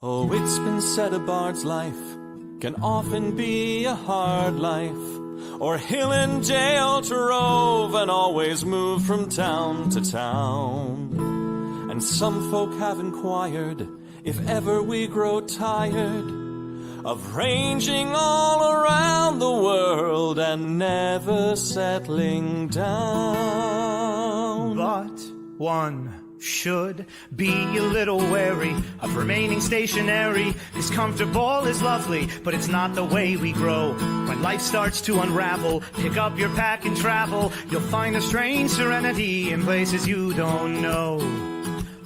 Oh, it's been said a bard's life can often be a hard life, or hill and dale to rove and always move from town to town. And some folk have inquired if ever we grow tired of ranging all around the world and never settling down. But one should be a little wary of remaining stationary. 'Cause comfortable is lovely, but it's not the way we grow. When life starts to unravel, pick up your pack and travel. You'll find a strange serenity in places you don't know.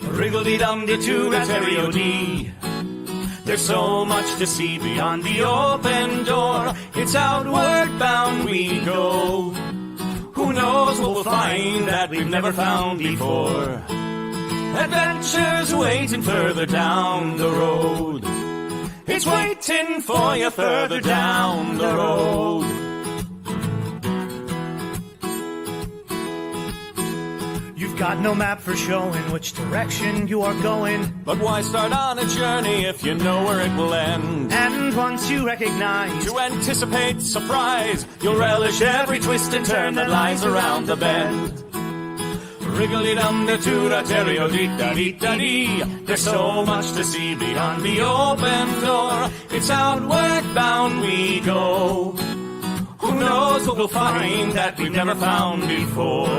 Wriggle-dee-dum-dee-doo-rat-terry-o-dee. There's so much to see beyond the open door. It's outward bound we go. Who knows what we'll find that we've never found before. Adventures waiting further down the road. It's waiting for you further down the road. You've got no map for showing which direction you are going. But why start on a journey if you know where it will end? And once you recognize, To anticipate surprise, you'll relish every twist and turn that lies around the bend. Wriggle-dee-dum-dee-doo-rat-terry-o-dee-da-dee-da-dee. There's so much to see beyond the open door. It's outward bound we go. Who knows what we'll find that we've never found before.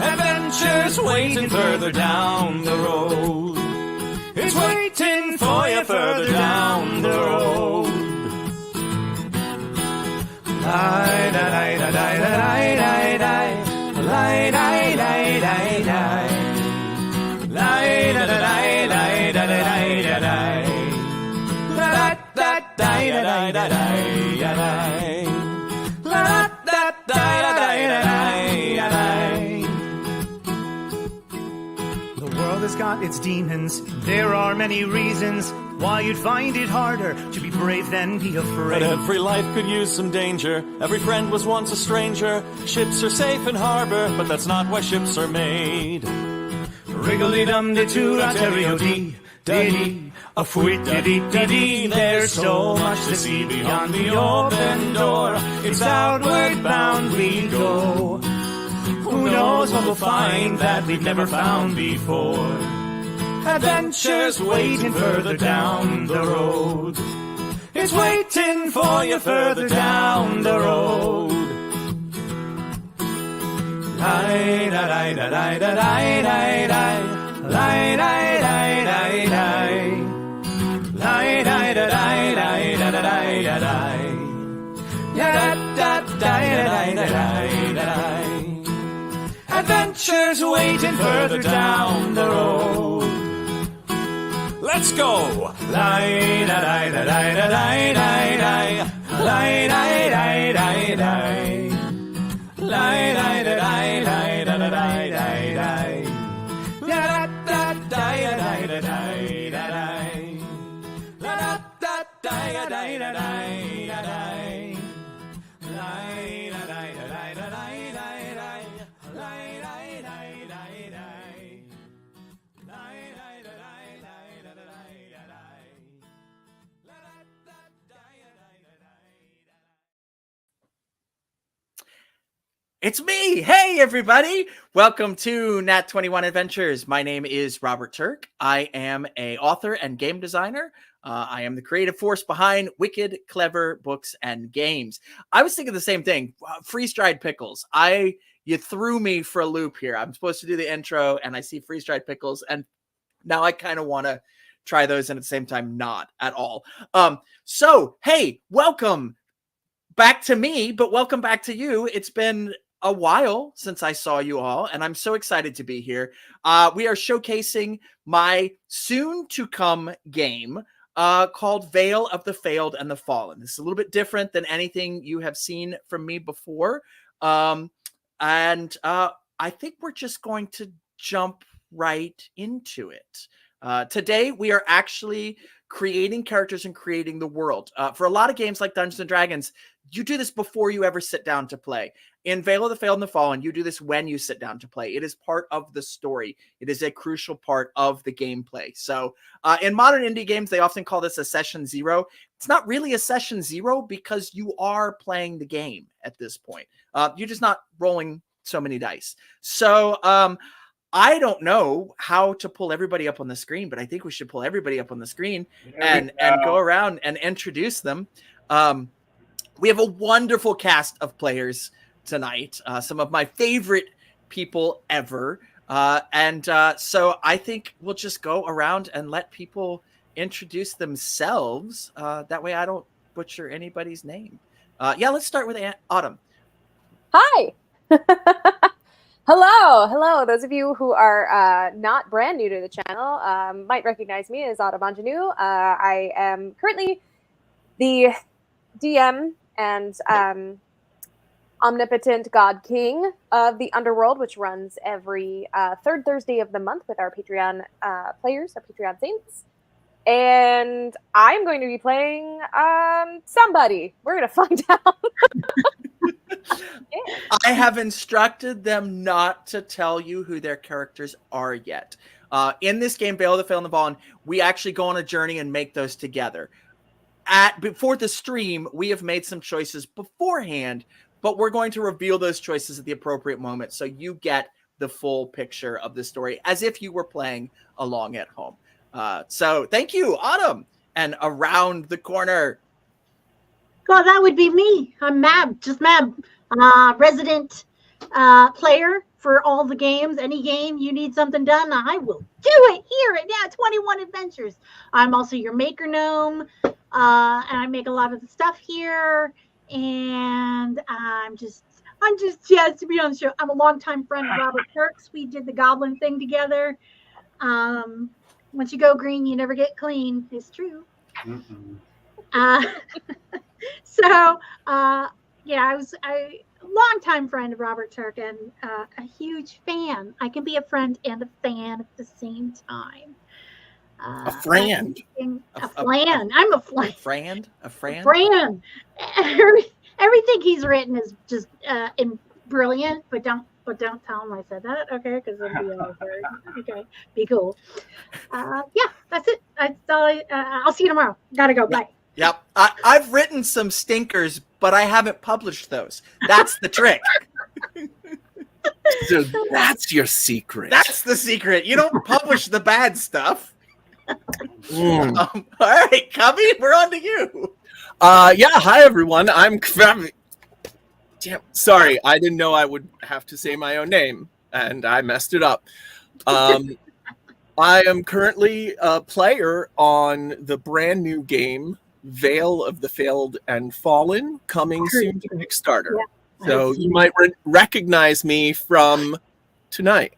Adventures waiting further down the road. It's waiting for you further down the road. Lie-da-lie-da-lie-da-lie-da-lie. Lie-da-lie-da-lie-da-lie. Lie-da-da-lie-da-lie-da-lie-da-lie. La-da-da-lie-da-lie-da-lie. La-da-da-lie-da-lie-da-lie. The world has got its demons. There are many reasons why you'd find it harder to be brave than be afraid. But every life could use some danger. Every friend was once a stranger. Ships are safe in harbor, but that's not why ships are made. Wriggle-dee-dum-dee-doo-rat-terry-o-dee. Dee-dee, a fwit-dee-dee-dee-dee. There's so much to see beyond the open door. It's outward bound we go. Who knows what we'll find that we've never found before. Adventures waiting further down the road. It's waiting for you further down the road. Lie-da-lie-da-lie-da-lie-da-lie. Lie-da-lie-da-lie-da-lie. Lie-da-lie-da-lie-da-lie-da-lie. Ya-da-da-da-da-da-da-da-da. Adventures waiting further down the road. Let's go! Lie-da-lie-da-lie-da-lie-da-lie. Lie-da-lie-da-lie-da-lie. Lie-da-lie-da-lie-da-lie-da-lie. Ya-da-da-da-da-da-da-lie. La-da-da-da-da-da-da-lie. It's me. Hey, everybody. Welcome to Nat 21 Adventures. My name is Robert Turk. I am an author and game designer. I am the creative force behind Wicked Clever Books and Games. I was thinking the same thing. Freeze-dried pickles. You threw me for a loop here. I'm supposed to do the intro, and I see freeze-dried pickles, and now I kind of want to try those, and at the same time, not at all. So, hey, welcome back to me, but welcome back to you. It's been a while since I saw you all, and I'm so excited to be here. We are showcasing my soon-to-come game called Vale of the Failed and the Fallen. This is a little bit different than anything you have seen from me before, and I think we're just going to jump right into it. Today, we are actually creating characters and creating the world. For a lot of games like Dungeons & Dragons, you do this before you ever sit down to play. In Vale of the Failed and the Fallen, you do this when you sit down to play. It is part of the story. It is a crucial part of the gameplay. So in modern indie games, they often call this a session zero. It's not really a session zero because you are playing the game at this point. You're just not rolling so many dice. So I don't know how to pull everybody up on the screen, but I think we should pull everybody up on the screen and go around and introduce them. We have a wonderful cast of players tonight, some of my favorite people ever. So I think we'll just go around and let people introduce themselves. That way I don't butcher anybody's name. Let's start with Autumn. Hi. Hello. Those of you who are not brand new to the channel might recognize me as Autumn Ingenue. I am currently the DM and omnipotent God King of the Underworld, which runs every third Thursday of the month with our Patreon players, our Patreon saints. And I'm going to be playing somebody. We're going to find out. Yeah. I have instructed them not to tell you who their characters are yet. In this game, Vale of the Failed and the Fallen, we actually go on a journey and make those together. Before the stream, we have made some choices beforehand, but we're going to reveal those choices at the appropriate moment so you get the full picture of the story as if you were playing along at home. So thank you, Autumn. And around the corner. Well, that would be me. I'm Mab, just Mab, resident player for all the games. Any game you need something done, I will do it here at Nat 21 Adventures. I'm also your maker gnome, and I make a lot of the stuff here. And I'm just jazzed to be on the show. I'm a longtime friend of Robert Turk's. We did the Goblin thing together. Once you go green, you never get clean. It's true. I was a longtime friend of Robert Turk and a huge fan. I can be a friend and a fan at the same time. A friend. A flan. I'm a flan. A friend. Everything he's written is just brilliant, but don't tell him I said that, okay? Because it'll be over. Okay, be cool. That's it. I'll see you tomorrow. Gotta go. Bye. Yep. I've written some stinkers, but I haven't published those. That's the trick. So that's your secret. That's the secret. You don't publish the bad stuff. All right, Cubby, we're on to you. Hi everyone. I'm sorry, I didn't know I would have to say my own name, and I messed it up. I am currently a player on the brand new game Vale of the Failed and Fallen, coming soon to Kickstarter. Yeah. So you might recognize me from tonight.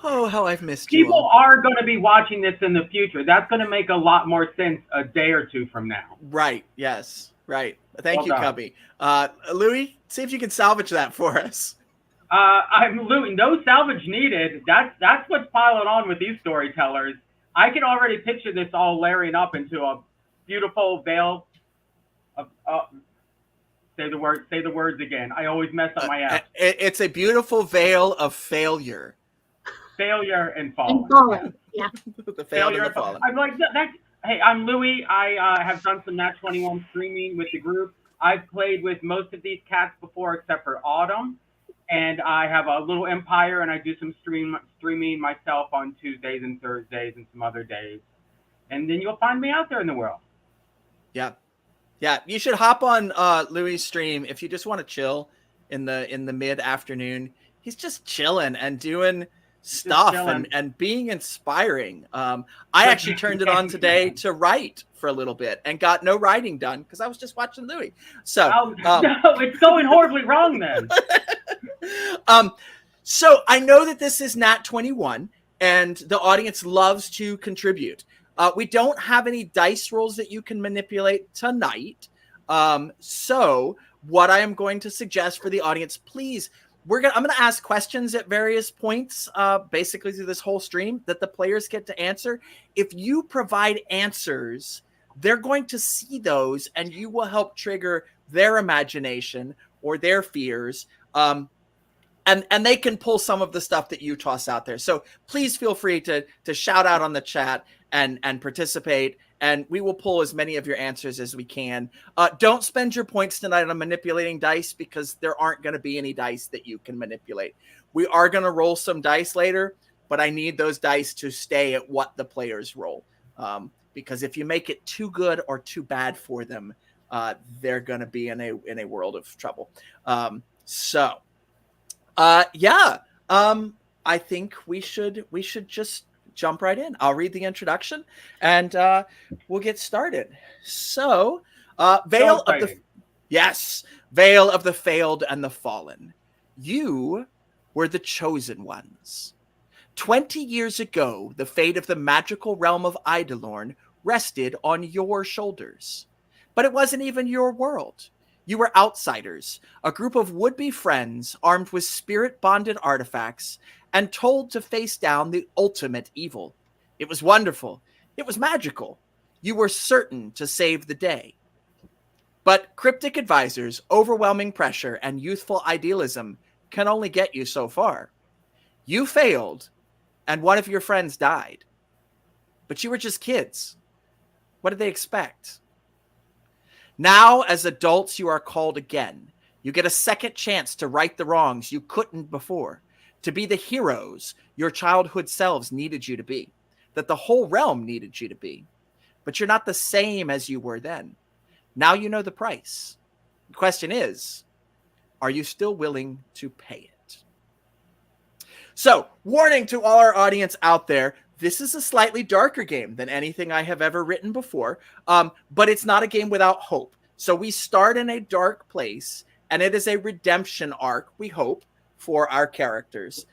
Oh, how I've missed you. People are going to be watching this in the future. That's going to make a lot more sense a day or two from now. Right. Yes. Right. Thank you, Cubby. Louis, see if you can salvage that for us. I'm Louis. No salvage needed. That's what's piling on with these storytellers. I can already picture this all layering up into a beautiful veil of say the words again. I always mess up my ass. It's a beautiful veil of failure. Failure and fallen. Yeah. The failure and the fallen. I'm like, hey, I'm Louis. I have done some Nat 21 streaming with the group. I've played with most of these cats before, except for Autumn. And I have a little empire, and I do some streaming myself on Tuesdays and Thursdays and some other days. And then you'll find me out there in the world. Yeah. Yeah, you should hop on Louis' stream if you just want to chill in the mid-afternoon. He's just chilling and doing stuff and being inspiring. I actually turned it on today to write for a little bit and got no writing done because I was just watching Louis. So no, it's going horribly wrong then. So I know that this is Nat 21 and the audience loves to contribute. We don't have any dice rolls that you can manipulate tonight. So what I am going to suggest for the audience, please, I'm going to ask questions at various points, basically through this whole stream that the players get to answer. If you provide answers they're going to see those, and you will help trigger their imagination or their fears. And they can pull some of the stuff that you toss out there. So please feel free to shout out on the chat and participate, and we will pull as many of your answers as we can. Don't spend your points tonight on manipulating dice, because there aren't going to be any dice that you can manipulate. We are going to roll some dice later, but I need those dice to stay at what the players roll. Because if you make it too good or too bad for them, they're going to be in a world of trouble. I think we should just jump right in. I'll read the introduction and we'll get started. So, Vale of the Failed and the Fallen. You were the chosen ones. 20 years ago, the fate of the magical realm of Eidolon rested on your shoulders. But it wasn't even your world. You were outsiders, a group of would-be friends armed with spirit-bonded artifacts and told to face down the ultimate evil. It was wonderful. It was magical. You were certain to save the day. But cryptic advisors, overwhelming pressure, and youthful idealism can only get you so far. You failed, and one of your friends died. But you were just kids. What did they expect? Now, as adults, you are called again. You get a second chance to right the wrongs you couldn't before, to be the heroes your childhood selves needed you to be, that the whole realm needed you to be. But you're not the same as you were then. Now you know the price. The question is, are you still willing to pay it? So, warning to all our audience out there, this is a slightly darker game than anything I have ever written before, but it's not a game without hope. So we start in a dark place, and it is a redemption arc, we hope, for our characters.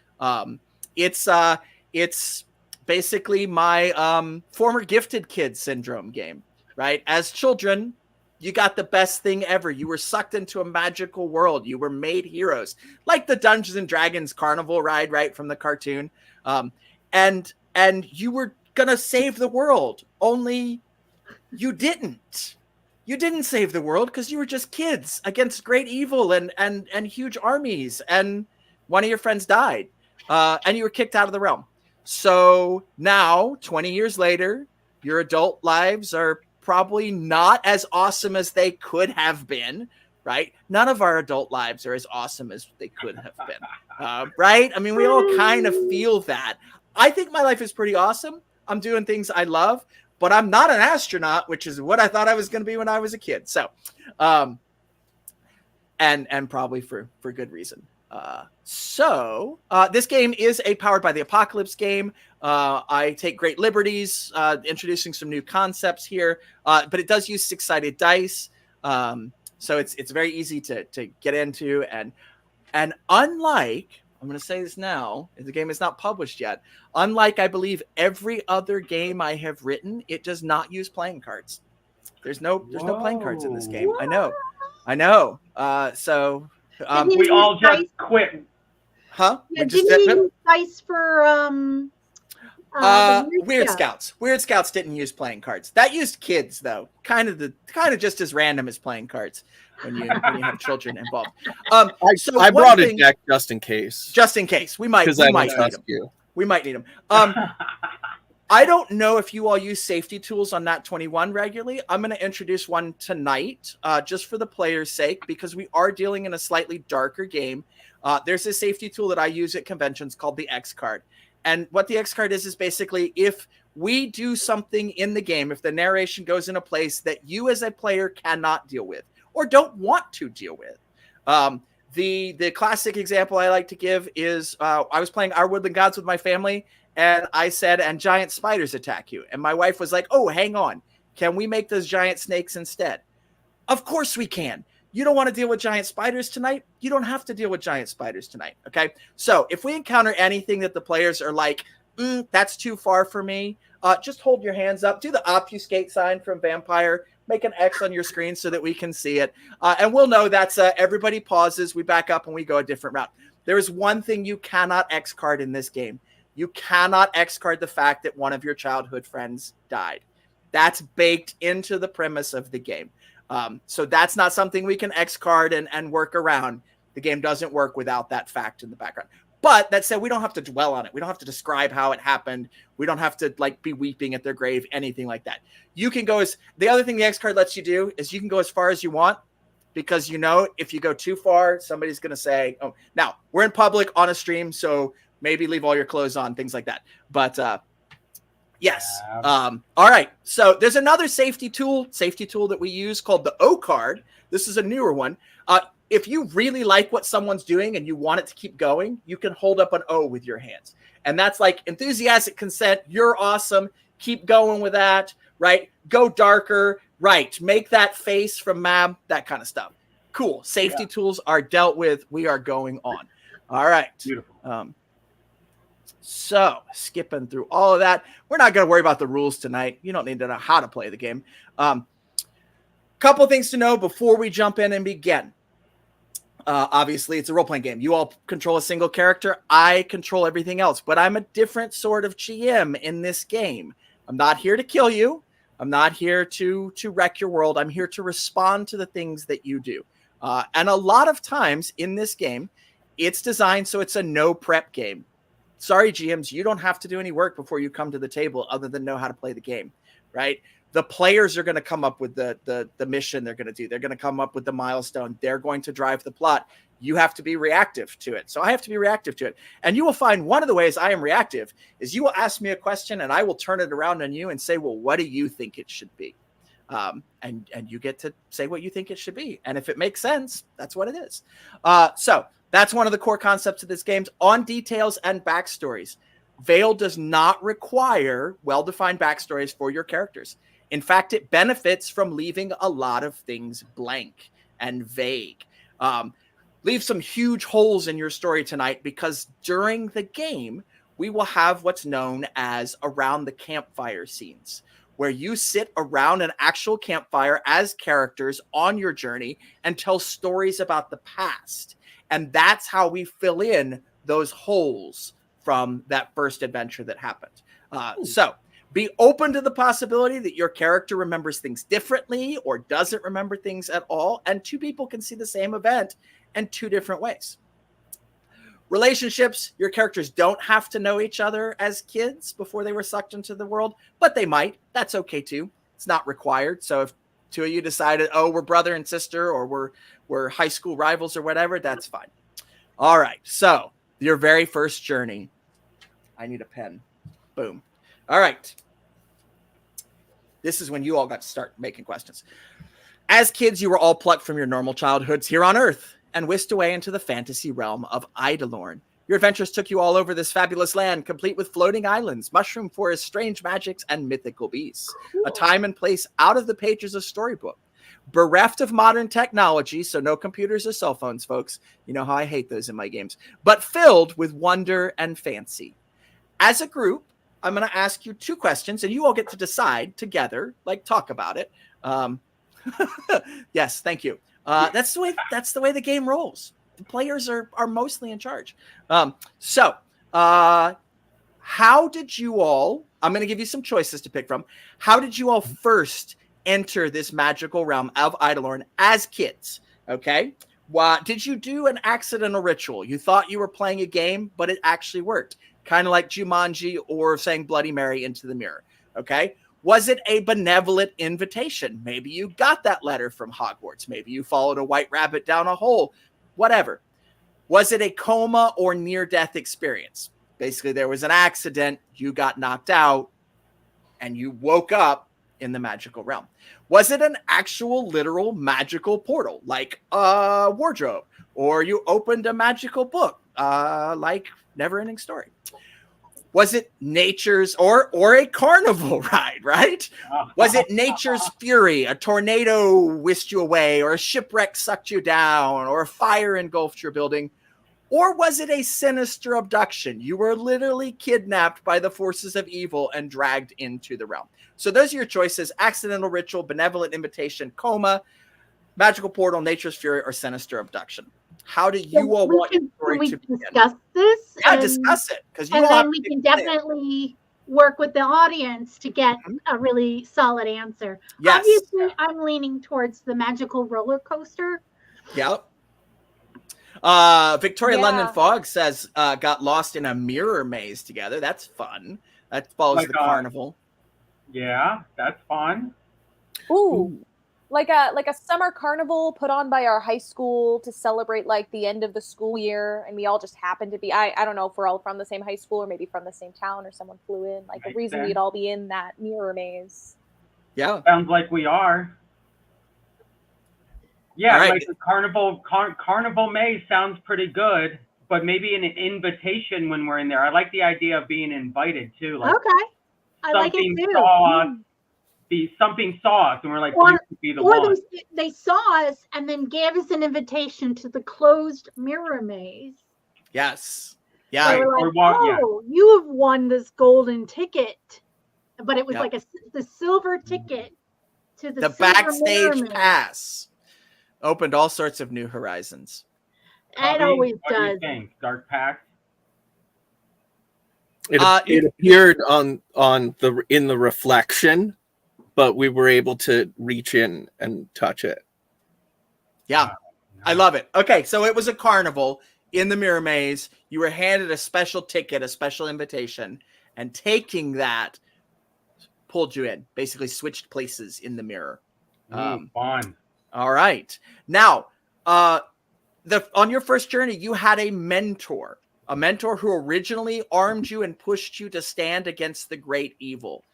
It's basically my former gifted kid syndrome game, right? As children, you got the best thing ever. You were sucked into a magical world. You were made heroes, like the Dungeons and Dragons carnival ride, right, from the cartoon. And you were going to save the world, only you didn't. You didn't save the world because you were just kids against great evil and huge armies, and one of your friends died, and you were kicked out of the realm. So now, 20 years later, your adult lives are probably not as awesome as they could have been, right? None of our adult lives are as awesome as they could have been, right? I mean, we all kind of feel that. I think my life is pretty awesome. I'm doing things I love, but I'm not an astronaut, which is what I thought I was going to be when I was a kid. So, and probably for good reason. This game is a Powered by the Apocalypse game. I take great liberties introducing some new concepts here, but it does use six-sided dice. So it's very easy to get into. And unlike, I'm going to say this now, the game is not published yet, unlike, I believe, every other game I have written, it does not use playing cards. There's no playing cards in this game. What? I know. We all just quit. Huh? Yeah, didn't you use dice for Weird Scouts. Weird Scouts didn't use playing cards. That used kids, though. Kind of just as random as playing cards when you have children involved. I brought it back just in case. Just in case. We might need them. We might need them. I don't know if you all use safety tools on Nat 21 regularly. I'm going to introduce one tonight, just for the player's sake, because we are dealing in a slightly darker game. There's a safety tool that I use at conventions called the X card. And what the X card is basically if we do something in the game, if the narration goes in a place that you as a player cannot deal with or don't want to deal with. The classic example I like to give is I was playing Our Woodland Gods with my family, and I said, and giant spiders attack you. And my wife was like, oh, hang on. Can we make those giant snakes instead? Of course we can. You don't want to deal with giant spiders tonight? You don't have to deal with giant spiders tonight, okay? So if we encounter anything that the players are like, that's too far for me, just hold your hands up. Do the obfuscate sign from Vampire. Make an X on your screen so that we can see it. And we'll know that's everybody pauses, we back up, and we go a different route. There is one thing you cannot X card in this game. You cannot X card the fact that one of your childhood friends died. That's baked into the premise of the game. So that's not something we can X card and work around. The game doesn't work without that fact in the background. But that said, we don't have to dwell on it. We don't have to describe how it happened. We don't have to like be weeping at their grave, anything like that. You can go the other thing the X card lets you do is you can go as far as you want, because if you go too far, somebody's going to say, oh, now we're in public on a stream, so maybe leave all your clothes on, things like that. But yes. All right. So there's another safety tool that we use called the O card. This is a newer one. If you really like what someone's doing and you want it to keep going, you can hold up an O with your hands. And that's like enthusiastic consent. You're awesome. Keep going with that, right? Go darker, right? Make that face from Mab, that kind of stuff. Cool. Safety tools are dealt with. We are going on. All right. Beautiful. So skipping through all of that, we're not going to worry about the rules tonight. You don't need to know how to play the game. Couple things to know before we jump in and begin. Obviously, it's a role-playing game. You all control a single character. I control everything else, but I'm a different sort of GM in this game. I'm not here to kill you. I'm not here to wreck your world. I'm here to respond to the things that you do. And a lot of times in this game, it's designed so it's a no prep game. Sorry, GMs, you don't have to do any work before you come to the table other than know how to play the game, right? The players are going to come up with the mission they're going to do. They're going to come up with the milestone. They're going to drive the plot. You have to be reactive to it. So I have to be reactive to it. And you will find one of the ways I am reactive is you will ask me a question and I will turn it around on you and say, well, what do you think it should be? And you get to say what you think it should be. And if it makes sense, that's what it is. So that's one of the core concepts of this game, on details and backstories. Vale does not require well-defined backstories for your characters. In fact, it benefits from leaving a lot of things blank and vague. Leave some huge holes in your story tonight, because during the game, we will have what's known as around the campfire scenes, where you sit around an actual campfire as characters on your journey and tell stories about the past. And that's how we fill in those holes from that first adventure that happened. So be open to the possibility that your character remembers things differently or doesn't remember things at all. And two people can see the same event in two different ways. Relationships, your characters don't have to know each other as kids before they were sucked into the world, but they might. That's okay too. It's not required. So if two of you decided, oh, we're brother and sister, or we're high school rivals or whatever, that's fine. All right. So your very first journey. I need a pen. Boom. All right. This is when you all got to start making questions. As kids, you were all plucked from your normal childhoods here on Earth and whisked away into the fantasy realm of Eidolon. Your adventures took you all over this fabulous land, complete with floating islands, mushroom forests, strange magics, and mythical beasts. Cool. A time and place out of the pages of storybook. Bereft of modern technology, so no computers or cell phones, folks. You know how I hate those in my games. But filled with wonder and fancy. As a group, I'm going to ask you two questions, and you all get to decide together, like talk about it. Yes, thank you. That's the way the game rolls. The players are mostly in charge. So how did you all, I'm going to give you some choices to pick from. How did you all first enter this magical realm of Eidolon as kids? Okay. Did you do an accidental ritual? You thought you were playing a game, but it actually worked. Kind of like Jumanji or saying Bloody Mary into the mirror. Okay. Was it a benevolent invitation? Maybe you got that letter from Hogwarts. Maybe you followed a white rabbit down a hole. Whatever. Was it a coma or near-death experience? Basically, there was an accident, you got knocked out, and you woke up in the magical realm. Was it an actual, literal magical portal, like a wardrobe? Or you opened a magical book, like Neverending Story? Was it nature's or a carnival ride, right? Was it nature's fury? A tornado whisked you away, or a shipwreck sucked you down, or a fire engulfed your building? Or was it a sinister abduction? You were literally kidnapped by the forces of evil and dragged into the realm. So those are your choices: accidental ritual, benevolent invitation, coma, magical portal, nature's fury, or sinister abduction. How do you all want your story to begin? Discuss this? Yeah, discuss it, because you and all then we can definitely work with the audience to get a really solid answer. Yes. Obviously, I'm leaning towards the magical roller coaster. Yep. Victoria London Fogg says got lost in a mirror maze together. That's fun. That follows Like, the carnival. Yeah, that's fun. Ooh. Like a summer carnival put on by our high school to celebrate like the end of the school year, and we all just happened to be I don't know if we're all from the same high school or maybe from the same town or someone flew in. Like the reason we'd all be in that mirror maze. Yeah. Sounds like we are. Yeah, right. like the carnival maze sounds pretty good, but maybe an invitation when we're in there. I like the idea of being invited too. Like Okay. I like it too. Something saw us and we're like, you could be the one. They saw us and then gave us an invitation to the closed mirror maze. Yes. Yeah. They were like, you have won this golden ticket. But it was like the silver ticket to the backstage pass. Opened all sorts of new horizons. It always does. What do you think? Dark Pact? It appeared in the reflection, but we were able to reach in and touch it. Yeah, I love it. Okay, so it was a carnival in the mirror maze. You were handed a special ticket, a special invitation, and taking that pulled you in. Basically, switched places in the mirror. Fun. All right. Now, on your first journey, you had a mentor who originally armed you and pushed you to stand against the great evil.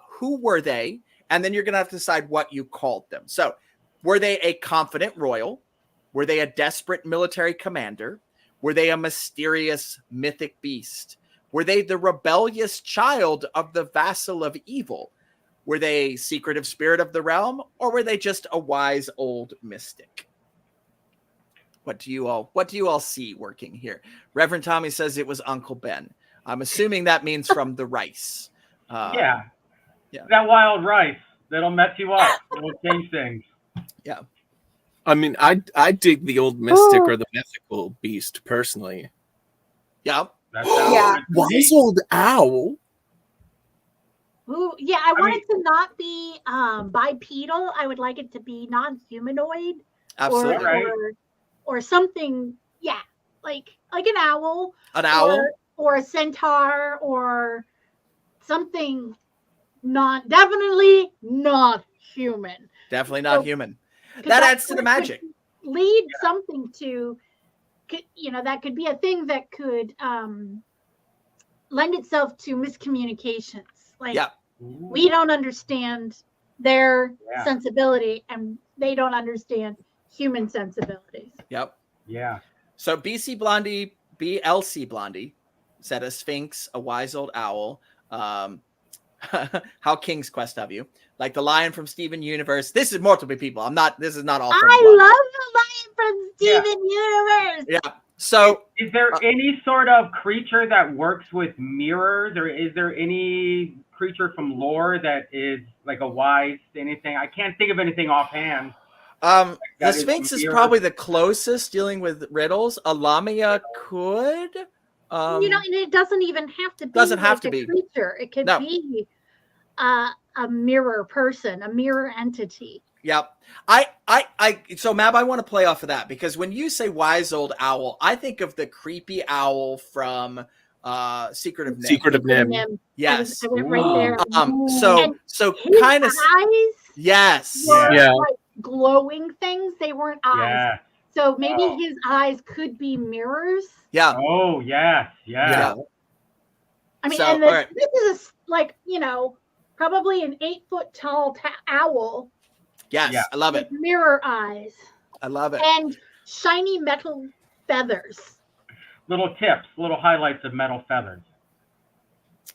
Who were they? And then you're going to have to decide what you called them. So, were they a confident royal? Were they a desperate military commander? Were they a mysterious mythic beast? Were they the rebellious child of the vassal of evil? Were they secretive spirit of the realm, or were they just a wise old mystic? What do you all see working here? Reverend Tommy says it was Uncle Ben. I'm assuming that means from the rice. Yeah. That wild rice that'll mess you up. It'll change things. Yeah. I mean, I dig the old mystic or the mythical beast personally. Yeah. Wise old owl. Ooh, yeah, I want it to not be bipedal. I would like it to be non-humanoid. Absolutely. Or something, like an owl. An owl? Or a centaur or something definitely not human. Definitely not human. That adds to the magic. Lead something to, that could be a thing that could lend itself to miscommunications. Like, we don't understand their sensibility and they don't understand human sensibilities. Yep. Yeah. So BLC Blondie said a sphinx, a wise old owl. How King's Quest of you. Like the lion from Steven Universe. This is multiple people. This is not all from I love the lion from Steven Universe. Yeah. So is there any sort of creature that works with mirrors, or is there any creature from lore that is like a wise anything? I can't think of anything offhand. The Sphinx is probably the closest dealing with riddles. A Lamia could. And it doesn't even have to be. Doesn't have to a be creature. It could be a mirror person, a mirror entity. Yep. So Mab, I want to play off of that because when you say wise old owl, I think of the creepy owl from Secret of NIMH. Secret of NIMH. Yes. I went right there. So kind of eyes. Yes. Were like glowing things. They weren't eyes. Yeah. So maybe his eyes could be mirrors. Yeah. Oh yes. Yeah. I mean, this is probably an 8-foot tall owl. Yes, I love it. With mirror eyes. I love it. And shiny metal feathers. Little tips, little highlights of metal feathers.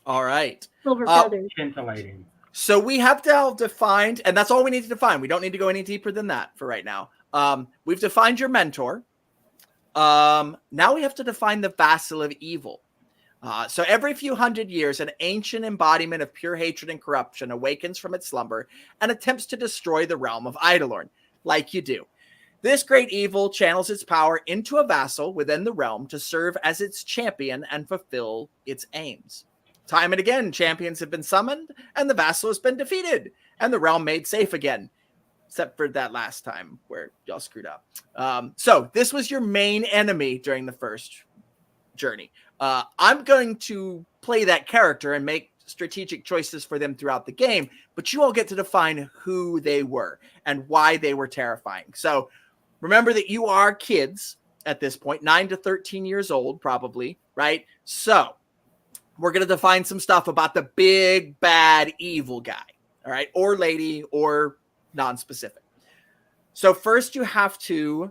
All right. Silver feathers. Scintillating. So we have now defined, and that's all we need to define. We don't need to go any deeper than that for right now. We've defined your mentor. Now we have to define the vassal of evil. So every few hundred years, an ancient embodiment of pure hatred and corruption awakens from its slumber and attempts to destroy the realm of Eidolon, like you do. This great evil channels its power into a vassal within the realm to serve as its champion and fulfill its aims. Time and again, champions have been summoned, and the vassal has been defeated, and the realm made safe again. Except for that last time where y'all screwed up. So this was your main enemy during the first journey. I'm going to play that character and make strategic choices for them throughout the game, but you all get to define who they were and why they were terrifying. So remember that you are kids at this point, 9 to 13 years old, probably, right? So we're going to define some stuff about the big, bad, evil guy, all right? Or lady, or non-specific. So first you have to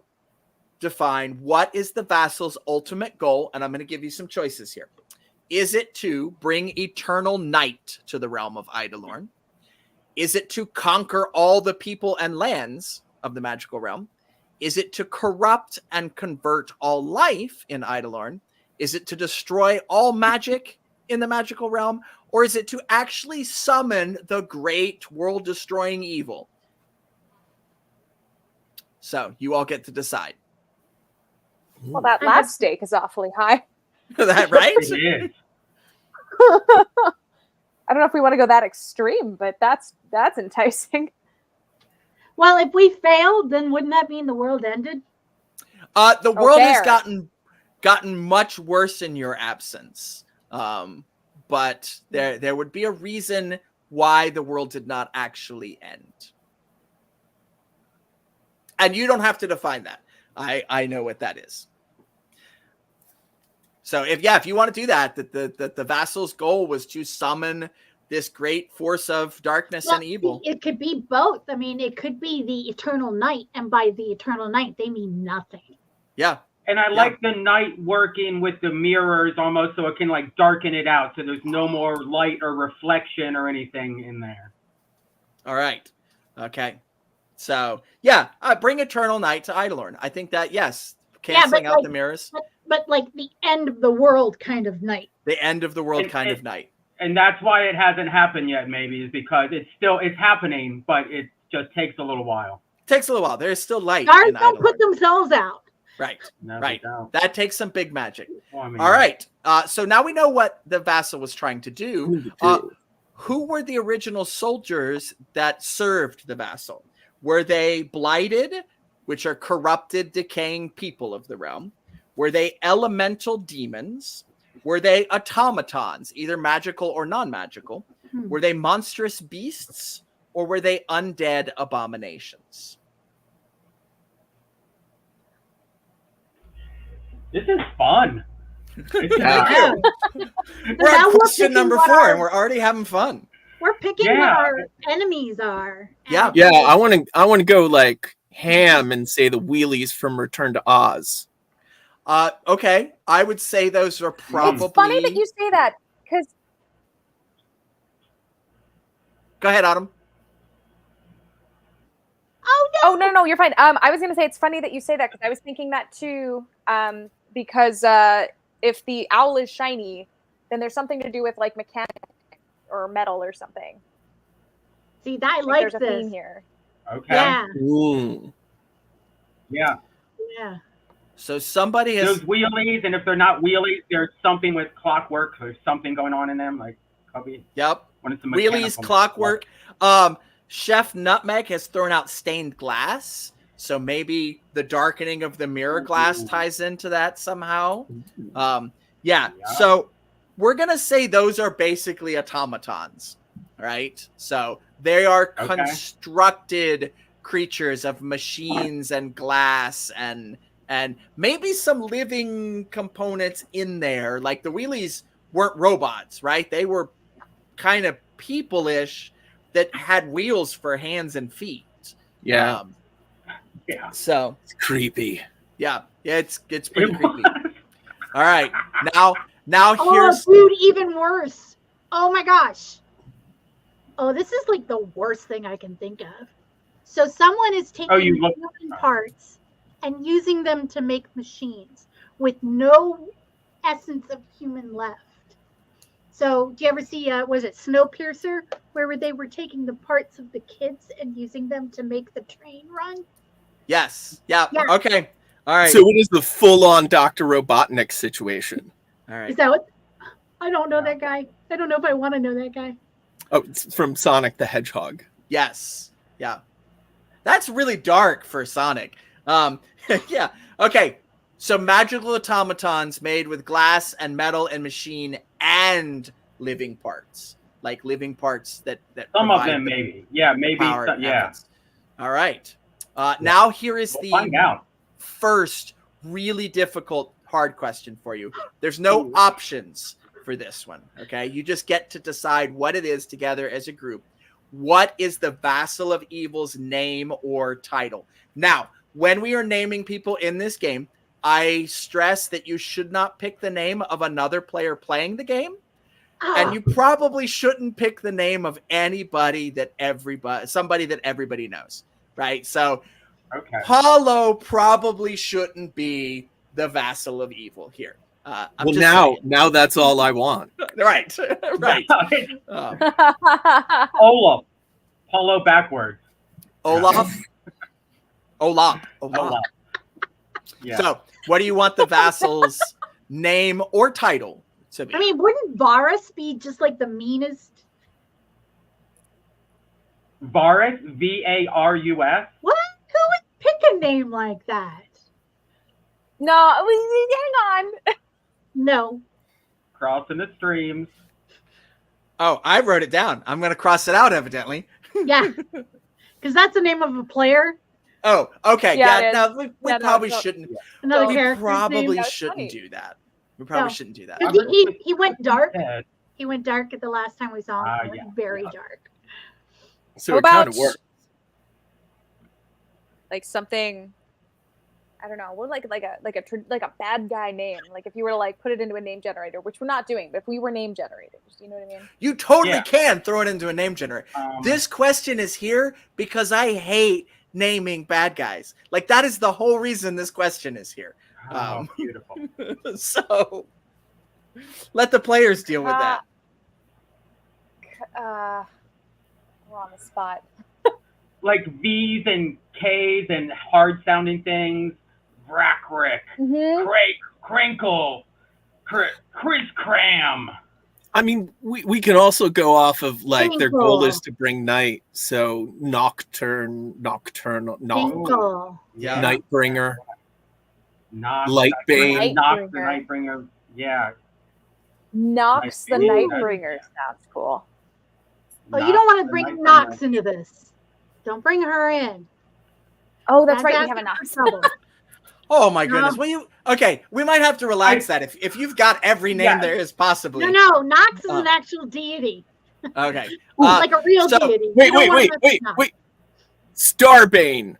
define what is the vassal's ultimate goal, and I'm going to give you some choices here. Is it to bring eternal night to the realm of Eidolon? Is it to conquer all the people and lands of the magical realm? Is it to corrupt and convert all life in Eidolon? Is it to destroy all magic in the magical realm? Or is it to actually summon the great world-destroying evil? So you all get to decide. Well, that last stake is awfully high. That right? It is. I don't know if we want to go that extreme, but that's enticing. Well, if we failed, then wouldn't that mean the world ended? The world has fair. gotten much worse in your absence. But there would be a reason why the world did not actually end. And you don't have to define that. I know what that is. So if you want to do that, the vassal's goal was to summon this great force of darkness and evil. It could be both. I mean, it could be the eternal night, and by the eternal night, they mean nothing. Yeah. And I like the night working with the mirrors almost so it can like darken it out so there's no more light or reflection or anything in there. All right. Okay. So, bring eternal night to Eidolon. I think that, yes, canceling out the mirrors. But like the end of the world kind of night. The end of the world kind of night. And that's why it hasn't happened yet, maybe, is because it's happening, but it just takes a little while. Takes a little while. There's still light. Stars don't put themselves out. Right. No, right. don't. That takes some big magic. Well, I mean, all right. So now we know what the vassal was trying to do. Who were the original soldiers that served the vassal? Were they blighted, which are corrupted, decaying people of the realm? Were they elemental demons? Were they automatons, either magical or non-magical? Were they monstrous beasts? Or were they undead abominations? This is fun. We're on question number 4, and we're already having fun. We're picking what our enemies are. Yeah. Yeah, I want to go like ham and say the wheelies from Return to Oz. Okay, I would say those are probably. It's funny that you say that because. Go ahead, Autumn. Oh no, you're fine. I was going to say it's funny that you say that because I was thinking that too. Because if the owl is shiny, then there's something to do with like mechanics or metal or something. See, I like there's a this. theme here. Okay. Yeah. Ooh. Yeah. Yeah. So somebody has those wheelies, and if they're not wheelies, there's something with clockwork. There's something going on in them, like probably. Yep. When it's a wheelies, clockwork. Chef Nutmeg has thrown out stained glass, so maybe the darkening of the mirror glass ties into that somehow. So we're gonna say those are basically automatons, right? So they are constructed creatures of machines and glass and maybe some living components in there. Like the wheelies weren't robots, right? They were kind of people-ish that had wheels for hands and feet. Yeah. So it's creepy. Yeah, it's pretty creepy. All right. Now here's dude, even worse. Oh my gosh. Oh, this is like the worst thing I can think of. So someone is taking human parts and using them to make machines with no essence of human left. So, do you ever see, was it Snowpiercer, where they were taking the parts of the kids and using them to make the train run? Yes. Yeah. Okay. All right. So it is the full-on Dr. Robotnik situation. All right. Is that what? I don't know that guy. I don't know if I want to know that guy. Oh, it's from Sonic the Hedgehog. Yes. Yeah. That's really dark for Sonic. Yeah. Okay. So magical automatons made with glass and metal and machine and living parts. Like living parts that Some of provide them, the maybe. Yeah, maybe. power Some, it yeah. happens. All right. Now here is We'll find the out. first really difficult hard question for you. There's no options for this one. Okay. You just get to decide what it is together as a group. What is the Vassal of Evil's name or title? Now, when we are naming people in this game, I stress that you should not pick the name of another player playing the game. And you probably shouldn't pick the name of somebody that everybody knows, right? So Okay. Paulo probably shouldn't be the Vassal of Evil here. I'm just saying. Now that's all I want. Right, right. Olaf. Paulo backwards. Olaf. Olaf. Yeah. So, what do you want the Vassal's name or title to be? I mean, wouldn't Varus be just like the meanest? Varus, Varus. What? Who would pick a name like that? No, hang on. No. Crossing the streams. Oh, I wrote it down. I'm going to cross it out, evidently. Yeah. Because that's the name of a player. Oh, okay. Yeah, Yeah, it no, we Yeah, no, probably no. shouldn't. Another We character's probably name. That's shouldn't funny. do that. We probably No. shouldn't do that. 'Cause he went dark. Dead. He went dark at the last time we saw him. He went Yeah. very dark. So How it kind of about- works. Like something, I don't know, what like a bad guy name. Like if you were to like put it into a name generator, which we're not doing, but if we were name generators, you know what I mean? You totally Yeah. can throw it into a name generator. This question is here because I hate naming bad guys. Like that is the whole reason this question is here. Oh, beautiful. So let the players deal with that. We're on the spot. Like V's and K's and hard sounding things. Vrackrick. Mm-hmm. Crake. Crinkle. Chris Cram. I mean, we can also go off of like their goal is Tinkle. to bring night. So Nocturne, Tinkle. Yeah. Nightbringer, Nox. Lightbane. Nox the Nightbringer. Nightbringer. Yeah. Nox the Nightbringer. Nightbringer sounds cool. Oh, you don't want to the bring Nightbringer. Nox into this. Don't bring her in. Oh, that's right. We That's have a for Nox. trouble. Oh my No. goodness. Okay, we might have to relax that if you've got every name Yeah. there is possibly. No, Nox is Uh. an actual deity. Okay. Like a real so- deity. You Wait, don't wait, wanna wait, mess wait, with Nox. wait. Starbane.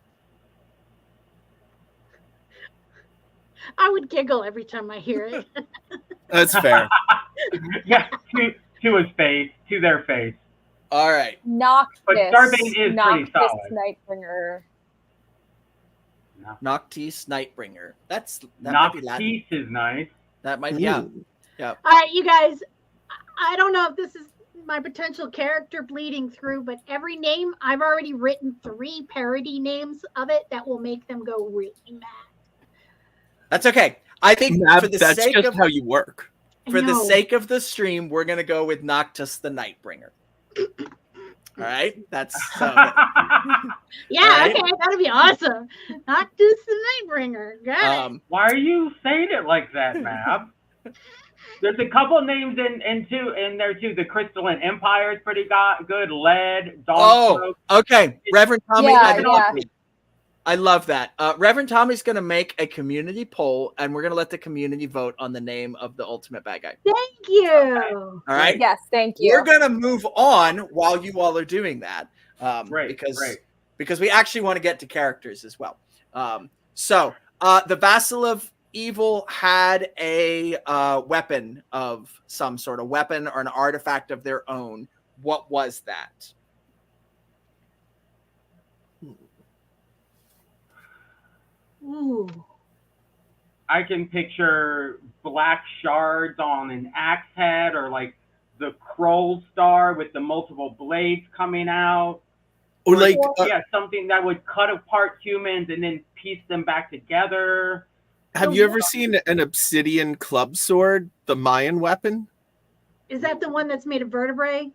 I would giggle every time I hear it. That's fair. Yeah. To his face. To their face. All right. Noctis. But Starbane is pretty Noctis solid. Nightbringer. Noctis Nightbringer. That might be Latin. Noctis is nice. That might be yeah. All right, you guys. I don't know if this is my potential character bleeding through, but every name I've already written 3 parody names of it that will make them go really mad. That's okay. I think Nav, for the that's sake just of how you work. for the No. sake of the stream, we're gonna go with Noctis the Nightbringer. All right, that's Yeah, Alright. okay, that'd be awesome. Noctis the Nightbringer. Got it. Why are you saying it like that, Mab? There's a couple names in there too. The Crystalline Empire is pretty good. Lead, Oh, Dog. okay. Reverend Tommy, Yeah, I love that. Reverend Tommy's going to make a community poll, and we're going to let the community vote on the name of the ultimate bad guy. Thank you. All right? Yes, thank you. We're going to move on while you all are doing that. Right, because we actually want to get to characters as well. So the Vassal of Evil had a weapon of some sort, a weapon or an artifact of their own. What was that? Ooh. I can picture black shards on an axe head, or like the Kroll star with the multiple blades coming out. Or like, Yeah, something that would cut apart humans and then piece them back together. have you ever seen an obsidian club sword, the Mayan weapon? Is that the one that's made of vertebrae?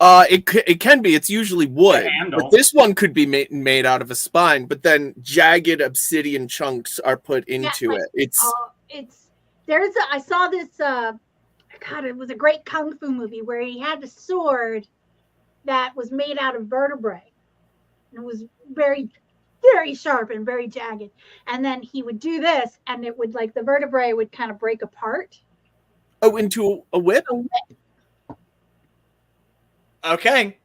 It can be. It's usually wood, The handle. but this one could be made out of a spine. But then jagged obsidian chunks are put into it. I saw this. God, it was a great kung fu movie where he had a sword that was made out of vertebrae. It was very, very sharp and very jagged. And then he would do this, and it would the vertebrae would kind of break apart. Oh, into a whip? Okay.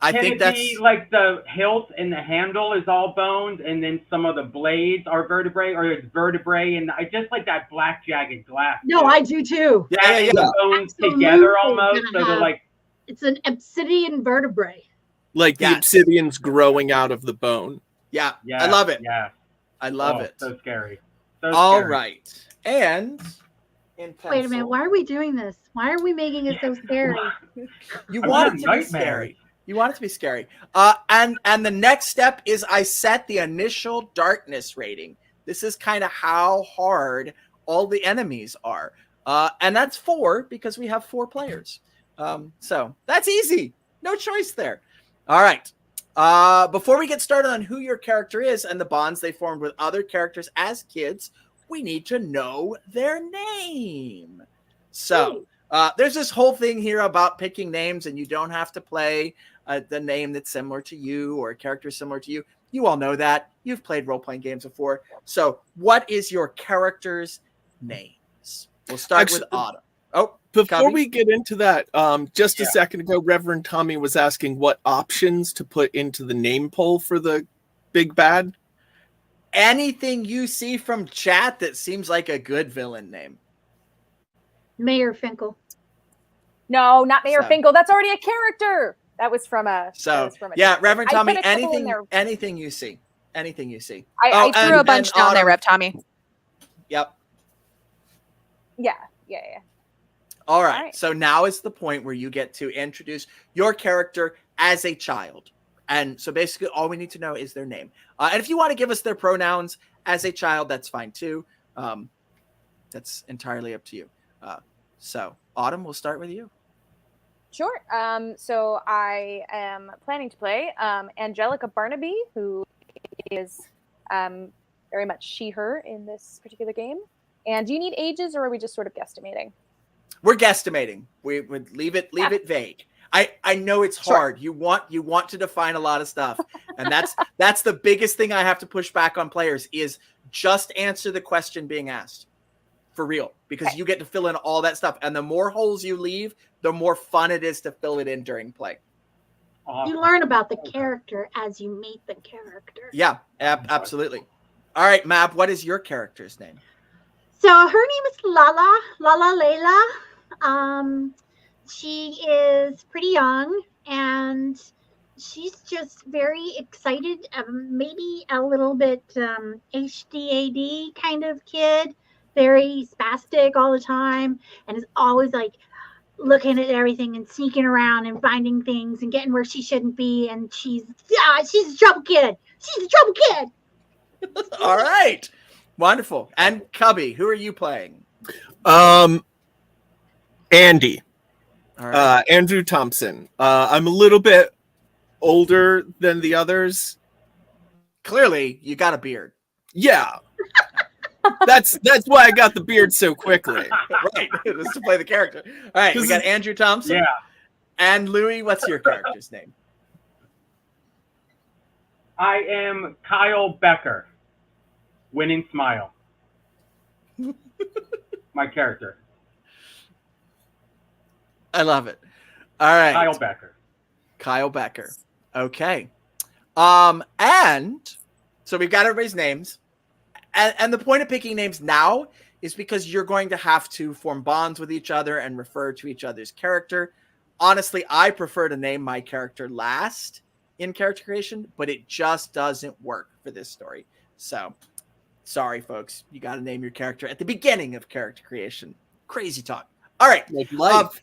I Can think it that's be like the hilt and the handle is all boned, and then some of the blades are vertebrae, or it's vertebrae, and I just like that black jagged glass. No, I do too. yeah. The bones Absolutely together almost, so gonna they're have- like It's an obsidian vertebrae. Like the Yes. obsidian's growing out of the bone. Yeah, yeah, I love it. Yeah, I love it. So scary. So All scary. right. And in pencil, Wait a minute. Why are we doing this? Why are we making it so scary? you I'm want it having to be nightmares. scary. You want it to be scary. And the next step is I set the initial darkness rating. This is kind of how hard all the enemies are. And that's 4 because we have 4 players. So that's easy. No choice there. All right. Before we get started on who your character is and the bonds they formed with other characters as kids, we need to know their name. So there's this whole thing here about picking names, and you don't have to play the name that's similar to you or a character similar to you. You all know that. You've played role-playing games before. So what is your character's names? We'll start with Autumn. Oh, Before Cubby? we get into that, just a second ago, Reverend Tommy was asking what options to put into the name poll for the big bad. Anything you see from chat that seems like a good villain name. Mayor Finkel. No, not Mayor So- Finkel. That's already a character. That was from a. Yeah, Reverend I Tommy, put a couple in anything you see. Anything you see. I threw a bunch down there, Autumn. Rev Tommy. Yep. Yeah. All right. right. So now is the point where you get to introduce your character as a child. And so basically all we need to know is their name. And if you want to give us their pronouns as a child, that's fine too. That's entirely up to you. So Autumn, we'll start with you. Sure. So I am planning to play Angelica Barnaby, who is very much she/her in this particular game. And do you need ages, or are we just sort of guesstimating? We're guesstimating. We would leave it vague. I know it's Sure. hard. You want to define a lot of stuff. And that's the biggest thing I have to push back on players is just answer the question being asked. For real. Because you get to fill in all that stuff. And the more holes you leave, the more fun it is to fill it in during play. Awesome. You learn about the character as you meet the character. Yeah, absolutely. All right, Mab, what is your character's name? So her name is Lala Layla. She is pretty young, and she's just very excited, maybe a little bit HDAD kind of kid, very spastic all the time, and is always like looking at everything and sneaking around and finding things and getting where she shouldn't be. And she's a trouble kid. She's a trouble kid. All right. Wonderful. And Cubby, who are you playing? Andy. All right. Andrew Thompson. I'm a little bit older than the others. Clearly, you got a beard. Yeah. That's why I got the beard so quickly. Right. Just to play the character. All right. We got Andrew Thompson. Yeah. And Louis, what's your character's name? I am Kyle Becker. Winning smile. My character. I love it. All right. Kyle Becker. Kyle Becker. Okay. And so we've got everybody's names. And the point of picking names now is because you're going to have to form bonds with each other and refer to each other's character. Honestly, I prefer to name my character last in character creation, but it just doesn't work for this story. So, sorry, folks. You got to name your character at the beginning of character creation. Crazy talk. All right. Like life.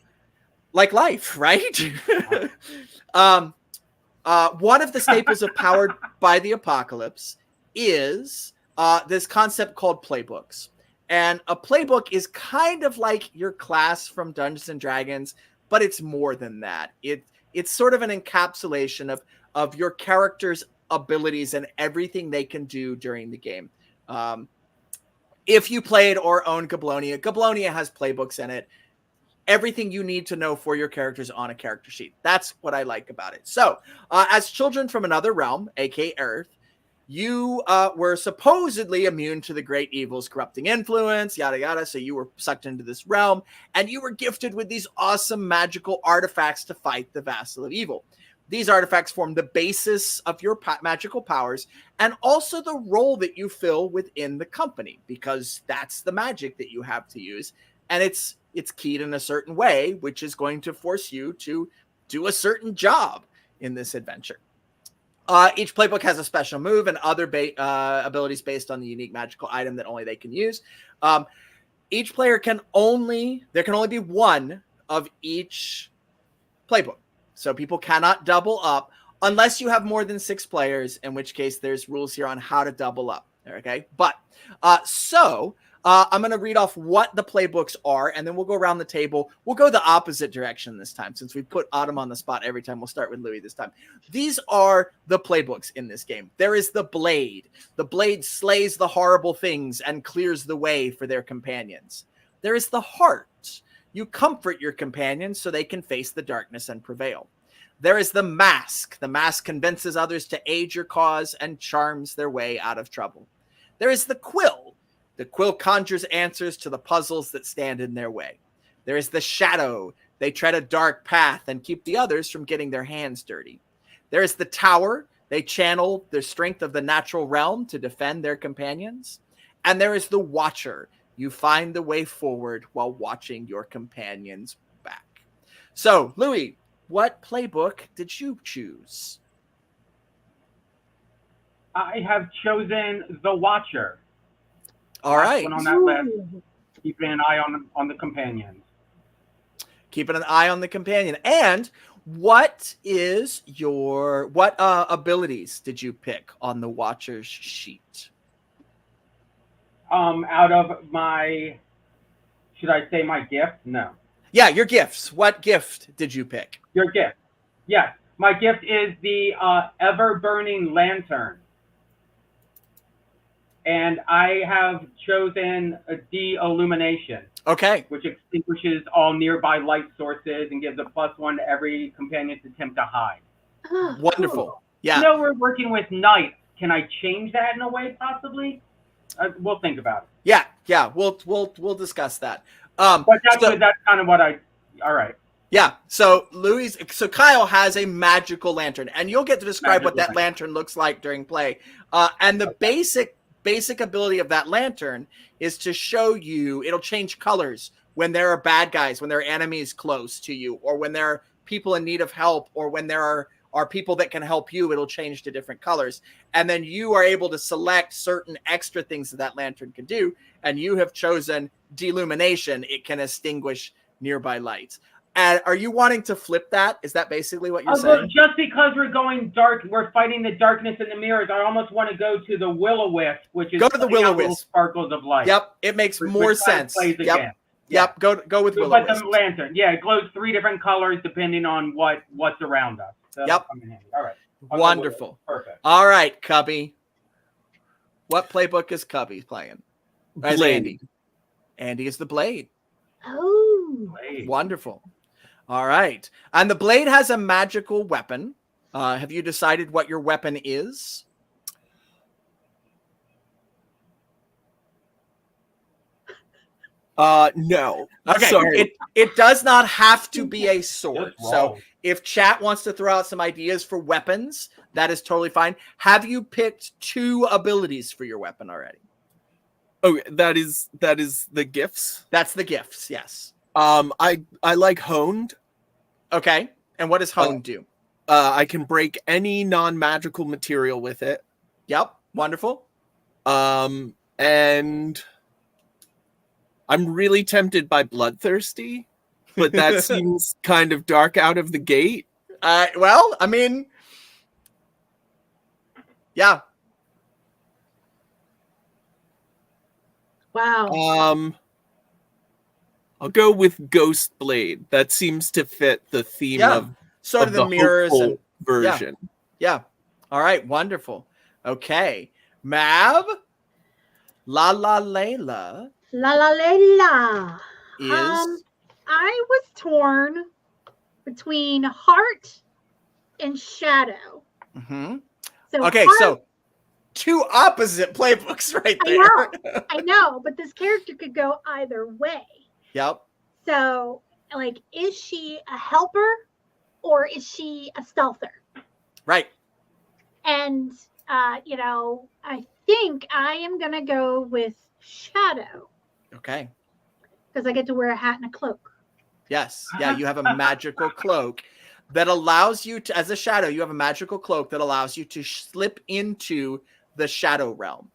Like life, right? One of the staples of Powered by the Apocalypse is this concept called playbooks. And a playbook is kind of like your class from Dungeons and Dragons, but it's more than that. It's sort of an encapsulation of your character's abilities and everything they can do during the game. If you played or own Gablonia has playbooks in it. Everything you need to know for your characters on a character sheet. That's what I like about it. So, as children from another realm, aka Earth, you were supposedly immune to the great evil's corrupting influence, yada yada. So you were sucked into this realm, and you were gifted with these awesome magical artifacts to fight the vassal of evil. These artifacts form the basis of your magical powers and also the role that you fill within the company, because that's the magic that you have to use. And it's keyed in a certain way, which is going to force you to do a certain job in this adventure. Each playbook has a special move and other abilities based on the unique magical item that only they can use. Each player there can only be one of each playbook. So people cannot double up unless you have more than 6 players, in which case there's rules here on how to double up. Okay. But I'm going to read off what the playbooks are, and then we'll go around the table. We'll go the opposite direction this time, since we put Autumn on the spot every time. We'll start with Louis this time. These are the playbooks in this game. There is the Blade. The Blade slays the horrible things and clears the way for their companions. There is the Heart. You comfort your companions so they can face the darkness and prevail. There is the Mask. The Mask convinces others to aid your cause and charms their way out of trouble. There is the Quill. The Quill conjures answers to the puzzles that stand in their way. There is the Shadow. They tread a dark path and keep the others from getting their hands dirty. There is the Tower. They channel the strength of the natural realm to defend their companions. And there is the Watcher. You find the way forward while watching your companions back. So, Louis, what playbook did you choose? I have chosen the Watcher. All right. One on that list. Keeping an eye on the companions. Keeping an eye on the companion. And what abilities did you pick on the Watcher's sheet? Out of should I say my gift? No. Yeah, your gifts. What gift did you pick? Your gift. Yes. My gift is the ever-burning lantern. And I have chosen a de-illumination. Okay. Which extinguishes all nearby light sources and gives a +1 to every companion's attempt to hide. Wonderful. Cool. Yeah. We're working with night. Can I change that in a way, possibly? We'll think about it. Yeah. We'll discuss that. But that's kind of what all right. Yeah. So Kyle has a magical lantern, and you'll get to describe what that lantern looks like during play. And the basic ability of that lantern is to show you, it'll change colors when there are bad guys, when there are enemies close to you, or when there are people in need of help, or when there are people that can help you, it'll change to different colors. And then you are able to select certain extra things that lantern can do. And you have chosen delumination. It can extinguish nearby lights. And are you wanting to flip that? Is that basically what you're saying? Just because we're going dark, we're fighting the darkness in the mirrors. I almost want to go to the Will-O-Wisp, which is go to the Will-O-Wisp. Sparkles of light. Yep, it makes more sense. Yep. Go with Will-O-Wisp. But the lantern, it glows 3 different colors depending on what's around us. So yep. All right. Wonderful. Perfect. All right, Cubby. What playbook is Cubby playing? Blade. Andy is the Blade. Oh. Blade. Wonderful. All right. And the Blade has a magical weapon. Have you decided what your weapon is? No. Okay. Sorry. It does not have to be a sword. So if chat wants to throw out some ideas for weapons, that is totally fine. Have you picked 2 abilities for your weapon already? Oh, that is the gifts. That's the gifts. Yes. I like honed. Okay. And what does honed do? I can break any non-magical material with it. Yep. Wonderful. And I'm really tempted by Bloodthirsty, but that seems kind of dark out of the gate. Well, I mean, yeah. Wow. I'll go with Ghost Blade. That seems to fit the theme Yeah. of Sort of the mirrors hopeful and version. yeah. All right, wonderful. Okay. Mav, La La Layla La la la la. is I was torn between Heart and Shadow. mhm. So Okay, Heart, so two opposite playbooks right I there. know, I know, but this character could go either way. Yep. So, like, is she a helper or is she a stealther? Right. And I think I am gonna go with Shadow Okay. because I get to wear a hat and a cloak. Yes. Yeah, you have a magical cloak that allows you to, as a shadow, you have a magical cloak that allows you to slip into the shadow realm,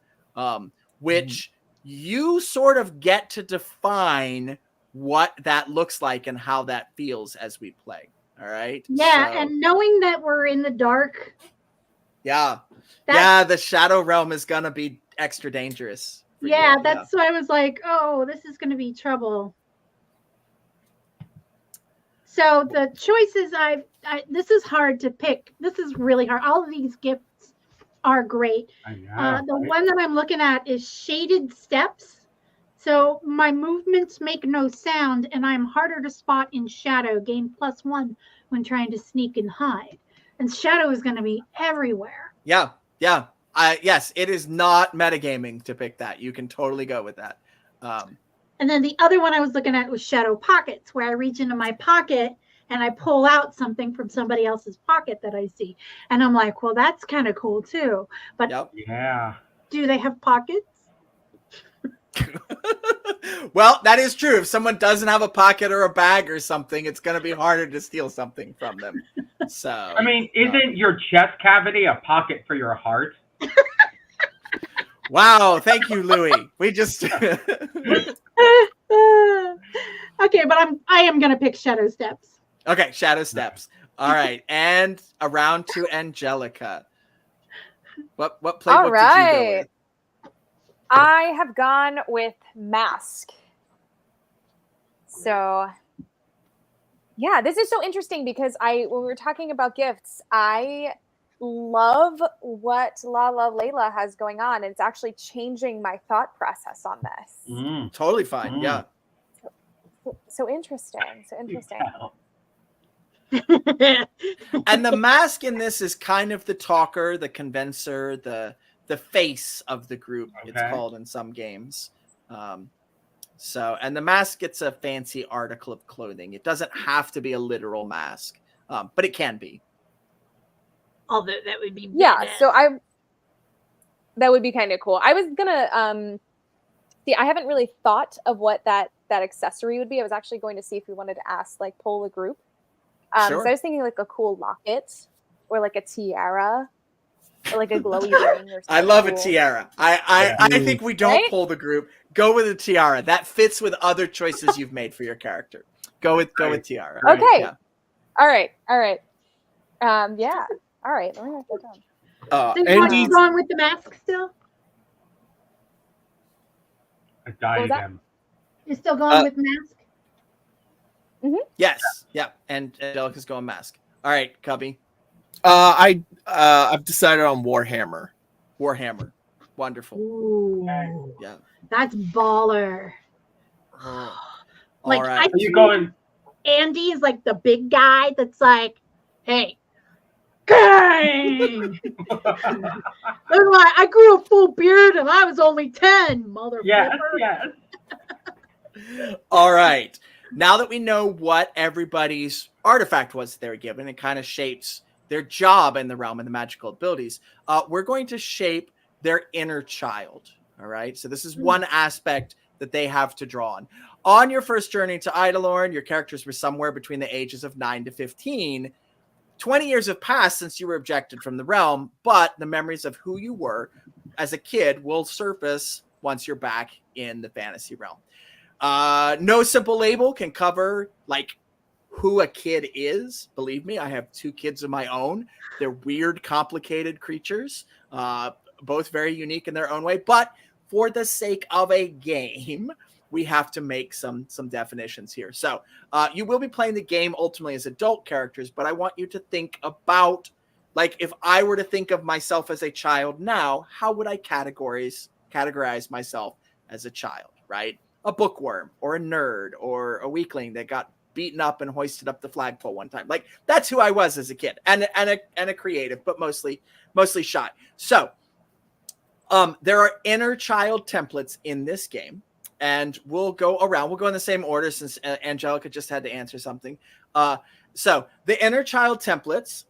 which you sort of get to define what that looks like and how that feels as we play. All right. Yeah, So, and knowing that we're in the dark, yeah. that's, Yeah, the shadow realm is going to be extra dangerous. For yeah, you. that's why I was like, oh, this is gonna be trouble. So the choices this is hard to pick. This is really hard. All of these gifts are great. I know. The right? one that I'm looking at is Shaded Steps. So my movements make no sound, and I'm harder to spot in shadow. Gain +1 when trying to sneak and hide. And shadow is going to be everywhere. Yeah. Yeah. Yes, it is not metagaming to pick that. You can totally go with that. And then the other one I was looking at was Shadow Pockets, where I reach into my pocket and I pull out something from somebody else's pocket that I see. And I'm like, well, that's kind of cool too. But Yep. Yeah. do they have pockets? Well, that is true. If someone doesn't have a pocket or a bag or something, it's going to be harder to steal something from them. So, I mean, isn't your chest cavity a pocket for your heart? wow. Thank you, Louis. We just, Okay, but I am going to pick Shadow Steps. okay. Shadow Steps. All right. And around to Angelica. What playbook All did you go right. with? I have gone with Mask. So, yeah, this is so interesting because when we were talking about gifts, I love what La La Layla has going on. It's actually changing my thought process on this. Mm. Totally fine. Yeah. So interesting. So interesting. And the mask in this is kind of the talker, the convincer, the face of the group. It's Okay. called in some games. And the mask gets a fancy article of clothing. It doesn't have to be a literal mask, but it can be. Although that would be Yeah, badass. so that would be kind of cool. I was gonna see, I haven't really thought of what that accessory would be. I was actually going to see if we wanted to poll the group. Sure. So I was thinking like a cool locket or like a tiara or like a glowy ring or something. I love cool. a tiara. I think we don't Right? pull the group. Go with a tiara. That fits with other choices you've made for your character. Go with tiara. Okay. Yeah. All right. Yeah. All right. Let me write that down. So you Andy's going with the mask still? A was that? diadem. You're still going with mask? Yes. Yeah. And Angelica's going mask. All right, Cubby. I've decided on Warhammer. Warhammer. Wonderful. Ooh, Yeah. that's baller. All Like, right. Are you going? Andy is like the big guy that's like, hey, gang! They're like, I grew a full beard and I was only 10, motherfucker. Yes. All right. Now that we know what everybody's artifact was that they were given, it kind of shapes their job in the realm of the magical abilities. We're going to shape their inner child. All right. So this is one aspect that they have to draw on. On your first journey to Eidolon, your characters were somewhere between the ages of 9 to 15. 20 years have passed since you were ejected from the realm, but the memories of who you were as a kid will surface once you're back in the fantasy realm. No simple label can cover like who a kid is. Believe me, I have 2 kids of my own. They're weird, complicated creatures, both very unique in their own way, but for the sake of a game, we have to make some definitions here. So you will be playing the game ultimately as adult characters, but I want you to think about, like, if I were to think of myself as a child now, how would I categorize myself as a child, right? A bookworm or a nerd or a weakling that got beaten up and hoisted up the flagpole one time. Like, that's who I was as a kid, and a creative, but mostly shy. So there are inner child templates in this game, and we'll go around. We'll go in the same order since Angelica just had to answer something. So the inner child templates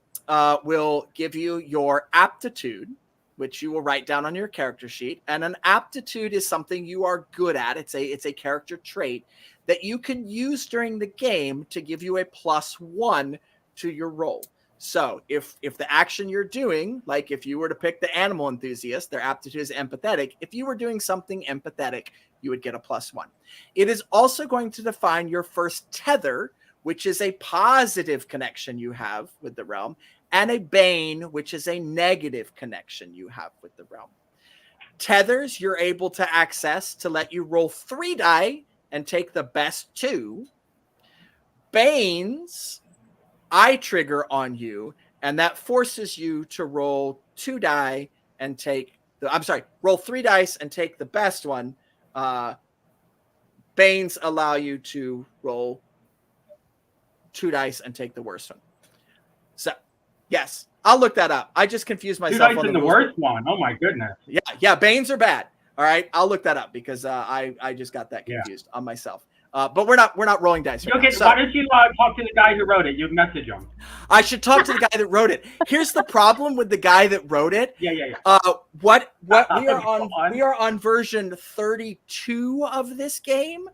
will give you your aptitude, which you will write down on your character sheet. And an aptitude is something you are good at. It's a character trait that you can use during the game to give you a +1 to your roll. So if the action you're doing, like if you were to pick the animal enthusiast, their aptitude is empathetic. If you were doing something empathetic, you would get a +1. It is also going to define your first tether, which is a positive connection you have with the realm, and a bane, which is a negative connection you have with the realm. Tethers you're able to access to let you roll 3 die and take the best 2. Banes I trigger on you, and that forces you to roll 2 die and take roll 3 dice and take the best one. Banes allow you to roll 2 dice and take the worst one. So, yes, I'll look that up. I just confused myself. 2 dice in the worst one. Oh my goodness. Yeah, Banes are bad. All right, I'll look that up because I just got that confused on myself. But we're not rolling dice. Right okay, why don't you talk to the guy who wrote it? You message him. I should talk to the guy that wrote it. Here's the problem with the guy that wrote it. Yeah. What we are on version 32 of this game.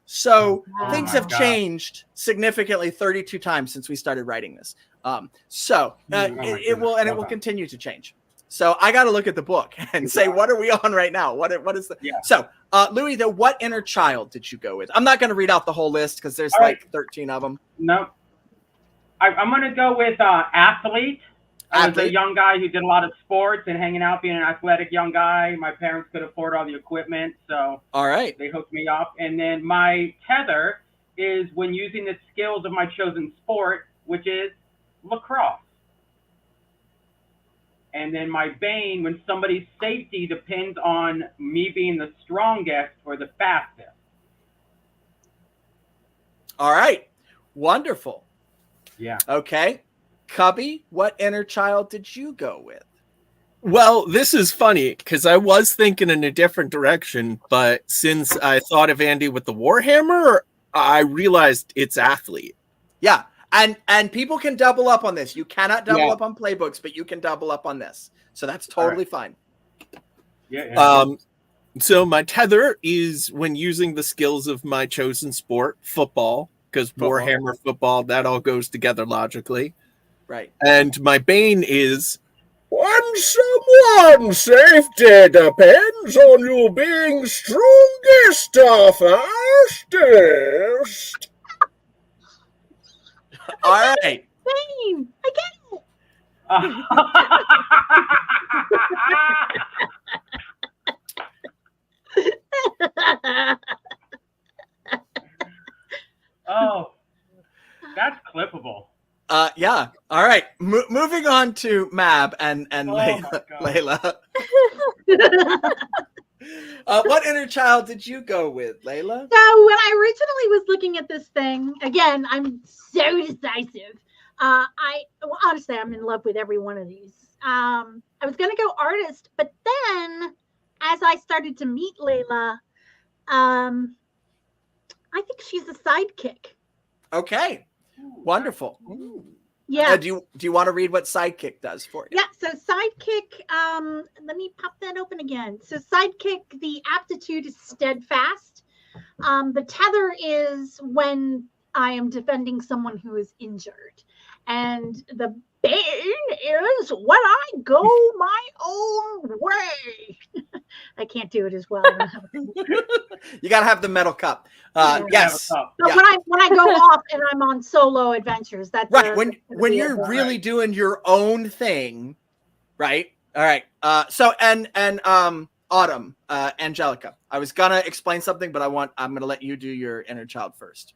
So things have changed significantly 32 times since we started writing this. It will continue to change. So I got to look at the book and say, what are we on right now? What is the So Louis, what inner child did you go with? I'm not going to read out the whole list because there's 13 of them. No, I'm going to go with athlete. I was a young guy who did a lot of sports and hanging out, being an athletic young guy. My parents could afford all the equipment, so they hooked me up. And then my tether is when using the skills of my chosen sport, which is lacrosse. And then my bane, when somebody's safety depends on me being the strongest or the fastest. All right. Wonderful. Yeah. Okay. Cubby, what inner child did you go with? Well, this is funny because I was thinking in a different direction, but since I thought of Andy with the Warhammer, I realized it's athlete. Yeah. And people can double up on this. You cannot double up on playbooks, but you can double up on this. So that's totally fine. Yeah. So my tether is when using the skills of my chosen sport, football, because Warhammer football, that all goes together logically. Right. And my bane is when someone's safety depends on you being strongest or fastest. All right. Same. I get it. Oh, that's clippable. Yeah. All right. Moving on to Mab and Layla. What inner child did you go with, Layla? So when I originally was looking at this thing, again, I'm so decisive. Honestly, I'm in love with every one of these. I was going to go artist, but then as I started to meet Layla, I think she's a sidekick. Okay. Wonderful. Yeah. Do you want to read what sidekick does for you? Yeah. So sidekick, let me pop that open again. So sidekick, the aptitude is steadfast. The tether is when I am defending someone who is injured. And the bane is when I go my own way. I can't do it as well. You got to have the metal cup. Yes. But when I go off and I'm on solo adventures, that's right. When you're really doing your own thing, right? All right. So Autumn, Angelica. I was gonna explain something, but I'm gonna let you do your inner child first.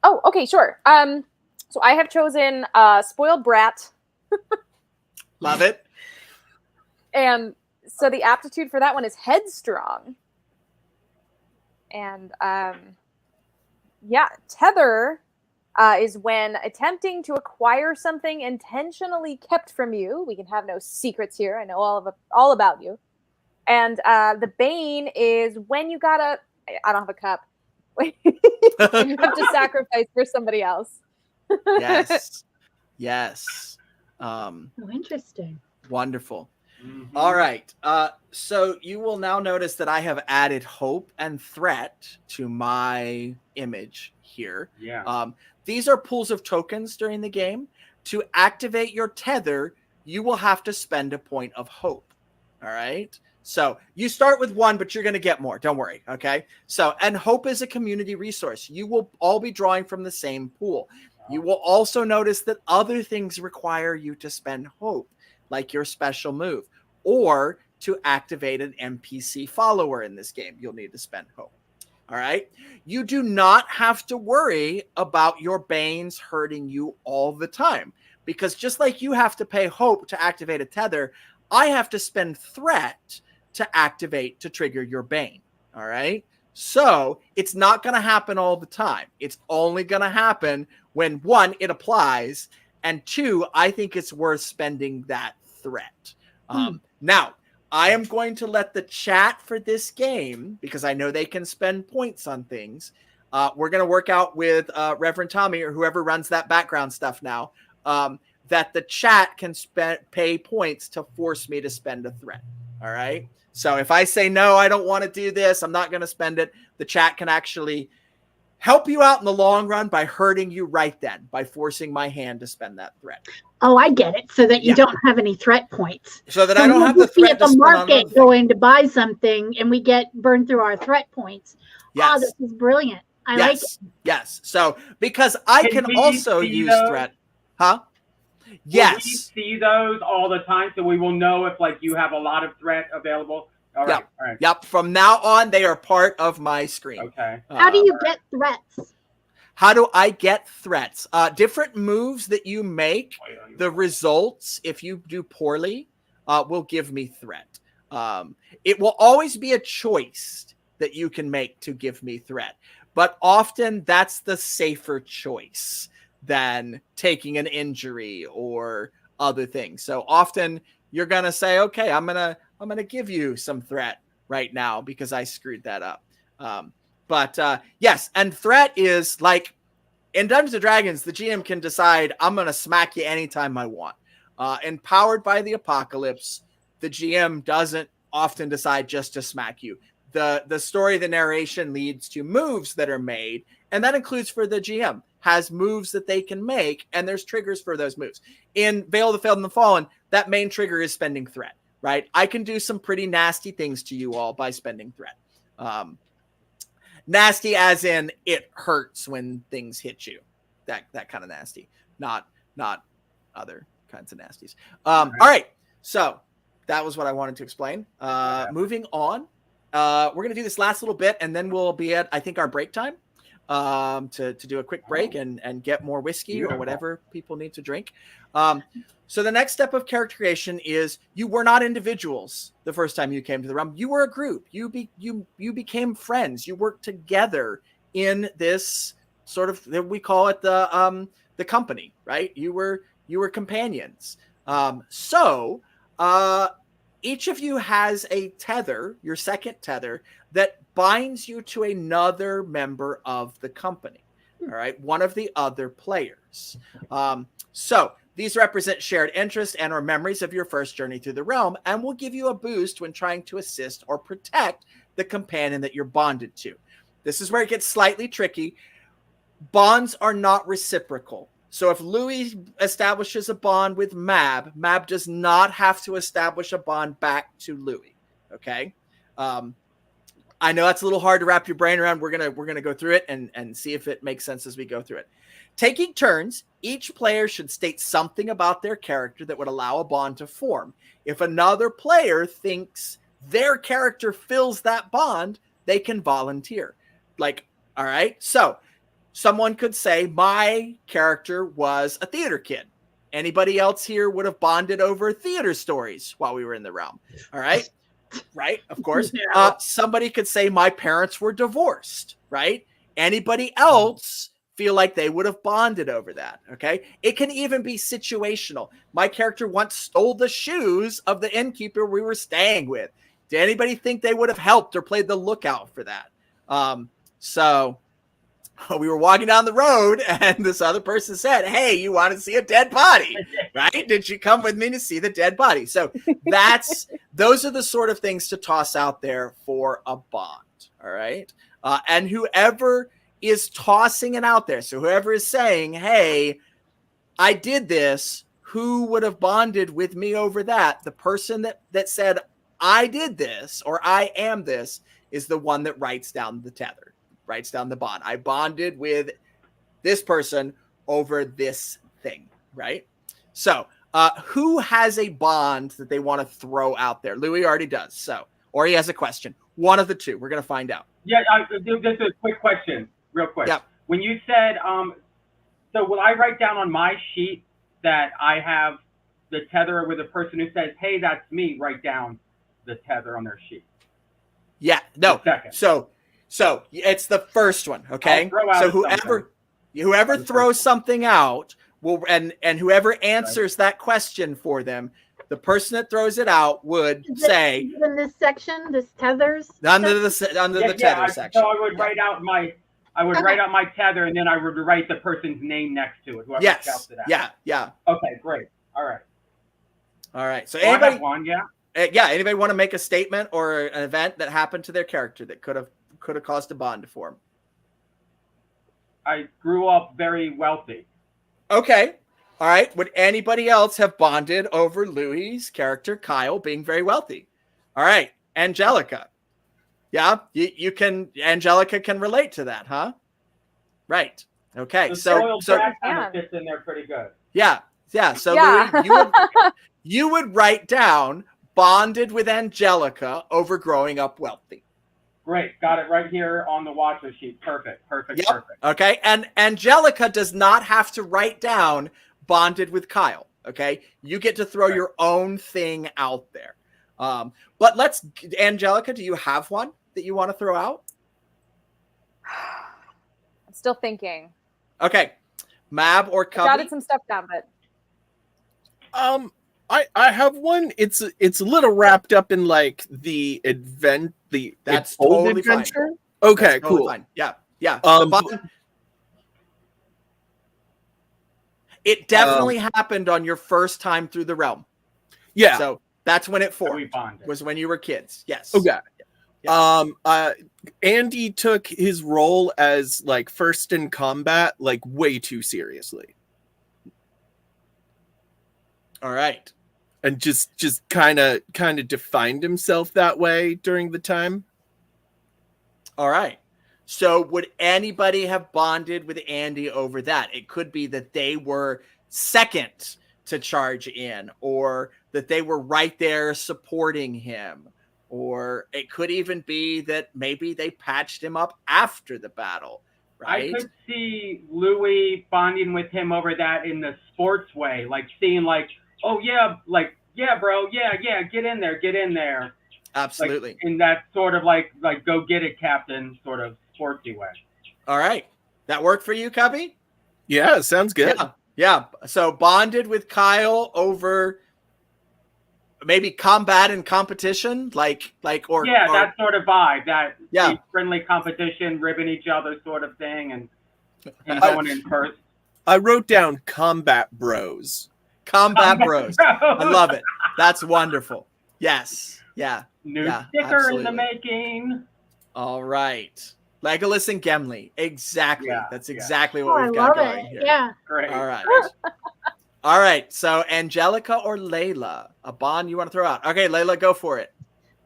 Oh, okay, sure. So I have chosen spoiled brat, Love it. and so the aptitude for that one is headstrong. And yeah, tether is when attempting to acquire something intentionally kept from you. We can have no secrets here. I know all about you. And the bane is when you gotta. I don't have a cup. When you have to sacrifice for somebody else. Yes. Yes. Oh, interesting. Wonderful. Mhm. All right. So you will now notice that I have added hope and threat to my image here. Yeah. These are pools of tokens during the game. To activate your tether, you will have to spend a point of hope. All right. So you start with 1, but you're going to get more. Don't worry. Okay. So, and hope is a community resource. You will all be drawing from the same pool. You will also notice that other things require you to spend hope, like your special move, or to activate an NPC follower in this game, you'll need to spend hope. All right. You do not have to worry about your banes hurting you all the time, because just like you have to pay hope to activate a tether, I have to spend threat to trigger your bane. All right. So it's not going to happen all the time. It's only going to happen when 1, it applies, and 2, I think it's worth spending that threat. Now, I am going to let the chat for this game, because I know they can spend points on things. We're going to work out with Reverend Tommy or whoever runs that background stuff now, that the chat can pay points to force me to spend a threat. All right. So if I say, no, I don't want to do this, I'm not going to spend it, the chat can actually help you out in the long run by hurting you right then, by forcing my hand to spend that threat. Oh, I get it. So that you don't have any threat points. So that I don't have the be threat at to the spend on market other going to buy something, and we get burned through our threat points. Yes. Oh, this is brilliant. I like it. Yes. So because I can we also see use those? threat. Huh? Will we Yes. see those all the time, so we will know if like you have a lot of threat available. All right. All right. Yep. From now on, they are part of my screen. Okay. How do you get threats? How do I get threats? Different moves that you make, the results, if you do poorly, will give me threat. It will always be a choice that you can make to give me threat. But often that's the safer choice than taking an injury or other things. So often you're going to say, okay, I'm going to give you some threat right now because I screwed that up. But yes, and threat is like in Dungeons & Dragons, the GM can decide I'm going to smack you anytime I want. Empowered by the Apocalypse, the GM doesn't often decide just to smack you. The story, the narration leads to moves that are made, and that includes for the GM, has moves that they can make, and there's triggers for those moves. In Vale of the Failed and the Fallen, that main trigger is spending threat, right? I can do some pretty nasty things to you all by spending threat. Nasty as in it hurts when things hit you. That kind of nasty. Not other kinds of nasties. All right. So that was what I wanted to explain. Moving on. We're going to do this last little bit, and then we'll be at, I think, our break time to do a quick break and get more whiskey or whatever people need to drink. So the next step of character creation is you were not individuals the first time you came to the realm. You were a group. You became friends. You worked together in this sort of, we call it the company, right? You were companions. So each of you has a tether, your second tether, that binds you to another member of the company. All right, one of the other players. So these represent shared interests and or memories of your first journey through the realm and will give you a boost when trying to assist or protect the companion that you're bonded to. This is where it gets slightly tricky. Bonds are not reciprocal. So if Louis establishes a bond with Mab, Mab does not have to establish a bond back to Louis. Okay. I know that's a little hard to wrap your brain around. We're gonna go through it and see if it makes sense as we go through it. Taking turns, each player should state something about their character that would allow a bond to form. If another player thinks their character fills that bond, they can volunteer. Like, all right, so someone could say my character was a theater kid. Anybody else here would have bonded over theater stories while we were in the realm. All right. Right. Of course. No. Somebody could say my parents were divorced. Right. Anybody else feel like they would have bonded over that. Okay. It can even be situational. My character once stole the shoes of the innkeeper we were staying with. Did anybody think they would have helped or played the lookout for that? So we were walking down the road and this other person said, hey, you want to see a dead body, right? Did you come with me to see the dead body? So those are the sort of things to toss out there for a bond. All right. And whoever is tossing it out there, so whoever is saying, hey, I did this, who would have bonded with me over that? The person that said, I did this or I am this is the one that writes down the tether. Writes down the bond. I bonded with this person over this thing, right? So who has a bond that they want to throw out there? Louis already does. So, or he has a question. One of the two. We're going to find out. Yeah, just a quick question, real quick. Yeah. When you said, so will I write down on my sheet that I have the tether with a person who says, hey, that's me, write down the tether on their sheet? Yeah, no. Second. So it's the first one, okay? So whoever throws something out will and whoever answers that question for them, the person that throws it out would say in this section, this tethers under the tether section. So I would write out my tether and then I would write the person's name next to it. Whoever shouts it out. Yeah. Okay, great. All right. So I anybody have one, anybody want to make a statement or an event that happened to their character that could have caused a bond to form? I grew up very wealthy. Okay. All right. Would anybody else have bonded over Louis' character, Kyle, being very wealthy? All right. Angelica. Yeah, you can. Angelica can relate to that, huh? Right. Okay. The So kind of fits in there pretty good. Yeah. So Yeah. Louis, you would write down bonded with Angelica over growing up wealthy. Great. Got it right here on the watcher sheet. Perfect. Yep. Okay. And Angelica does not have to write down bonded with Kyle. Okay. You get to throw your own thing out there. But Angelica, do you have one that you want to throw out? I'm still thinking. Okay. Mab or Cubby? I jotted some stuff down, but I have one. It's a little wrapped up in like the event, That's old totally adventure. fine. Okay, That's totally cool. fine. Yeah. Um, It definitely happened on your first time through the realm. Yeah. So that's when it We formed. bonded. Was when you were kids. Yes. Okay. Yeah. Andy took his role as like first in combat like way too seriously. All right. And just kind of defined himself that way during the time. All right. So would anybody have bonded with Andy over that? It could be that they were second to charge in, or that they were right there supporting him, or it could even be that maybe they patched him up after the battle, right? I could see Louis bonding with him over that in the sports way, like seeing like, oh yeah, like, yeah, bro, yeah, get in there. Absolutely. Like, in that sort of like go get it, Captain, sort of sportsy way. All right. That worked for you, Cubby? Yeah, sounds good. Yeah. So bonded with Kyle over maybe combat and competition, that sort of vibe, that Yeah. friendly competition, ribbing each other sort of thing, and going in first. I wrote down combat bros. Combat bros. I love it. That's wonderful. Yes. Yeah. New Yeah, sticker in the absolutely. making. All right. Legolas and Gimli. Exactly. Yeah, That's yeah. exactly Oh, what I we've got love going it. here. Yeah. Great. All right. All right. So Angelica or Layla? A bond you want to throw out? Okay, Layla, go for it.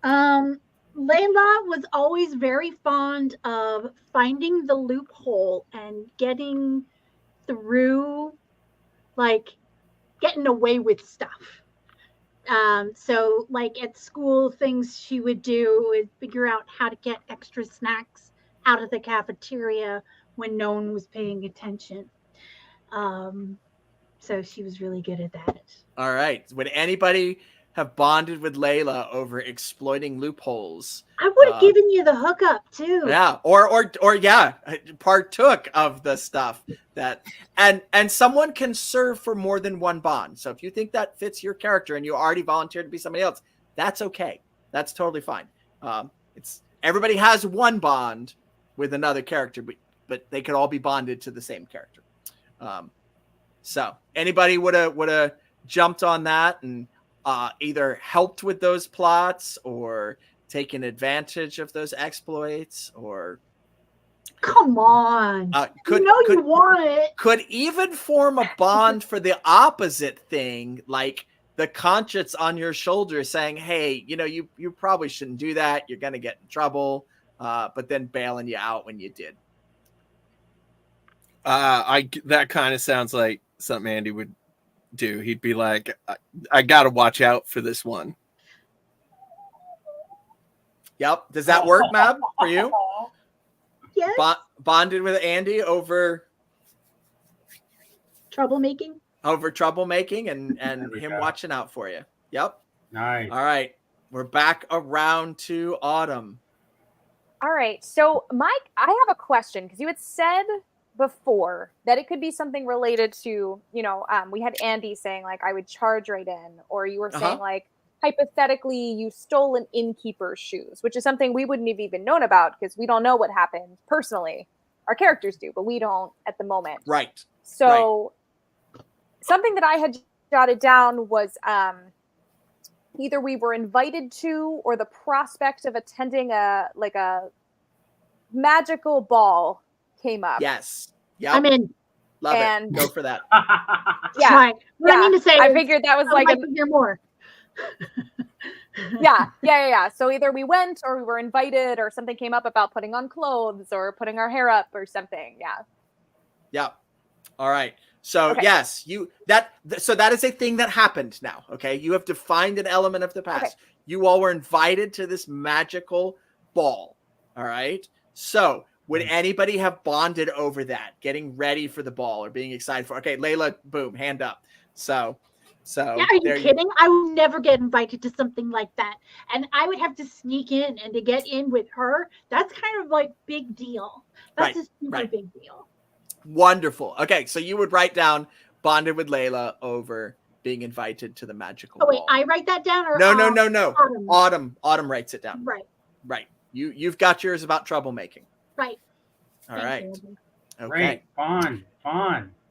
Layla was always very fond of finding the loophole and getting through, like getting away with stuff. So like at school, things she would do is figure out how to get extra snacks out of the cafeteria when no one was paying attention. Um, so she was really good at that. All right. Would anybody have bonded with Layla over exploiting loopholes? I would have given you the hookup too. Yeah, or yeah, partook of the stuff that and someone can serve for more than one bond. So if you think that fits your character and you already volunteered to be somebody else, that's okay. That's totally fine. It's everybody has one bond with another character, but they could all be bonded to the same character. So anybody would have jumped on that and either helped with those plots or taken advantage of those exploits, or come on, you want it. Could even form a bond for the opposite thing, like the conscience on your shoulder saying, "Hey, you probably shouldn't do that. You're gonna get in trouble," but then bailing you out when you did. That kind of sounds like something Andy would do. He'd be like, I gotta watch out for this one. Yep. Does that work, Mab, for you? Yes. Bonded with Andy over troublemaking? Over troublemaking and him watching out for you. Yep. Nice. All right. We're back around to Autumn. All right. So, Mike, I have a question because you had said before that it could be something related to, we had Andy saying like I would charge right in, or you were saying like hypothetically you stole an innkeeper's shoes, which is something we wouldn't have even known about because we don't know what happened personally. Our characters do, but we don't at the moment. Right. So something that I had jotted down was either we were invited to or the prospect of attending a magical ball came up. Yes. Yeah. I'm in. Love it. Go for that. Yeah. Right. What I mean to say, I figured that was I'd like to hear more. Yeah. So either we went or we were invited or something came up about putting on clothes or putting our hair up or something. Yeah. Yeah. All right. So yes, so that is a thing that happened now. Okay. You have defined an element of the past. Okay. You all were invited to this magical ball. All right. So would anybody have bonded over that, getting ready for the ball or being excited for? Okay, Layla, boom, hand up. So yeah, are you kidding? I would never get invited to something like that, and I would have to sneak in, and to get in with her, that's kind of like big deal. That's a super big deal. Wonderful. Okay, so you would write down bonded with Layla over being invited to the magical ball. Wait, I write that down, or no. Autumn writes it down. Right. You've got yours about troublemaking. Right. All right. Okay. Great. Fun.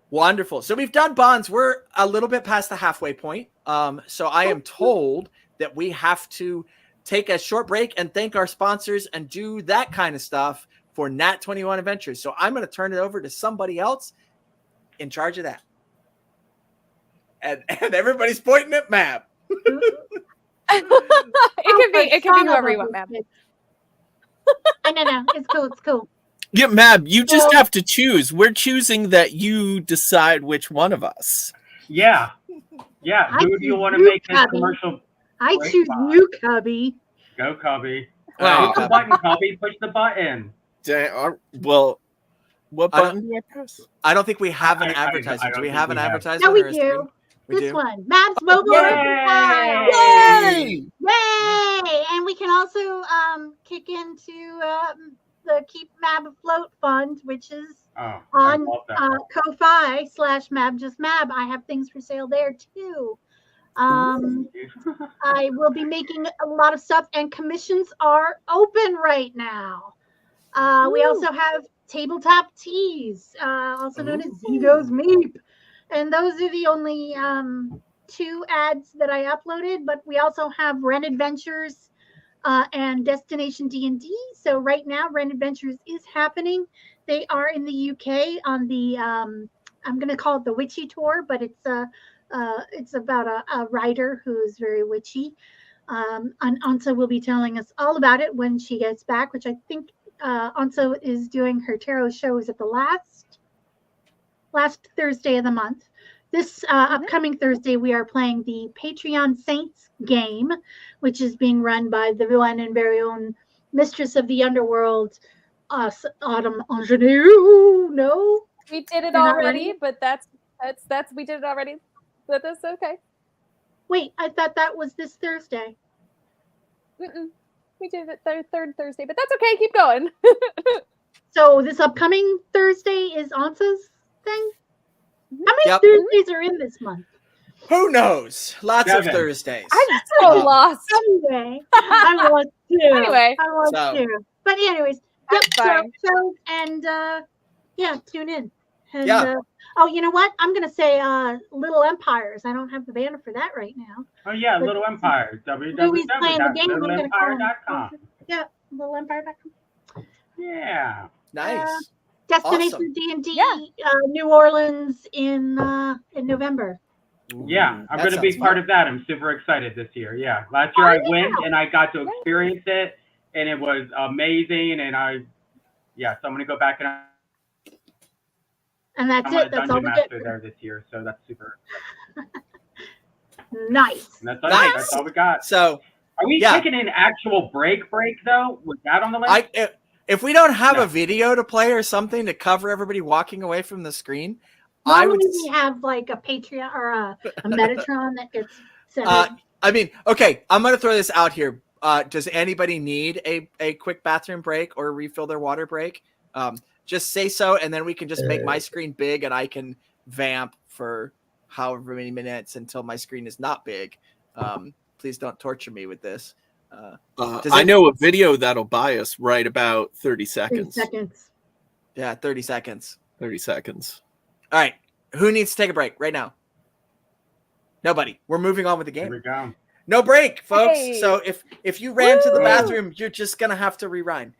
Wonderful. So we've done bonds. We're a little bit past the halfway point. So I am told that we have to take a short break and thank our sponsors and do that kind of stuff for Nat 21 Adventures. So I'm going to turn it over to somebody else in charge of that. And everybody's pointing at Mab. It could be whoever you want, Mab. No. It's cool. Yeah, Mab, you just have to choose. We're choosing that you decide which one of us. Yeah. Who do you want to make this commercial? I choose you, Cubby. Go, Cubby. Push the button, Cubby. Push the button. Well, what button do I press? I don't think we have an advertisement. Do we have an advertisement? No, we do. This one, Mab's Mobile. Yay! And we can also kick into the Keep Mab Afloat Fund, which is on Ko-Fi /Mab Just Mab. I have things for sale there too. I will be making a lot of stuff, and commissions are open right now. We also have tabletop teas, also known as Zigo's Meep. And those are the only 2 ads that I uploaded, but we also have Ren Adventures and Destination D&D. So right now, Ren Adventures is happening. They are in the UK on the, I'm going to call it the Witchy Tour, but it's about a writer who's very witchy. And Ansa will be telling us all about it when she gets back, which I think Ansa is doing her tarot shows at the last Thursday of the month. this upcoming Thursday, we are playing the Patreon Saints game, which is being run by the one and very own Mistress of the Underworld, Autumn Ingenue. No, We did it You're not already, ready? but that's we did it already. But that's okay. wait, I thought that was this Thursday. Mm-mm. We did it third Thursday, but that's okay. Keep going. So this upcoming Thursday is Ansa's thing. How many Yep. Thursdays are in this month? Who knows? Lots of 7. Thursdays. I'm so lost. Anyway, I was too. Anyway. I was So- too. But anyways, yep. That's fine. So and yeah, tune in. And, Yeah. oh, you know what? I'm gonna say Little Empires. I don't have the banner for that right now. Oh yeah, But- Little Empire. Louis playing the game. I'm gonna call him. www.littleempire.com. Yeah, littleempire.com. Yeah. Nice. Destination Awesome. D&D, Yeah. New Orleans in November. Yeah, I'm going to be sounds part fun. of that. I'm super excited this year. Yeah, last year I Oh, went yeah. and I got to experience it, and it was amazing. And so I'm going to go back and And that's I'm it. a That's all dungeon we get. master there this year, so that's super. Nice. And that's, Nice. that's all we got. So Are we Yeah. taking an actual break though? Was that on the list? if we don't have No. a video to play or something to cover everybody walking away from the screen, Normally I would. we have like a Patreon or a Metatron that gets set Uh, up. I mean, okay, I'm gonna throw this out here. Does anybody need a quick bathroom break or refill their water break? Just say so, and then we can just make my screen big, and I can vamp for however many minutes until my screen is not big. Please don't torture me with this. Does I it- know a video that'll buy us right about 30 30 seconds. seconds. Yeah, 30 seconds. 30 seconds. All right, who needs to take a break right now? Nobody. We're moving on with the Here game. we go. No break, folks. Hey. So if you ran to the Woo. bathroom, you're just gonna have to rewind.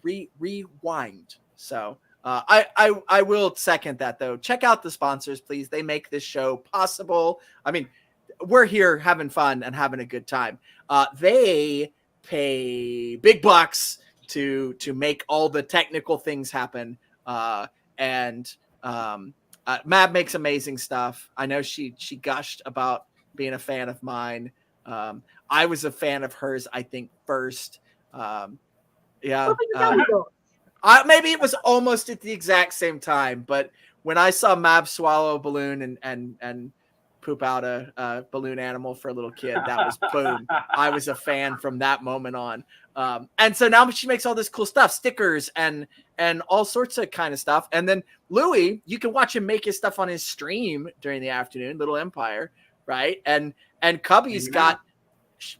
Rewind. So I will second that though. Check out the sponsors, please. They make this show possible. I mean, we're here having fun and having a good time. They pay big bucks to make all the technical things happen. And Mab makes amazing stuff. I know she gushed about being a fan of mine. I was a fan of hers, I think, first. Yeah. Open the dummy door. Maybe it was almost at the exact same time, but when I saw Mab swallow a balloon and poop out a balloon animal for a little kid, that was boom. I was a fan from that moment on. And so now she makes all this cool stuff, stickers and all sorts of kind of stuff. And then Louis, you can watch him make his stuff on his stream during the afternoon, Little Empire, right? And Cubby's got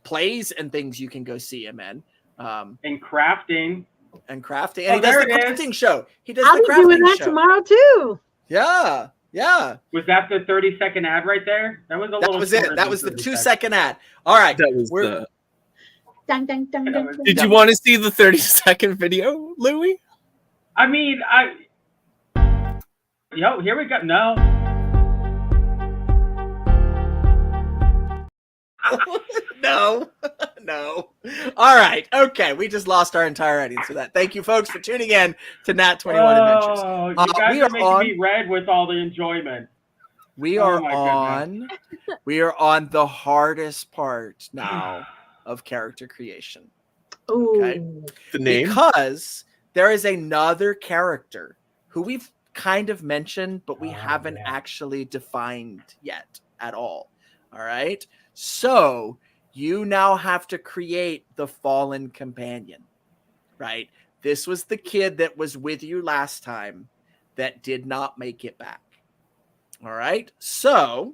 plays and things you can go see him in. And crafting. And crafting. Oh, And he does there the it is. crafting show. He does I'll the be doing crafting that show. tomorrow too. Yeah. Yeah. Was that the 30-second ad right there? That was a That little was it. shorter That than was the 30 2-second ad. All right. That was We're- the. Dun, dun, dun, dun, dun. Did you want to see the 30-second video, Louis? I mean, Yo, here we go. No. No. No. All right. Okay. We just lost our entire audience for that. Thank you, folks, for tuning in to Nat 21 Adventures. Oh, you Uh, guys we are are making on- me red with all the enjoyment. We Oh are my on the hardest part now of character creation. Ooh. Okay. The name? Because there is another character who we've kind of mentioned, but we haven't actually defined yet at all. All right. So you now have to create the fallen companion, right? This was the kid that was with you last time that did not make it back. All right. So,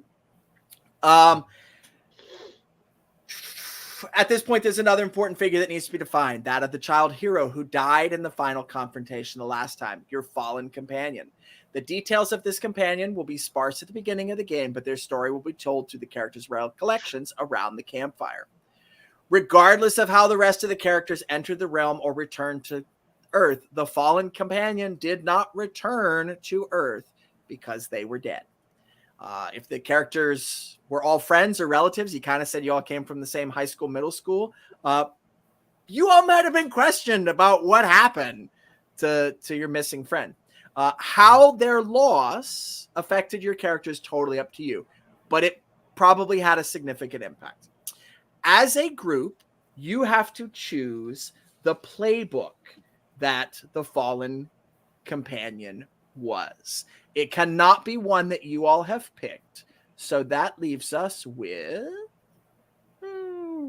at this point, there's another important figure that needs to be defined, that of the child hero who died in the final confrontation the last time, your fallen companion. The details of this companion will be sparse at the beginning of the game, but their story will be told through the characters' recollections around the campfire. Regardless of how the rest of the characters entered the realm or returned to Earth, the fallen companion did not return to Earth because they were dead. If the characters were all friends or relatives, you kind of said you all came from the same high school, middle school, you all might have been questioned about what happened to your missing friend. How their loss affected your character is totally up to you, but it probably had a significant impact. As a group, you have to choose the playbook that the fallen companion was. It cannot be one that you all have picked. So that leaves us with...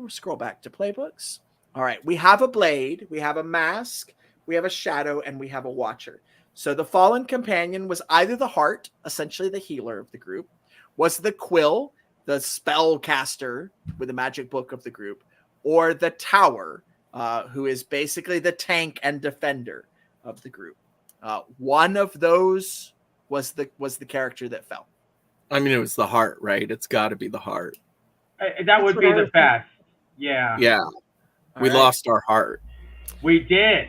scroll back to playbooks. All right, we have a blade, we have a mask, we have a shadow, and we have a watcher. So the fallen companion was either the heart, essentially the healer of the group, was the quill, the spellcaster with the magic book of the group, or the tower, who is basically the tank and defender of the group. One of those was the character that fell. I mean, it was the heart, right? It's got to be the heart. That would be the best. Yeah. Yeah. We lost our heart. We did.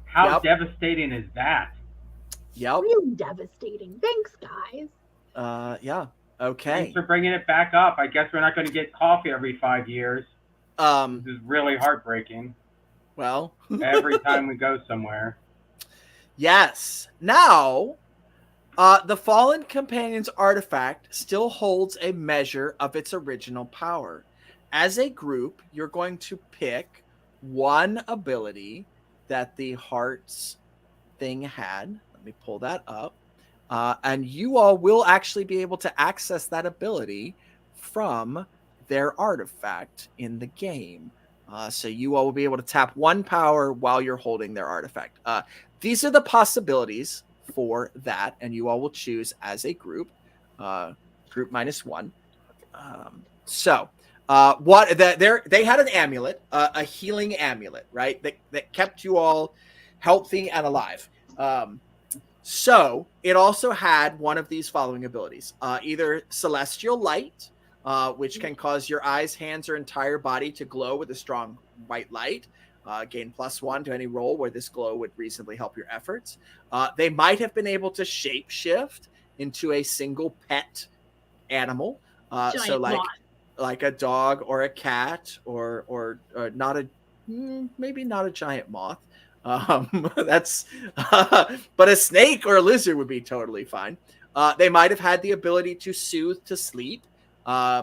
How devastating is that? Yep. Really devastating. Thanks, guys. Yeah. Okay. Thanks for bringing it back up. I guess we're not going to get coffee every 5 years. This is really heartbreaking. Well. Every time we go somewhere. Yes. Now, the Fallen Companion's artifact still holds a measure of its original power. As a group, you're going to pick one ability that the heart's thing had. Let me pull that up. And you all will actually be able to access that ability from their artifact in the game. So you all will be able to tap one power while you're holding their artifact. These are the possibilities for that, and you all will choose as a group, group -1. They had an amulet, a healing amulet, right? That kept you all healthy and alive. So it also had one of these following abilities, either Celestial Light, which can cause your eyes, hands, or entire body to glow with a strong white light. Gain +1 to any roll where this glow would reasonably help your efforts. They might have been able to shapeshift into a single pet animal. So like a dog or a cat or not a maybe not a giant moth. That's but a snake or a lizard would be totally fine. They might have had the ability to soothe to sleep,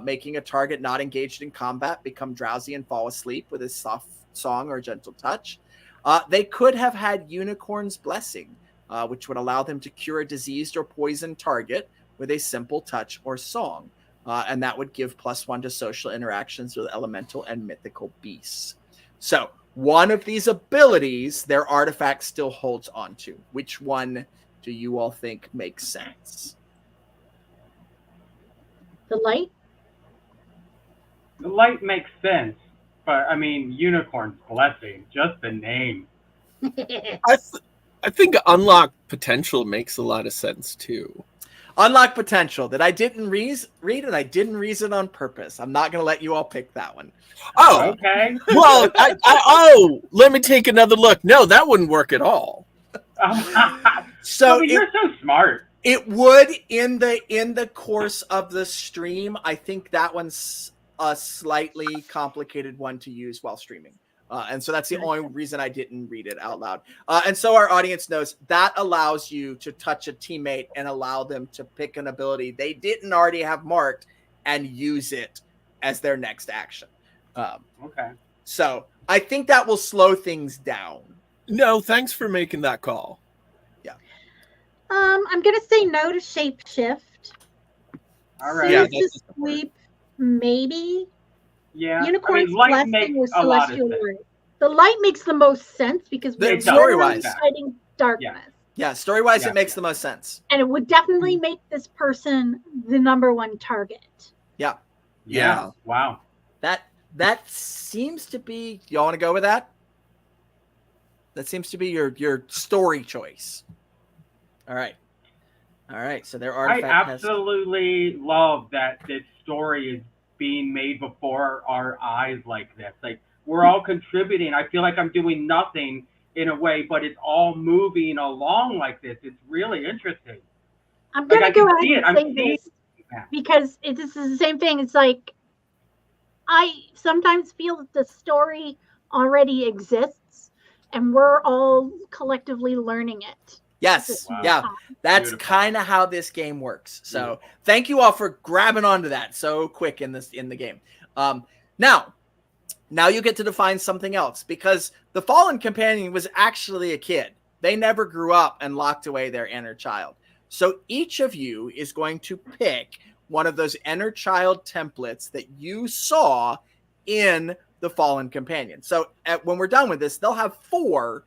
making a target not engaged in combat become drowsy and fall asleep with a soft song or a gentle touch. They could have had Unicorn's Blessing, which would allow them to cure a diseased or poisoned target with a simple touch or song. And that would give +1 to social interactions with elemental and mythical beasts. So one of these abilities, their artifact still holds on to. Which one do you all think makes sense? The light? The light makes sense, but I mean, Unicorn's Blessing, just the name. I think Unlock Potential makes a lot of sense too. Unlock Potential that I didn't read and I didn't reason on purpose. I'm not going to let you all pick that one. Oh, okay. Well, let me take another look. No, that wouldn't work at all. So you're so smart. It would in the course of the stream. I think that one's a slightly complicated one to use while streaming. And so that's the only reason I didn't read it out loud. And so our audience knows that allows you to touch a teammate and allow them to pick an ability they didn't already have marked and use it as their next action. Okay. So I think that will slow things down. No, thanks for making that call. Yeah. I'm gonna say no to shapeshift. All right. Yeah, to sweep, maybe. Yeah. Unicorn's light Blessing makes or a lot of Celestial sense. Light. The light makes the most sense because we're story-wise. fighting darkness. Yeah, story-wise, it makes the most sense. And it would definitely make this person the #1 target. Yeah. Yeah. Wow. That seems to be. Y'all want to go with that? That seems to be your story choice. All right. So their artifact. I absolutely love that this story is being made before our eyes like this. Like, we're all contributing. I feel like I'm doing nothing in a way, but it's all moving along like this. It's really interesting. I'm gonna go ahead and say seeing this because this is the same thing. It's like I sometimes feel that the story already exists and we're all collectively learning it. Yes. Wow. Yeah. That's Beautiful. kind of how this game works. So thank you all for grabbing onto that so quick in the game. Now you get to define something else, because the fallen companion was actually a kid. They never grew up and locked away their inner child. So each of you is going to pick one of those inner child templates that you saw in the fallen companion. So when we're done with this, they'll have 4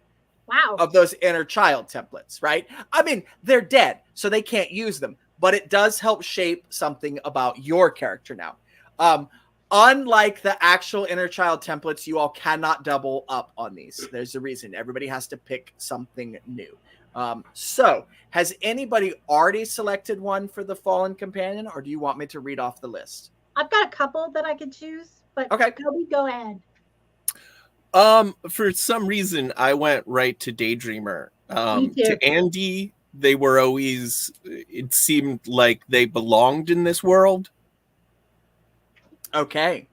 Wow. of those inner child templates, right? I mean, they're dead, so they can't use them, but it does help shape something about your character now. Unlike the actual inner child templates, you all cannot double up on these. There's a reason. Everybody has to pick something new. So has anybody already selected one for the fallen companion, or do you want me to read off the list? I've got a couple that I could choose, but Okay. Kobe, go ahead. For some reason, I went right to Daydreamer. Me too. To Andy, they were always, it seemed like they belonged in this world. Okay.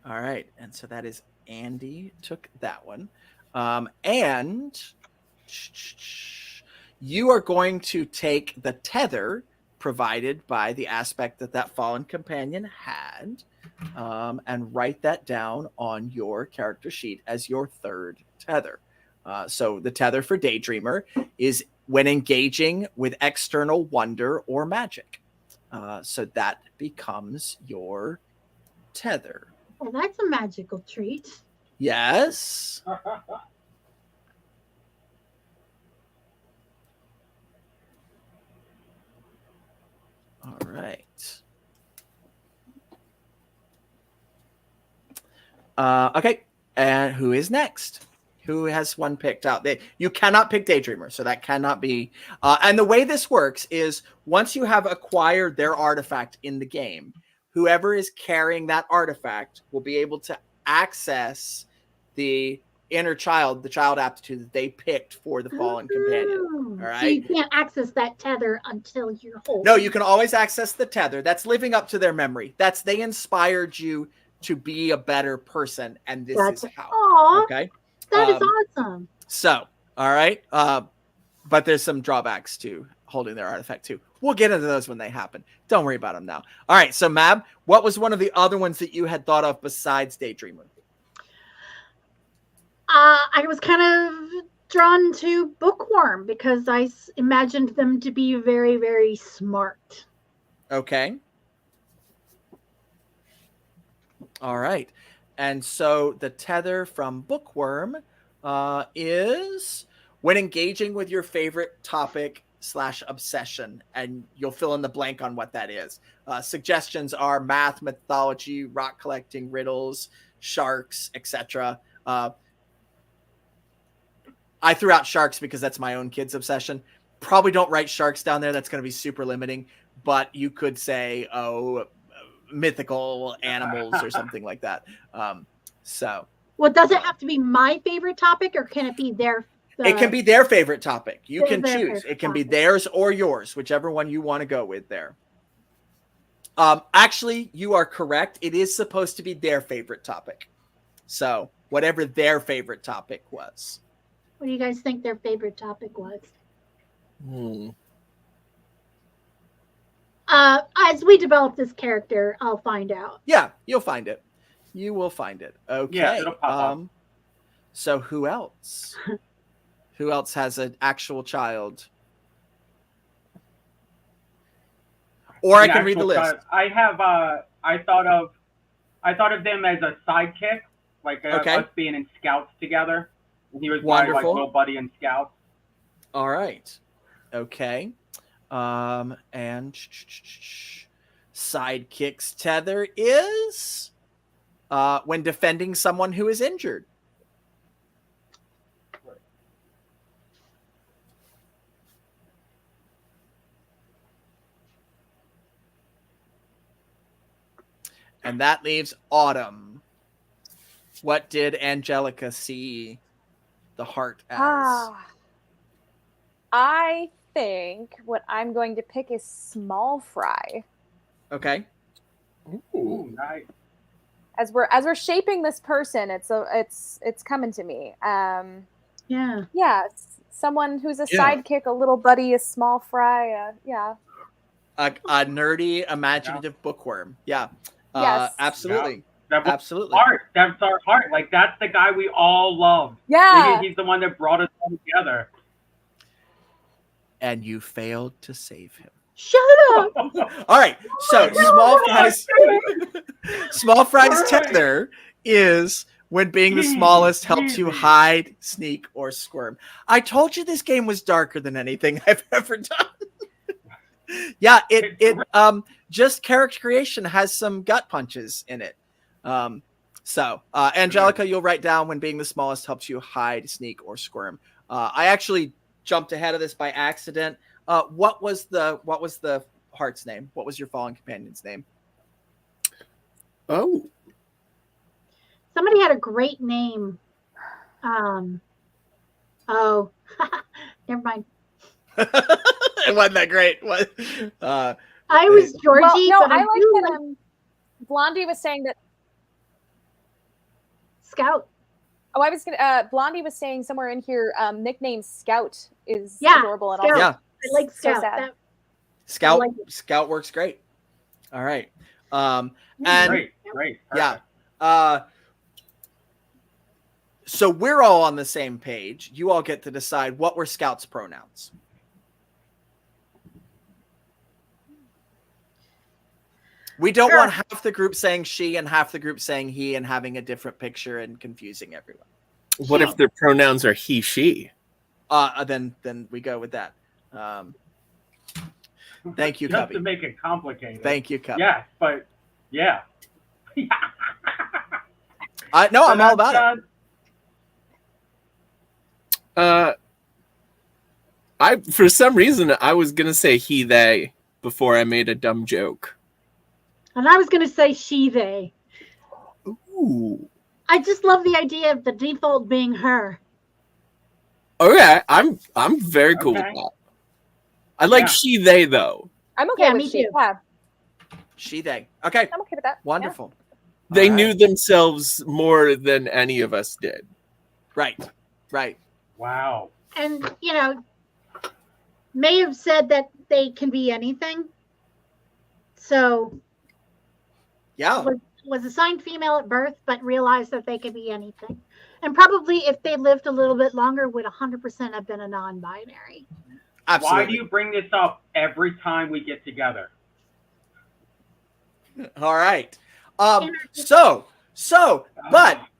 All right. And so that is Andy took that one. And you are going to take the tether provided by the aspect that fallen companion had, and write that down on your character sheet as your 3rd tether. So the tether for Daydreamer is when engaging with external wonder or magic. So that becomes your tether. Well, that's a magical treat. Yes. All right. Okay. And who is next? Who has one picked out? You cannot pick Daydreamer, so that cannot be. And the way this works is once you have acquired their artifact in the game, whoever is carrying that artifact will be able to access the inner child, the child aptitude that they picked for the fallen companion. All right. So you can't access that tether until you're whole. No, you can always access the tether. That's living up to their memory. They inspired you to be a better person, and this is how. Aw, okay. That is awesome. So, all right. But there's some drawbacks to holding their artifact too. We'll get into those when they happen. Don't worry about them now. All right. So, Mab, what was one of the other ones that you had thought of besides Daydreamer? I was kind of drawn to Bookworm because I imagined them to be very, very smart. Okay. All right. And so the tether from Bookworm is when engaging with your favorite topic / obsession, and you'll fill in the blank on what that is. Suggestions are math, mythology, rock collecting, riddles, sharks, etc. I threw out sharks because that's my own kid's obsession. Probably don't write sharks down there. That's going to be super limiting. But you could say, mythical animals or something like that. Well, does it have to be my favorite topic, or can it be their? It can be their favorite topic. You can choose. It can be topic. theirs or yours, whichever one you want to go with there. Actually, you are correct. It is supposed to be their favorite topic. So whatever their favorite topic was. What do you guys think their favorite topic was? As we develop this character, I'll find out. Yeah, you'll find it. You will find it. Okay. Yeah, it'll pop up. So who else? Who else has an actual child? Or I can read the list. I have. I thought of them as a sidekick, like us being in Scouts together. And he was my little buddy in Scouts. All right. Okay. And sidekick's tether is when defending someone who is injured. And that leaves Autumn. What did Angelica see the heart as? I think what I'm going to pick is small fry. Okay. Ooh, nice. As we're shaping this person, it's coming to me. Yeah. Yeah. Someone who's a Yeah. sidekick, a little buddy, a small fry. Yeah. A nerdy, imaginative bookworm. Yeah. Yes. Absolutely. That was Absolutely. Heart. That's our Heart. Like, that's the guy we all love. Yeah. He's the one that brought us all together. And you failed to save him. Shut up. All right. So small fry's Right. tether is when being the smallest helps you Easy. hide, sneak, or squirm. I told you this game was darker than anything I've ever done. Yeah, it just character creation has some gut punches in it. So Angelica, you'll write down when being the smallest helps you hide, sneak, or squirm. I actually jumped ahead of this by accident. What was the heart's name? What was your fallen companion's name? Oh, Somebody had a great name. Oh, never mind. It wasn't that great. What? I was Georgie. Well, no, but I like do that. Blondie was saying that. Scout. Oh, I was gonna. Blondie was saying somewhere in here, nickname Scout is Yeah, adorable and Scout. also Yeah, I like So Scout. sad. That- Scout. like it. Scout works great. All right. And Great. yeah. So we're all on the same page. You all get to decide what were Scout's pronouns. We don't Sure. want half the group saying she and half the group saying he and having a different picture and confusing everyone. what if their pronouns are he, she? Then we go with that. Thank you, Just Cubby. to make it complicated. Thank you, Cubby. Yes, but yeah. No, I'm all about it. I for some reason I was gonna say he, they before I made a dumb joke. And I was going to say she, they. Ooh. I just love the idea of the default being her. Okay, I'm very cool with Okay. that. I like Yeah. she, they though. I'm okay Yeah, with me she. too. Yeah, She, they. Okay, I'm okay with that. wonderful. They All knew right. themselves more than any of us did. Right. Wow. And, may have said that they can be anything. So Yeah. was assigned female at birth, but realized that they could be anything. And probably if they lived a little bit longer, would 100% have been a non-binary. Absolutely. Why do you bring this up every time we get together? All right. But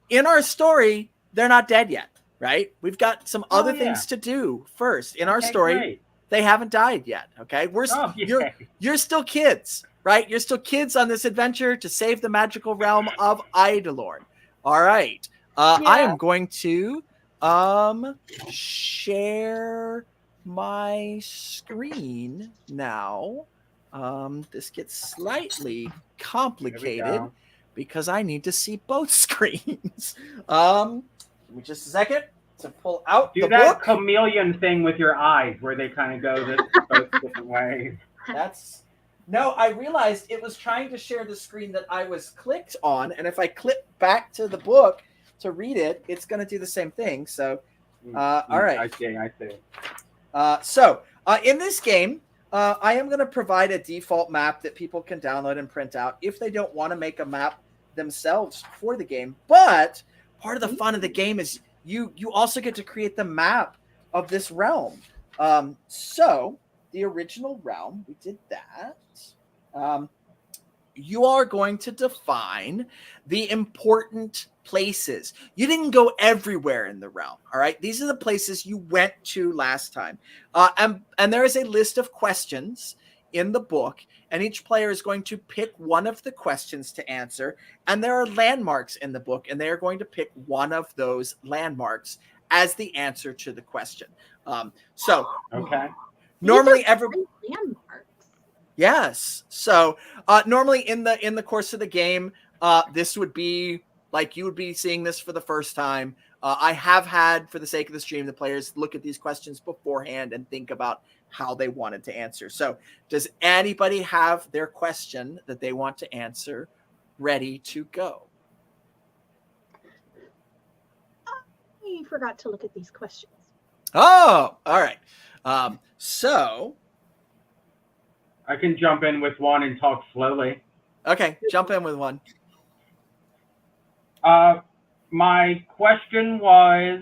in our story, they're not dead yet, right? We've got some other yeah. things to do first. In our Okay, story, great. they haven't died yet, okay? Oh, yeah. You're still kids, right? You're still kids on this adventure to save the magical realm of Eidolon. All right. I am going to share my screen now. This gets slightly complicated go. because I need to see both screens. Give me just a second to pull out Do the that book. chameleon thing with your eyes where they kind of go both different ways. No, I realized it was trying to share the screen that I was clicked on, and if I click back to the book to read it, it's going to do the same thing. So, all right. I see. So in this game, I am going to provide a default map that people can download and print out if they don't want to make a map themselves for the game. But part of the fun of the game is you also get to create the map of this realm. So the original realm, we did that. You are going to define the important places. You didn't go everywhere in the realm, all right? These are the places you went to last time. And there is a list of questions in the book, and each player is going to pick one of the questions to answer. And there are landmarks in the book, and they are going to pick one of those landmarks as the answer to the question. Okay. Normally, Landmarks. Yes. So normally in the course of the game, this would be like you would be seeing this for the first time. I have had, for the sake of the stream, the players look at these questions beforehand and think about how they wanted to answer. So does anybody have their question that they want to answer ready to go? I forgot to look at these questions. Oh, all right. So, I can jump in with one and talk slowly. okay, jump in with one. My question was,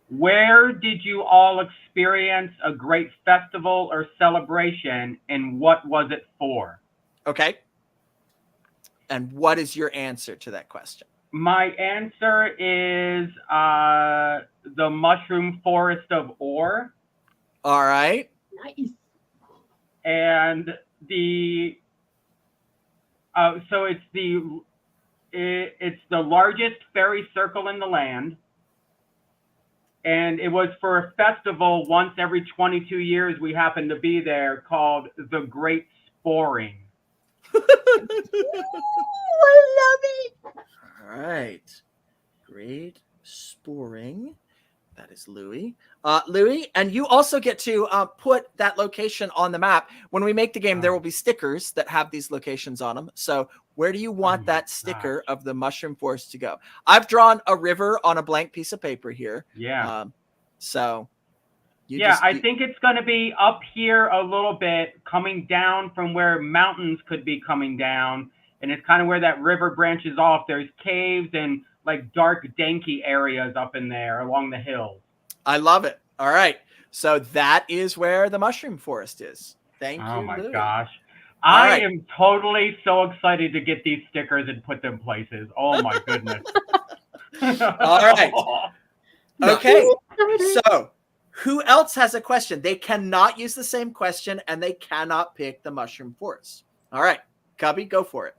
where did you all experience a great festival or celebration, and what was it for? Okay. And what is your answer to that question? My answer is the Mushroom Forest of Ore. All right. Nice. And so it's the largest fairy circle in the land, and it was for a festival once every 22 years. We happened to be there, called the Great Sporing. Ooh, I love it. All right. Great Sporing. That is Louis. Louis, and you also get to put that location on the map. When we make the game, there will be stickers that have these locations on them. So where do you want that sticker of the Mushroom Forest to go? I've drawn a river on a blank piece of paper here. Yeah. So I think it's going to be up here a little bit, coming down from where mountains could be coming down. And it's kind of where that river branches off. There's caves and like dark, danky areas up in there along the hills. I love it. All right. So that is where the Mushroom Forest is. Thank you. Oh my Louis. gosh. All I right. am totally so excited to get these stickers and put them places. Oh my goodness. All right. Okay. So who else has a question? They cannot use the same question and they cannot pick the Mushroom Forest. All right. Cubby, go for it.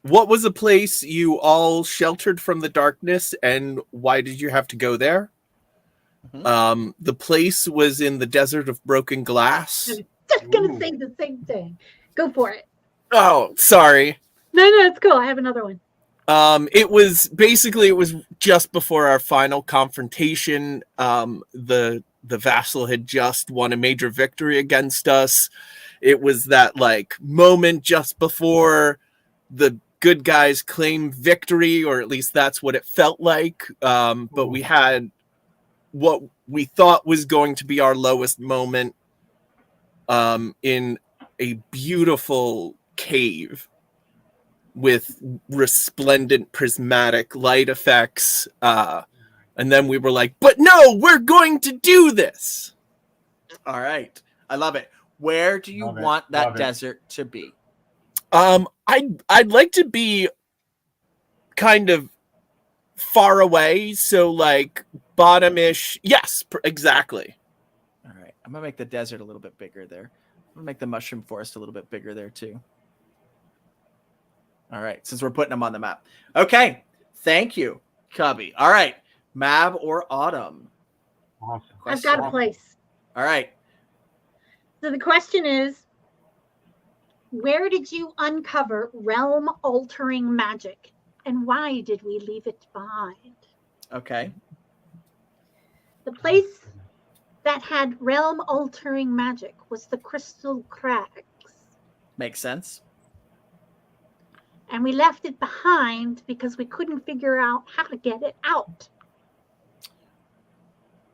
What was a place you all sheltered from the darkness, and why did you have to go there? The place was in the desert of broken glass. Just gonna say the same thing. Go for it. Oh, sorry. No, it's cool. I have another one. It was just before our final confrontation. The vassal had just won a major victory against us. It was that like moment just before the good guys claim victory, or at least that's what it felt like. But we had what we thought was going to be our lowest moment in a beautiful cave with resplendent prismatic light effects. And then we were like, but no, we're going to do this. All right. I love it. Where do you want that desert to be? I'd like to be kind of far away, so like bottomish. Yes, exactly. All right. I'm gonna make the desert a little bit bigger there. I'm gonna make the Mushroom Forest a little bit bigger there too. All right, since we're putting them on the map. Okay. Thank you, Cubby. All right. Mab or Autumn? Awesome. I've got a place. All right. So the question is, where did you uncover realm-altering magic, and why did we leave it behind? Okay. The place that had realm-altering magic was the Crystal Crags. Makes sense. And we left it behind because we couldn't figure out how to get it out.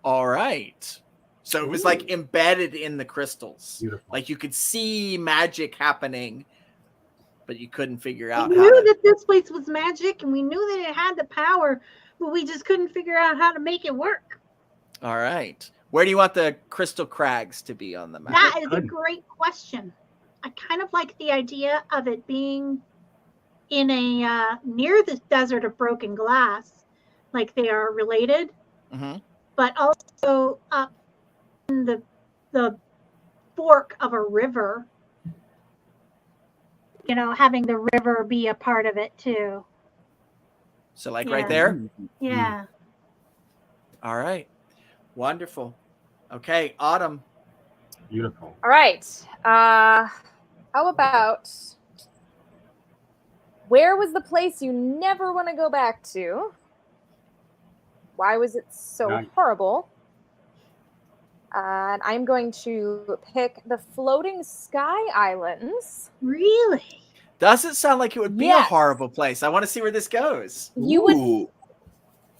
All right. So it was like embedded in the crystals. Beautiful. Like you could see magic happening, but you couldn't figure out We how knew to... that this place was magic, and we knew that it had the power, but we just couldn't figure out how to make it work. All right. Where do you want the Crystal Crags to be on the map? That is a great question. I kind of like the idea of it being in a near the desert of broken glass, like they are related, but also up in the fork of a river. You know, having the river be a part of it too. So like right there? Yeah. All right. Wonderful. Okay, Autumn. Beautiful. All right. How about, where was the place you never want to go back to? Why was it so horrible? And I'm going to pick the Floating Sky Islands.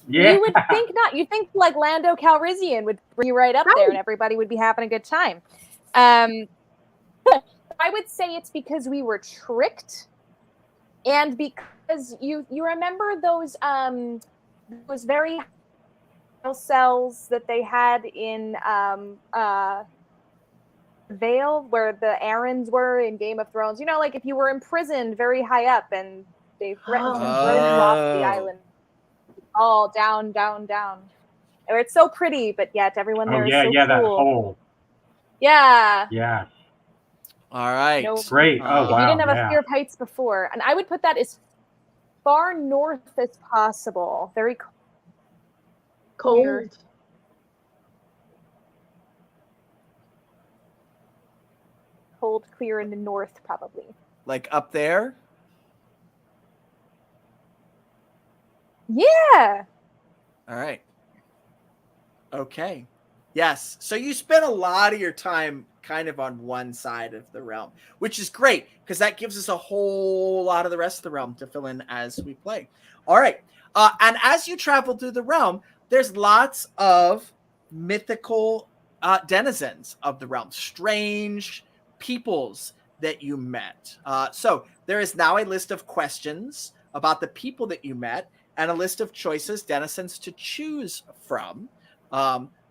Yeah. You would think not. You'd think like Lando Calrissian would bring you right up there, and everybody would be having a good time. I would say it's because we were tricked, and because you remember those very cells that they had in Vale, where the Arryns were in Game of Thrones. You know, like if you were imprisoned very high up and they threatened to throw you off the island, all down, down, down. It's so pretty, but yet everyone there is so that cool. hole. Yeah. Yes. All right. No, Great. Oh, if wow. you didn't have a yeah. fear of heights before, and I would put that as far north as possible. Very Cold. cold, clear in the north, probably. Like up there? Yeah. All right. Okay. Yes. So you spend a lot of your time kind of on one side of the realm, which is great because that gives us a whole lot of the rest of the realm to fill in as we play. All right. And as you travel through the realm, there's lots of mythical denizens of the realm, strange peoples that you met. So there is now a list of questions about the people that you met and a list of choices, denizens to choose from.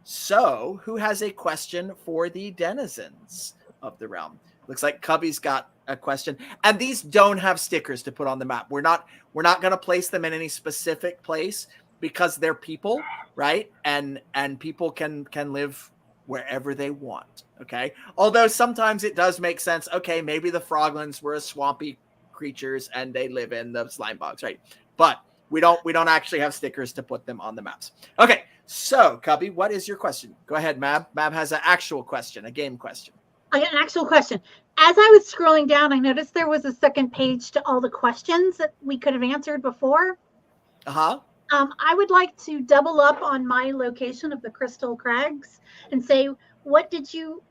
So who has a question for the denizens of the realm? Looks like Cubby's got a question. And these don't have stickers to put on the map. We're not going to place them in any specific place because they're people, right? And people can live wherever they want, okay? Although sometimes it does make sense. Okay, maybe the Froglins were swampy creatures and they live in the slime bogs, right? But we don't actually have stickers to put them on the maps. Okay, so Cubby, what is your question? Go ahead, Mab. Mab has an actual question, a game question. I got an actual question. As I was scrolling down, I noticed there was a second page to all the questions that we could have answered before. Uh-huh. I would like to double up on my location of the Crystal Crags and say, where did you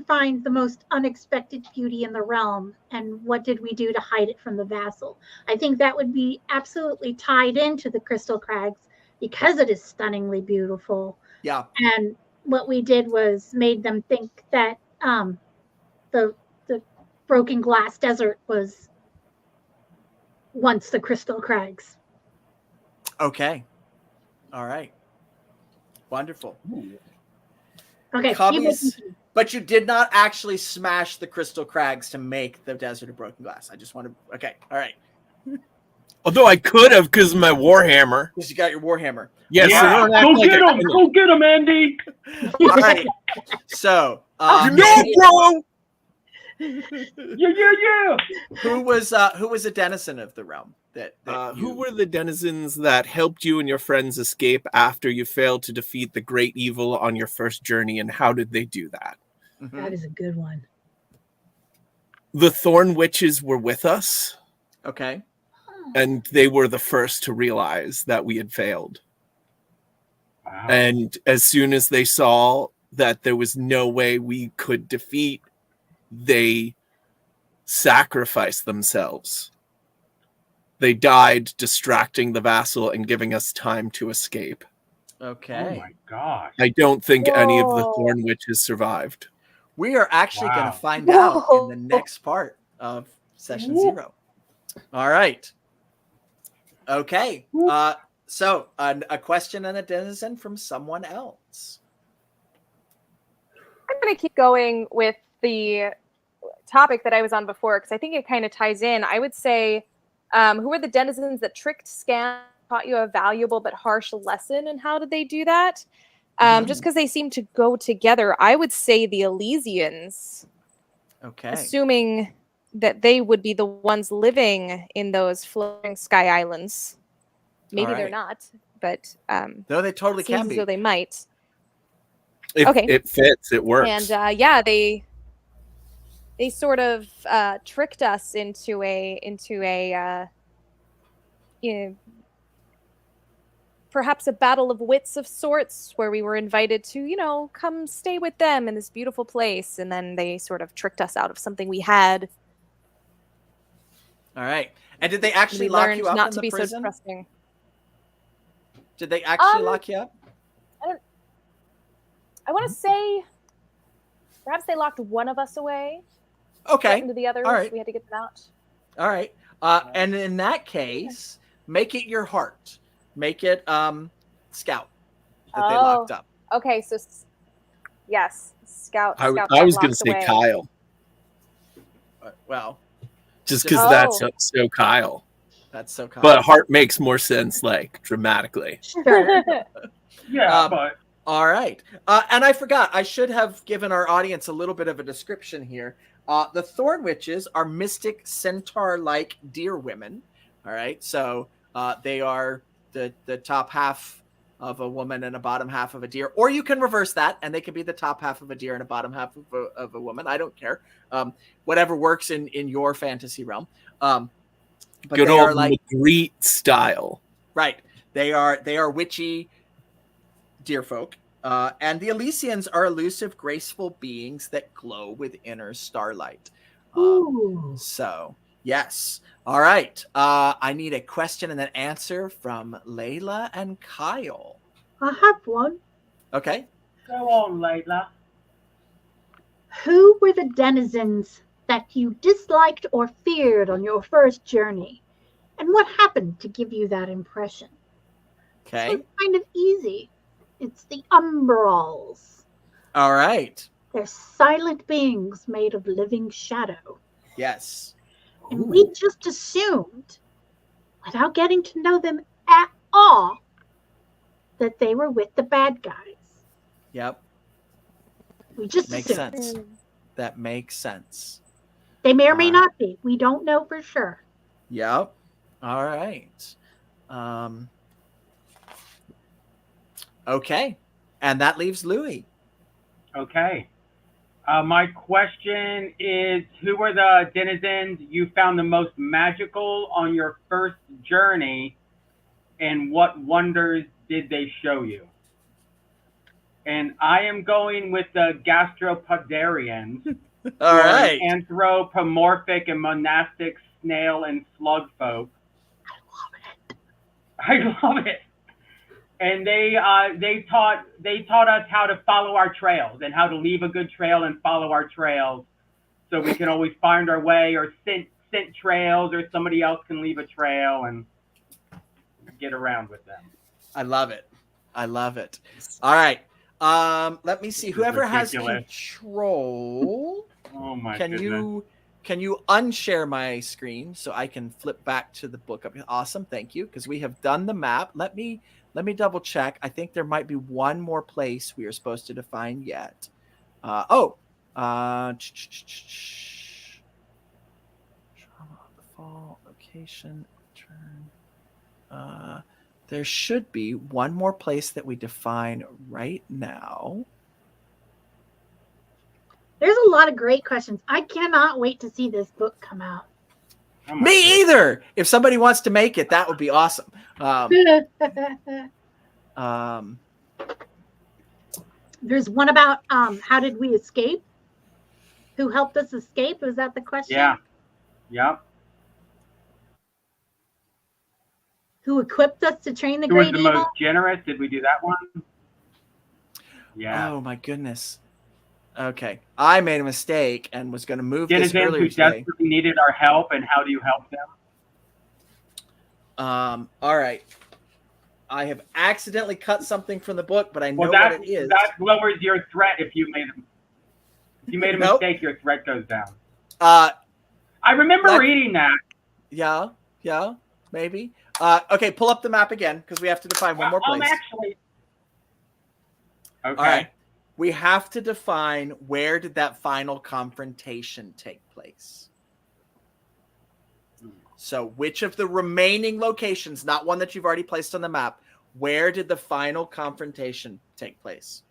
find the most unexpected beauty in the realm, and what did we do to hide it from the vassal? I think that would be absolutely tied into the Crystal Crags because it is stunningly beautiful. Yeah. And what we did was made them think that the broken glass desert was once the Crystal Crags. Okay. All right. Wonderful. Okay. But you did not actually smash the Crystal Crags to make the Desert of Broken Glass. I just want to... Okay. All right. Although I could have because of my Warhammer. Because you got your Warhammer. Yes, Yeah. Go get him, Andy. All right. So... bro! Yeah. Who was a denizen of the realm? Who were the denizens that helped you and your friends escape after you failed to defeat the great evil on your first journey, and how did they do that? Mm-hmm. That is a good one. The Thorn Witches were with us. Okay. And they were the first to realize that we had failed. Wow. And as soon as they saw that there was no way we could defeat, they sacrificed themselves. They died distracting the vassal and giving us time to escape. Okay. Oh my gosh. I don't think any of the Thorn Witches survived. We are actually going to find out in the next part of Session 0. All right. Okay. So a question and a denizen from someone else. I'm going to keep going with the topic that I was on before because I think it kind of ties in. I would say, who were the denizens that tricked, scammed, taught you a valuable but harsh lesson, and how did they do that? Just because they seem to go together, I would say the Elysians. Okay. Assuming that they would be the ones living in those floating sky islands. Maybe they're not, but though they totally can be. So they might. Okay. It fits. It works. And they sort of tricked us into a perhaps a battle of wits of sorts, where we were invited to come stay with them in this beautiful place, and then they sort of tricked us out of something we had. All right. And did they actually we lock learned you up not in to the be prison? so trusting. Did they actually Um, lock you up? I want to say perhaps they locked one of us away. Okay. Threatened the others. All right. We had to get them out. All right. And in that case, make it your heart. Make it Scout that they locked up. Okay, so yes, Scout. I got was going to locked say away. Kyle, Well, just because Oh. that's so Kyle. that's so common. But heart makes more sense, like dramatically. Sure. Yeah, Um, but All right. And I forgot, I should have given our audience a little bit of a description here. The Thorn Witches are mystic centaur-like deer women. All right. So they are the top half of a woman and a bottom half of a deer. Or you can reverse that, and they can be the top half of a deer and a bottom half of a woman. I don't care. Whatever works in your fantasy realm. But Good they old are like Magritte style. right. They are witchy deer folk. And the Elysians are elusive, graceful beings that glow with inner starlight. Ooh. So, yes. All right. I need a question and an answer from Layla and Kyle. I have one. Okay. go on, Layla. Who were the denizens that you disliked or feared on your first journey? And what happened to give you that impression? Okay. It's kind of easy. It's the Umbrals. All right. They're silent beings made of living shadow. Yes. And we just assumed, without getting to know them at all, that they were with the bad guys. Yep. We just Makes assumed. sense. That makes sense. They may or may not be. We don't know for sure. Yep. All right. Okay. And that leaves Louis. Okay. My question is, who were the denizens you found the most magical on your first journey, and what wonders did they show you? And I am going with the gastropodarians, All right. anthropomorphic and monastic snail and slug folk. I love it. And they taught us how to follow our trails and how to leave a good trail and follow our trails, so we can always find our way, or scent trails, or somebody else can leave a trail and get around with them. I love it. I love it. All right. Let me see. Whoever has ridiculous. control, Oh my can goodness. can you unshare my screen so I can flip back to the book? Awesome. Thank you. Because we have done the map. Let me double check. I think there might be one more place we are supposed to define yet. Default location, turn. There should be one more place that we define right now. There's a lot of great questions. I cannot wait to see this book come out. Oh my Me goodness. either. If somebody wants to make it, that would be awesome. There's one about how did we escape? Who helped us escape? Was that the question? Yeah. Yep. Who equipped us to train the Who was great the evil? most generous? Did we do that one? Yeah. Oh my goodness. Okay, I made a mistake and was going to move this Denizens earlier who today. desperately needed our help, and how do you help them? All right. I have accidentally cut something from the book, but I know Well, what it is. that lowers your threat if you made a Nope. mistake. Your threat goes down. Uh, I remember That- reading that. yeah, maybe. Okay, pull up the map again because we have to define one more place. Actually. Okay. All right. We have to define where did that final confrontation take place. So which of the remaining locations, not one that you've already placed on the map, where did the final confrontation take place?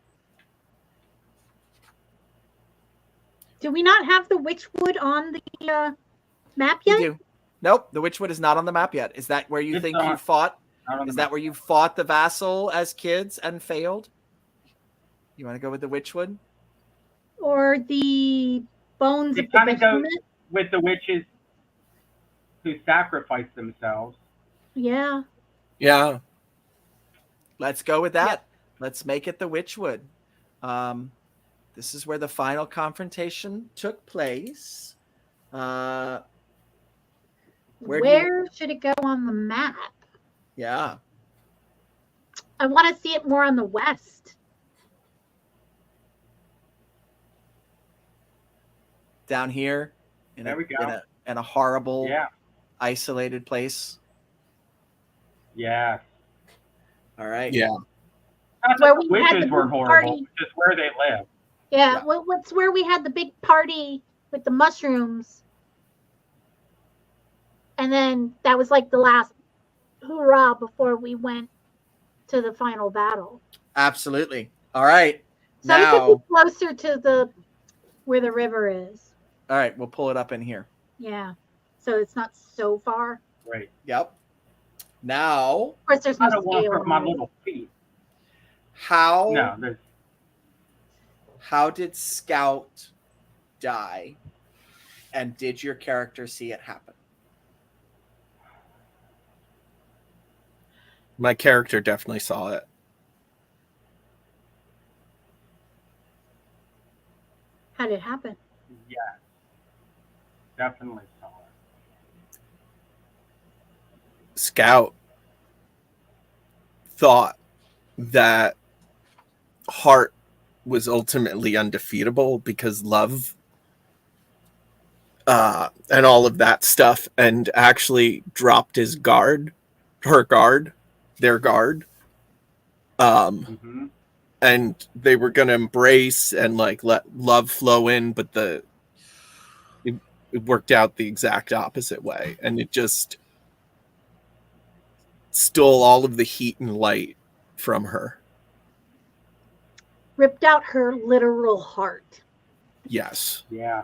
Do we not have the Witchwood on the map You yet? do. Nope, the Witchwood is not on the map yet. Is that where you It's think not. you fought? I don't Is know. that where you fought the vassal as kids and failed? You want to go with the Witchwood? Or the bones It of the kinda goes- behemoth? with the witches who sacrifice themselves? Yeah. Yeah. Let's go with that. Let's make it the Witchwood. This is where the final confrontation took place. Where do you... should it go on the map? Yeah. I want to see it more on the west. Down here in There we go. In a horrible, Yeah. isolated place. Yeah. All right. Yeah. Not Where that the we had witches the were big horrible, party. just where they live. Yeah, Yeah. well, what's where we had the big party with the mushrooms. And then that was like the last hoorah before we went to the final battle. Absolutely. All right. So it Now, could be closer to where the river is. all right, we'll pull it up in here. Yeah. So it's not so far. Right. Yep. Now, Of course, there's no I don't want scale to hurt my on it. little feet. how No, did Scout die? And did your character see it happen? My character definitely saw it. How did it happen? yeah. Definitely saw it. Scout thought that Heart was ultimately undefeatable because love and all of that stuff, and actually dropped their guard, Mm-hmm. and they were going to embrace and like let love flow in, but it worked out the exact opposite way, and it just stole all of the heat and light from her. Ripped out her literal heart. Yes. Yeah.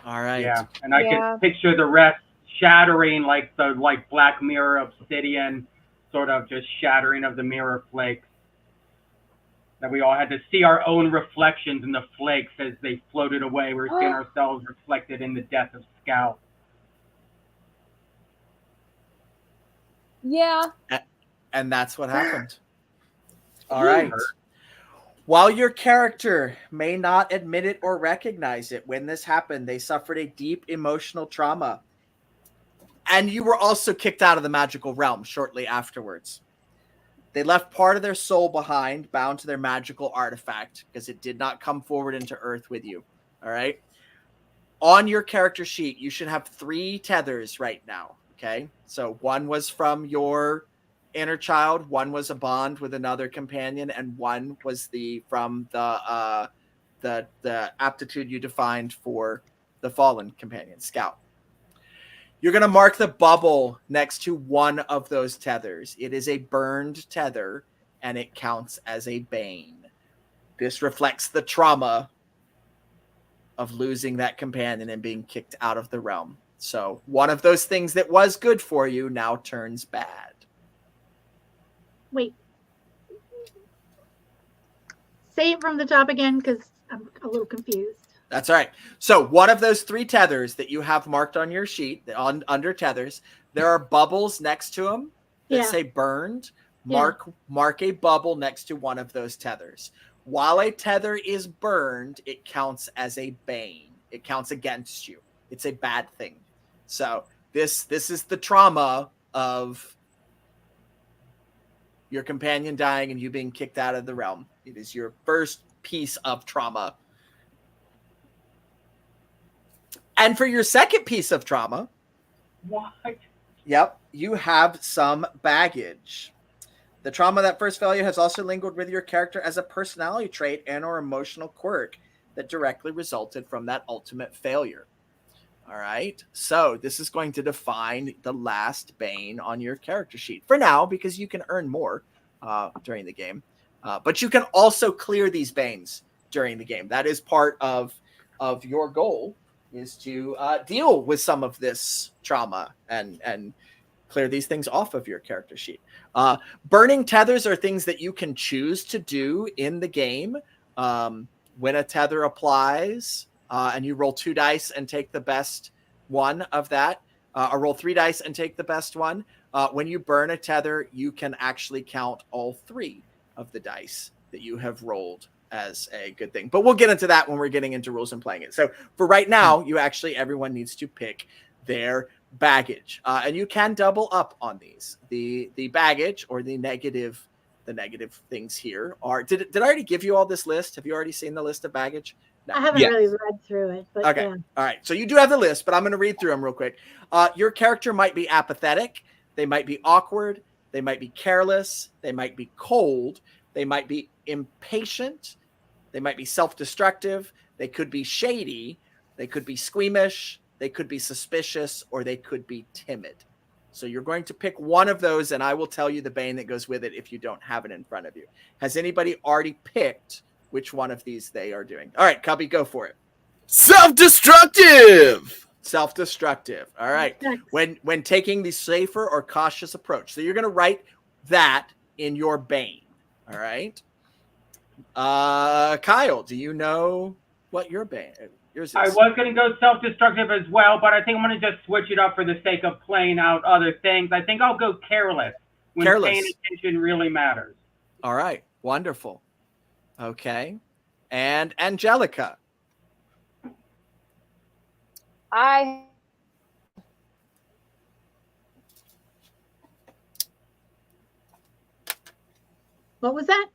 All right. Yeah. And I Yeah. could picture the rest shattering like the Black Mirror obsidian, sort of just shattering of the mirror flakes. That we all had to see our own reflections in the flakes as they floated away. We were seeing ourselves reflected in the death of Scout. Yeah. And that's what happened. All right. While your character may not admit it or recognize it, when this happened, they suffered a deep emotional trauma. And you were also kicked out of the magical realm shortly afterwards. They left part of their soul behind, bound to their magical artifact, because it did not come forward into Earth with you. All right. On your character sheet, you should have 3 tethers right now. Okay. So one was from your inner child, one was a bond with another companion, and one was from the aptitude you defined for the fallen companion, Scout. You're going to mark the bubble next to one of those tethers. It is a burned tether, and it counts as a bane. This reflects the trauma of losing that companion and being kicked out of the realm. So one of those things that was good for you now turns bad. Wait. Say it from the top again, because I'm a little confused. That's all right. So one of those 3 tethers that you have marked on your sheet, under tethers, there are bubbles next to them that say burned. Mark a bubble next to one of those tethers. While a tether is burned, it counts as a bane. It counts against you. It's a bad thing. So this is the trauma of your companion dying and you being kicked out of the realm. It is your first piece of trauma. And for your second piece of trauma, What? yep, you have some baggage. The trauma of that first failure has also lingered with your character as a personality trait and or emotional quirk that directly resulted from that ultimate failure. All right. So this is going to define the last bane on your character sheet for now, because you can earn more during the game. But you can also clear these banes during the game. That is part of your goal, is to deal with some of this trauma and clear these things off of your character sheet. Burning tethers are things that you can choose to do in the game. When a tether applies, and you roll 2 dice and take the best one of that, or roll 3 dice and take the best one. When you burn a tether, you can actually count all 3 of the dice that you have rolled as a good thing. But we'll get into that when we're getting into rules and playing it. So for right now, everyone needs to pick their baggage. And you can double up on these. The baggage or the negative things here are, did I already give you all this list? Have you already seen the list of baggage? No. I haven't really read through it, but okay. Yeah. All right. So you do have the list, but I'm going to read through them real quick. Your character might be apathetic. They might be awkward. They might be careless. They might be cold. They might be impatient. They might be self-destructive. They could be shady. They could be squeamish. They could be suspicious, or they could be timid. So you're going to pick one of those, and I will tell you the bane that goes with it if you don't have it in front of you. Has anybody already picked which one of these they are doing? All right, Cubby, go for it. Self-destructive. Self-destructive. All right. When taking the safer or cautious approach. So you're going to write that in your bane. All right. Kyle, do you know what your bane? Yours is? I was going to go self-destructive as well, but I think I'm going to just switch it up for the sake of playing out other things. I think I'll go careless when paying attention really matters. All right. Wonderful. Okay. And Angelica. What was that?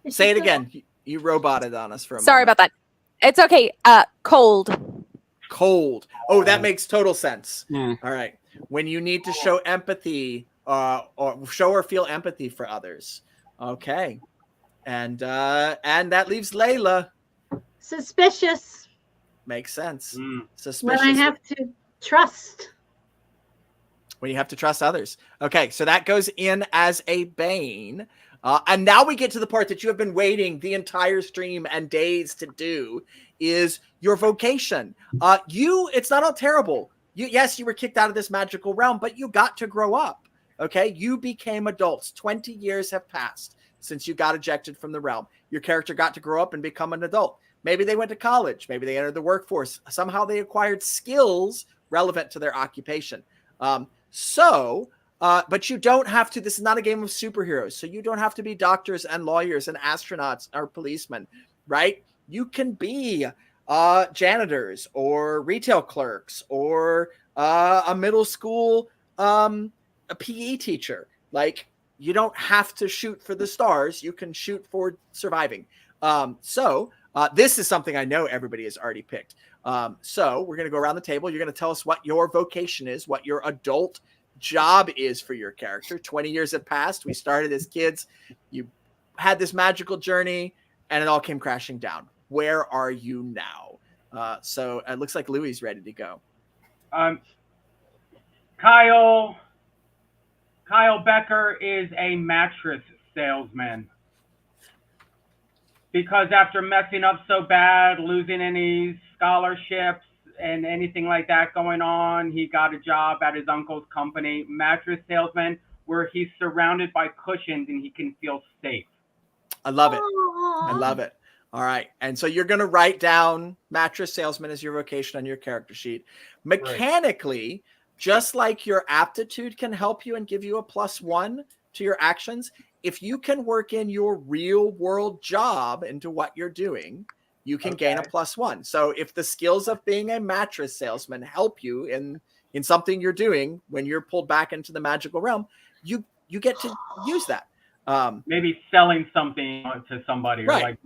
Say it again. You roboted on us for a moment. Sorry about that. It's okay. Cold. Cold. Oh, that makes total sense. All right. When you need to show empathy or show or feel empathy for others. Okay. And that leaves Layla. Suspicious. Makes sense. Suspicious. When I have to trust. When you have to trust others. Okay, so that goes in as a bane. And now we get to the part that you have been waiting the entire stream and days to do, is your vocation. It's not all terrible. Yes, you were kicked out of this magical realm, but you got to grow up. Okay, you became adults. 20 years have passed since you got ejected from the realm. Your character got to grow up and become an adult. Maybe they went to college. Maybe they entered the workforce. Somehow they acquired skills relevant to their occupation. But you don't have to, this is not a game of superheroes, so you don't have to be doctors and lawyers and astronauts or policemen, right? You can be janitors or retail clerks or a middle school a PE teacher. Like, you don't have to shoot for the stars. You can shoot for surviving. This is something I know everybody has already picked. So we're going to go around the table. You're going to tell us what your vocation is, what your adult job is for your character. 20 years have passed. We started as kids. You had this magical journey and it all came crashing down. Where are you now? So it looks like Louie's ready to go. Kyle Becker is a mattress salesman. Because after messing up so bad, losing any scholarships and anything like that going on, he got a job at his uncle's company, mattress salesman, where he's surrounded by cushions and he can feel safe. I love it. I love it. All right. And so you're going to write down mattress salesman as your vocation on your character sheet. Mechanically, just like your aptitude can help you and give you a +1 to your actions, if you can work in your real world job into what you're doing, you can gain a +1. So if the skills of being a mattress salesman help you in something you're doing when you're pulled back into the magical realm, you get to use that. Maybe selling something to somebody, or like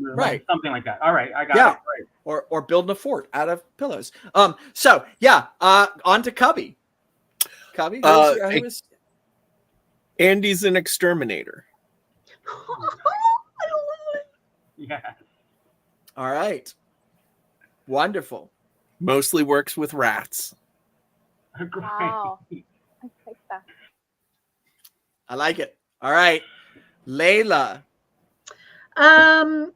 something like that. All right, I got it. Right. Or building a fort out of pillows. On to Cubby. Cubby, who is Andy's an exterminator. Yes. All right. Wonderful. Mostly works with rats. Great. Wow. I like that. I like it. All right. Layla. I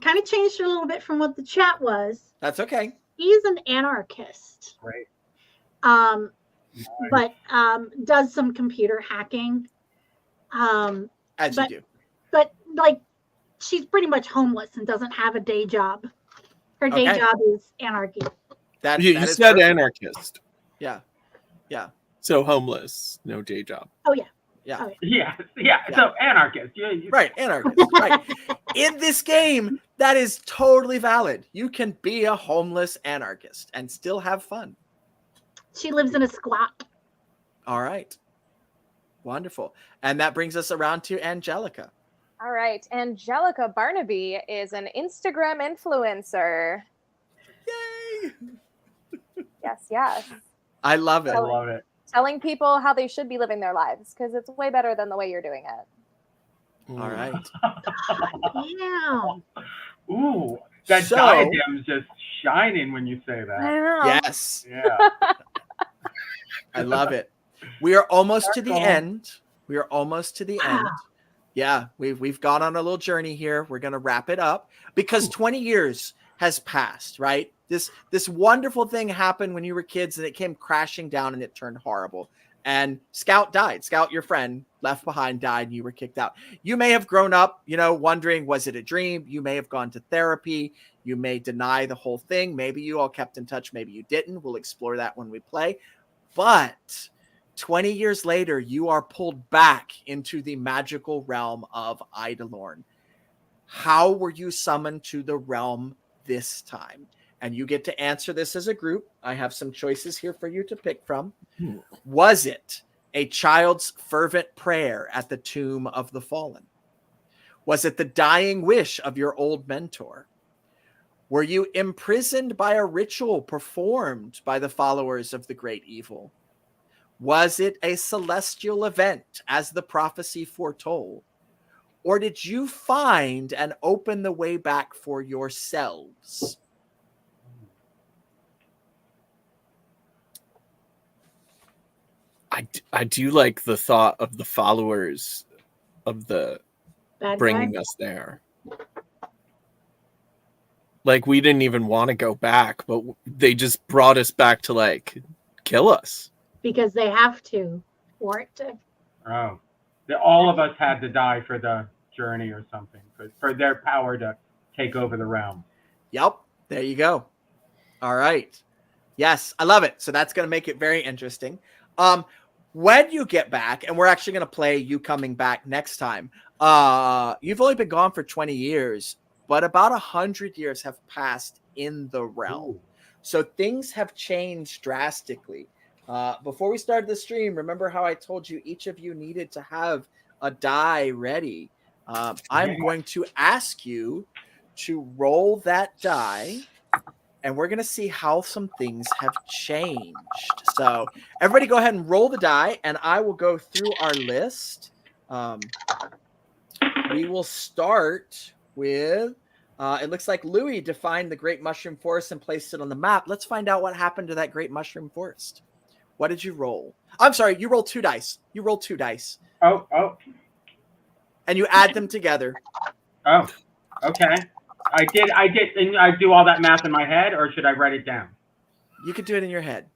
kind of changed it a little bit from what the chat was. That's okay. He's an anarchist. Great. But does some computer hacking. As you do. But like, she's pretty much homeless and doesn't have a day job. Her day job is anarchy. You said perfect. Anarchist. Yeah. So homeless, no day job. Oh yeah. Yeah. Oh, yeah. Yeah. So anarchist. Right, anarchist. Right. In this game, that is totally valid. You can be a homeless anarchist and still have fun. She lives in a squat. All right. Wonderful. And that brings us around to Angelica. All right. Angelica Barnaby is an Instagram influencer. Yay! Yes, yes. I love it. I love it. Telling people how they should be living their lives because it's way better than the way you're doing it. All right. Yeah. Ooh, that So- diadem's just shining when you say that. know. Yes. Yeah. I love it. We are almost to the Circle. end. We are almost to the end. Wow. Yeah, we've gone on a little journey here. We're going to wrap it up because 20 years has passed, right? This wonderful thing happened when you were kids and it came crashing down and it turned horrible. And Scout died. Scout, your friend, left behind, died, and you were kicked out. You may have grown up, wondering, was it a dream? You may have gone to therapy. You may deny the whole thing. Maybe you all kept in touch. Maybe you didn't. We'll explore that when we play. But 20 years later, you are pulled back into the magical realm of Eidolon. How were you summoned to the realm this time? And you get to answer this as a group. I have some choices here for you to pick from. Was it a child's fervent prayer at the tomb of the fallen? Was it the dying wish of your old mentor? Were you imprisoned by a ritual performed by the followers of the great evil? Was it a celestial event as the prophecy foretold? Or did you find and open the way back for yourselves? I do like the thought of the followers of the Bad bringing guy. us there. Like, we didn't even want to go back, but they just brought us back to, like, kill us. Because they have to. Or to. Oh, all of us had to die for the journey or something, for their power to take over the realm. Yep. There you go. All right. Yes, I love it. So that's going to make it very interesting. When you get back, and we're actually going to play you coming back next time. You've only been gone for 20 years, but about 100 years have passed in the realm. Ooh. So things have changed drastically. Before we started the stream, remember how I told you each of you needed to have a die ready? I'm going to ask you to roll that die, and we're going to see how some things have changed. So everybody go ahead and roll the die, and I will go through our list. We will start with, it looks like Louis defined the Great Mushroom Forest and placed it on the map. Let's find out what happened to that Great Mushroom Forest. What did you roll? I'm sorry, you rolled 2 dice. You rolled 2 dice. Oh, And you add them together. okay. I did. And I do all that math in my head, or should I write it down? You can do it in your head.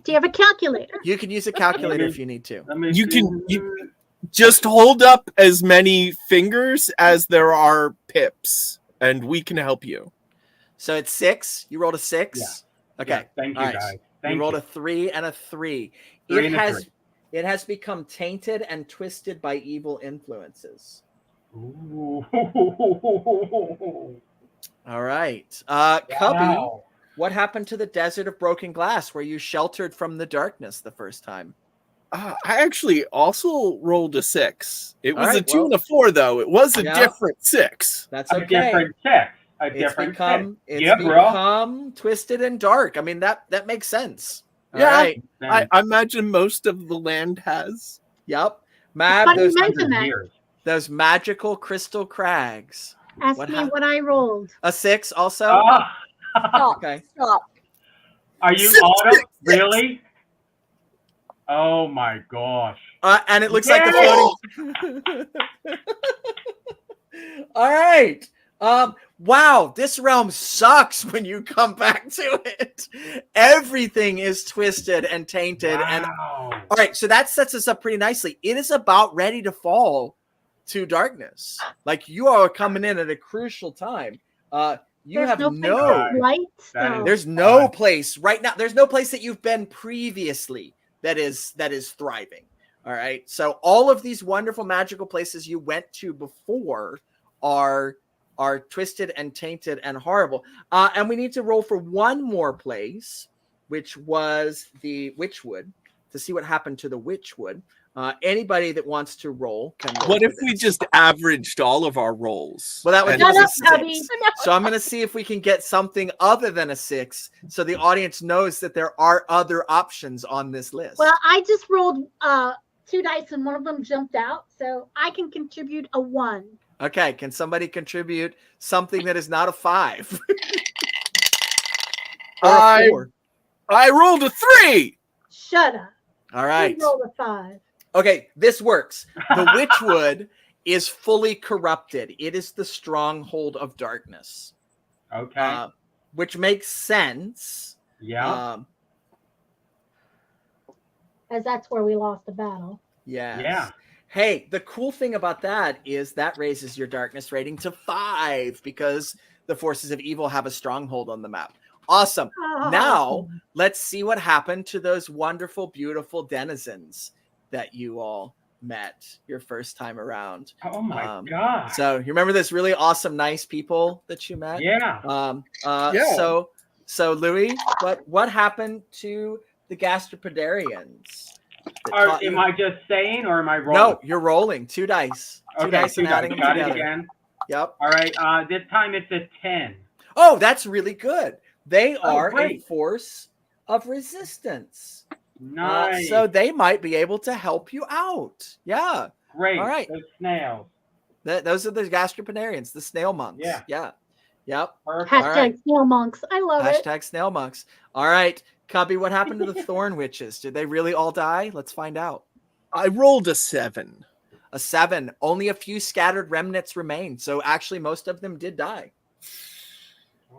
Do you have a calculator? You can use a calculator if you need to. Let me You see. can just hold up as many fingers as there are pips, and we can help you. So it's 6. You rolled a 6. Yeah. Okay. Yeah, thank you, All right. guys. Thank You rolled you. a 3 and a 3. Three and a It has become tainted and twisted by evil influences. Ooh. All right. Cubby, Wow. what happened to the desert of broken glass where you sheltered from the darkness the first time? I actually also rolled a 6. It was All a right, 2 and a 4, though. It was a Yeah. different 6. That's A okay. different six. A It's different become six. Yeah, bro. become twisted and dark. I mean, that makes sense. All Yeah. right. I imagine most of the land has. Yep. Mab, Funny those, you mention that. Years. those magical crystal crags. Ask What me hap- what I rolled. A 6 also? Ah. Stop. Okay. Stop. Are you Six, autumn? six. Really? Oh my gosh. And it looks like the Yay! floating. All right. Wow, this realm sucks when you come back to it. Everything is twisted and tainted. And Wow. all right, so that sets us up pretty nicely. It is about ready to fall to darkness. Like, you are coming in at a crucial time. You There's have no no, place for light, That though. is- there's no place right now. There's no place that you've been previously that is thriving. All right. So all of these wonderful magical places you went to before are twisted and tainted and horrible. And we need to roll for one more place, which was the Witchwood, to see what happened to the Witchwood. Anybody that wants to roll can roll. What for if we this. just averaged all of our rolls? Well, that would And- give us Shut a up, 6. Cubby. So I'm going to see if we can get something other than a 6, so the audience knows that there are other options on this list. Well, I just rolled 2 dice and one of them jumped out, so I can contribute a 1. Okay, can somebody contribute something that is not a 5? Or a 4? I rolled a 3. Shut up. All right. I rolled a 5. Okay, this works. The Witchwood is fully corrupted. It is the stronghold of darkness. Okay. Which makes sense. yeah. As that's where we lost the battle. Yes. Yeah. Hey, the cool thing about that is that raises your darkness rating to 5 because the forces of evil have a stronghold on the map. Awesome. Now, let's see what happened to those wonderful, beautiful denizens that you all met your first time around. Oh my god. So you remember this really awesome, nice people that you met? Yeah. Yeah. So Louis, what happened to the gastropodarians? Am I just saying, or am I rolling? No, you're rolling 2 dice. Two Okay, dice 2 and dice. adding them Got it together. again. Yep. All right. This time it's a 10. Oh, that's really good. They are a great. force of resistance. Nice. So they might be able to help you out. Yeah. Great. all right. Those snails. Those are the gastropodarians, the snail monks. Yeah. Yeah. Yep. Perfect. Hashtag All right. snail monks. I love it. Hashtag snail monks. All right. Cubby, what happened to the thorn witches? Did they really all die? Let's find out. I rolled a 7. A 7. Only a few scattered remnants remain. So actually, most of them did die.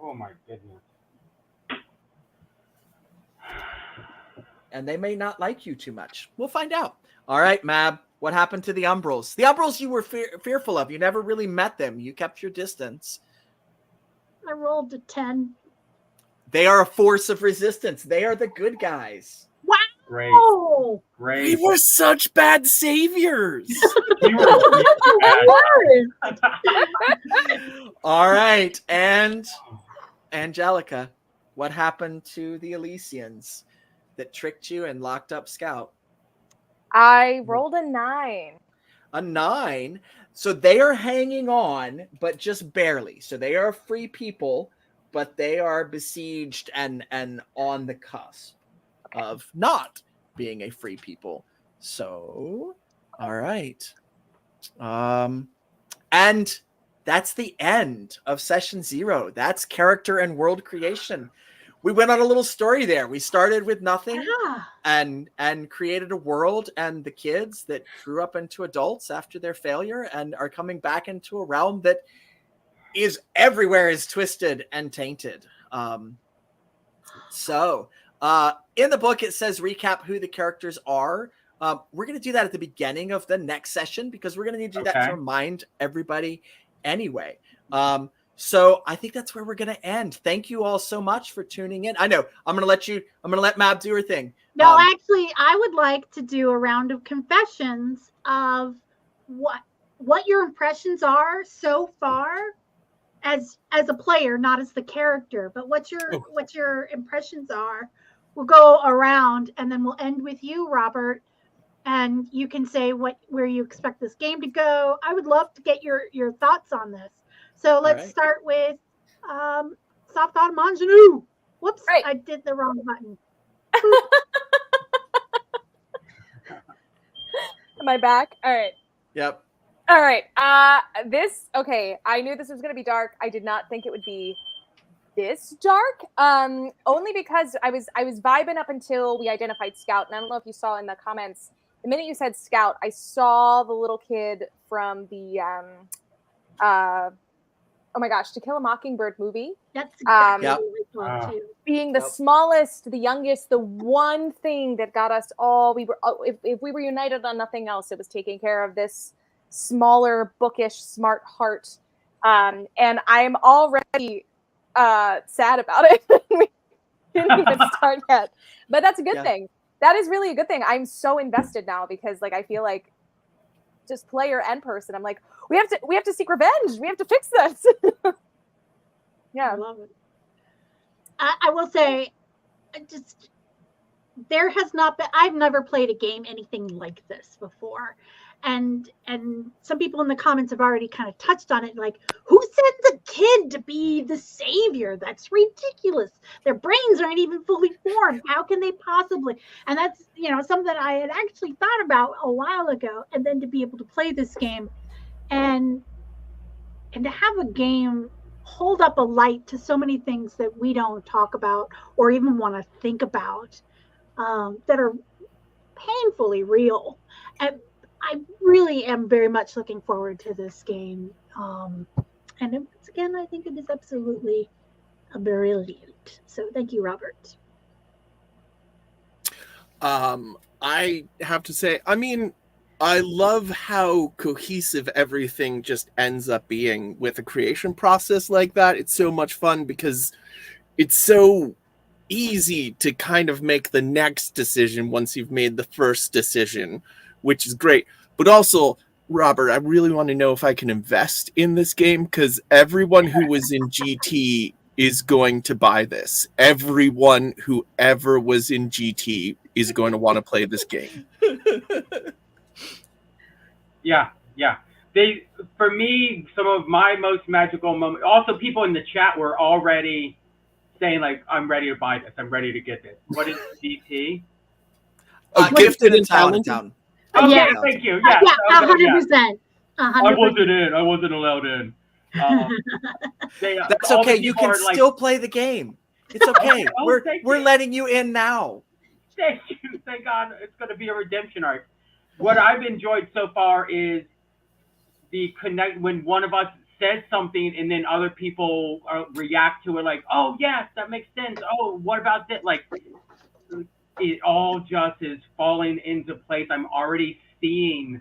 Oh my goodness. And they may not like you too much. We'll find out. All right, Mab, what happened to the Umbrals? The Umbrals you were fearful of. You never really met them. You kept your distance. I rolled a 10. They are a force of resistance. They are the good guys. Great. Oh, We Great. were such bad saviors. You were really bad. All right. And Angelica, what happened to the Elysians that tricked you and locked up Scout? I rolled a 9. A 9. So they are hanging on, but just barely. So they are free people, but they are besieged and on the cusp of not being a free people. So, all right. And that's the end of session 0. That's character and world creation. We went on a little story there. We started with nothing yeah. and created a world, and the kids that grew up into adults after their failure and are coming back into a realm that is everywhere is twisted and tainted. In the book, it says recap who the characters are. We're going to do that at the beginning of the next session because we're going to need to do that to remind everybody anyway. So I think that's where we're going to end. Thank you all so much for tuning in. I know I'm going to let Mab do her thing. No, actually, I would like to do a round of confessions of what your impressions are so far as a player, not as the character, but what your impressions are. We'll go around and then we'll end with you, Robert, and you can say where you expect this game to go. I would love to get your thoughts on this. So let's start with Soft Thought Manjanu. Whoops, Right. I did the wrong button. Am I back? All right. Yep. All right. I knew this was going to be dark. I did not think it would be this dark. Only because I was vibing up until we identified Scout. And I don't know if you saw in the comments, the minute you said Scout, I saw the little kid from the oh my gosh, To Kill a Mockingbird movie. That's exactly Yep. what I thought too. Being the Yep. smallest, the youngest, the one thing that got us all, if we were united on nothing else, it was taking care of this smaller, bookish, smart heart. And I'm already sad about it. We didn't even start yet. But that's a good thing. that is really a good thing. I'm so invested now because like I feel like just player and person, I'm like, we have to seek revenge. We have to fix this. Yeah. I love it. I will say, there has not been, I've never played a game anything like this before. And some people in the comments have already kind of touched on it, like, who sends a kid to be the savior? That's ridiculous. Their brains aren't even fully formed. How can they possibly? And that's, something I had actually thought about a while ago. And then to be able to play this game and to have a game hold up a light to so many things that we don't talk about or even want to think about, that are painfully real. And I really am very much looking forward to this game. And once again, I think it is absolutely brilliant. So thank you, Robert. I have to say, I mean, I love how cohesive everything just ends up being with a creation process like that. It's so much fun because it's so easy to kind of make the next decision once you've made the first decision, which is great. But also, Robert, I really want to know if I can invest in this game, because everyone who was in GT is going to buy this. Everyone who ever was in GT is going to want to play this game. Yeah. For me, some of my most magical moments. Also, people in the chat were already saying like, "I'm ready to buy this. I'm ready to get this." What is GT? Gifted and Talented. Okay, Yeah. thank you. Yeah, Yeah, 100%. I wasn't in. I wasn't allowed in. That's okay. You can still play the game. It's okay. Thank We're you. letting you in now. Thank you. Thank God. It's going to be a redemption arc. What I've enjoyed so far is the connect when one of us says something and then other people react to it like, "Oh yes, that makes sense. Oh, what about that?" Like, it all just is falling into place. I'm already seeing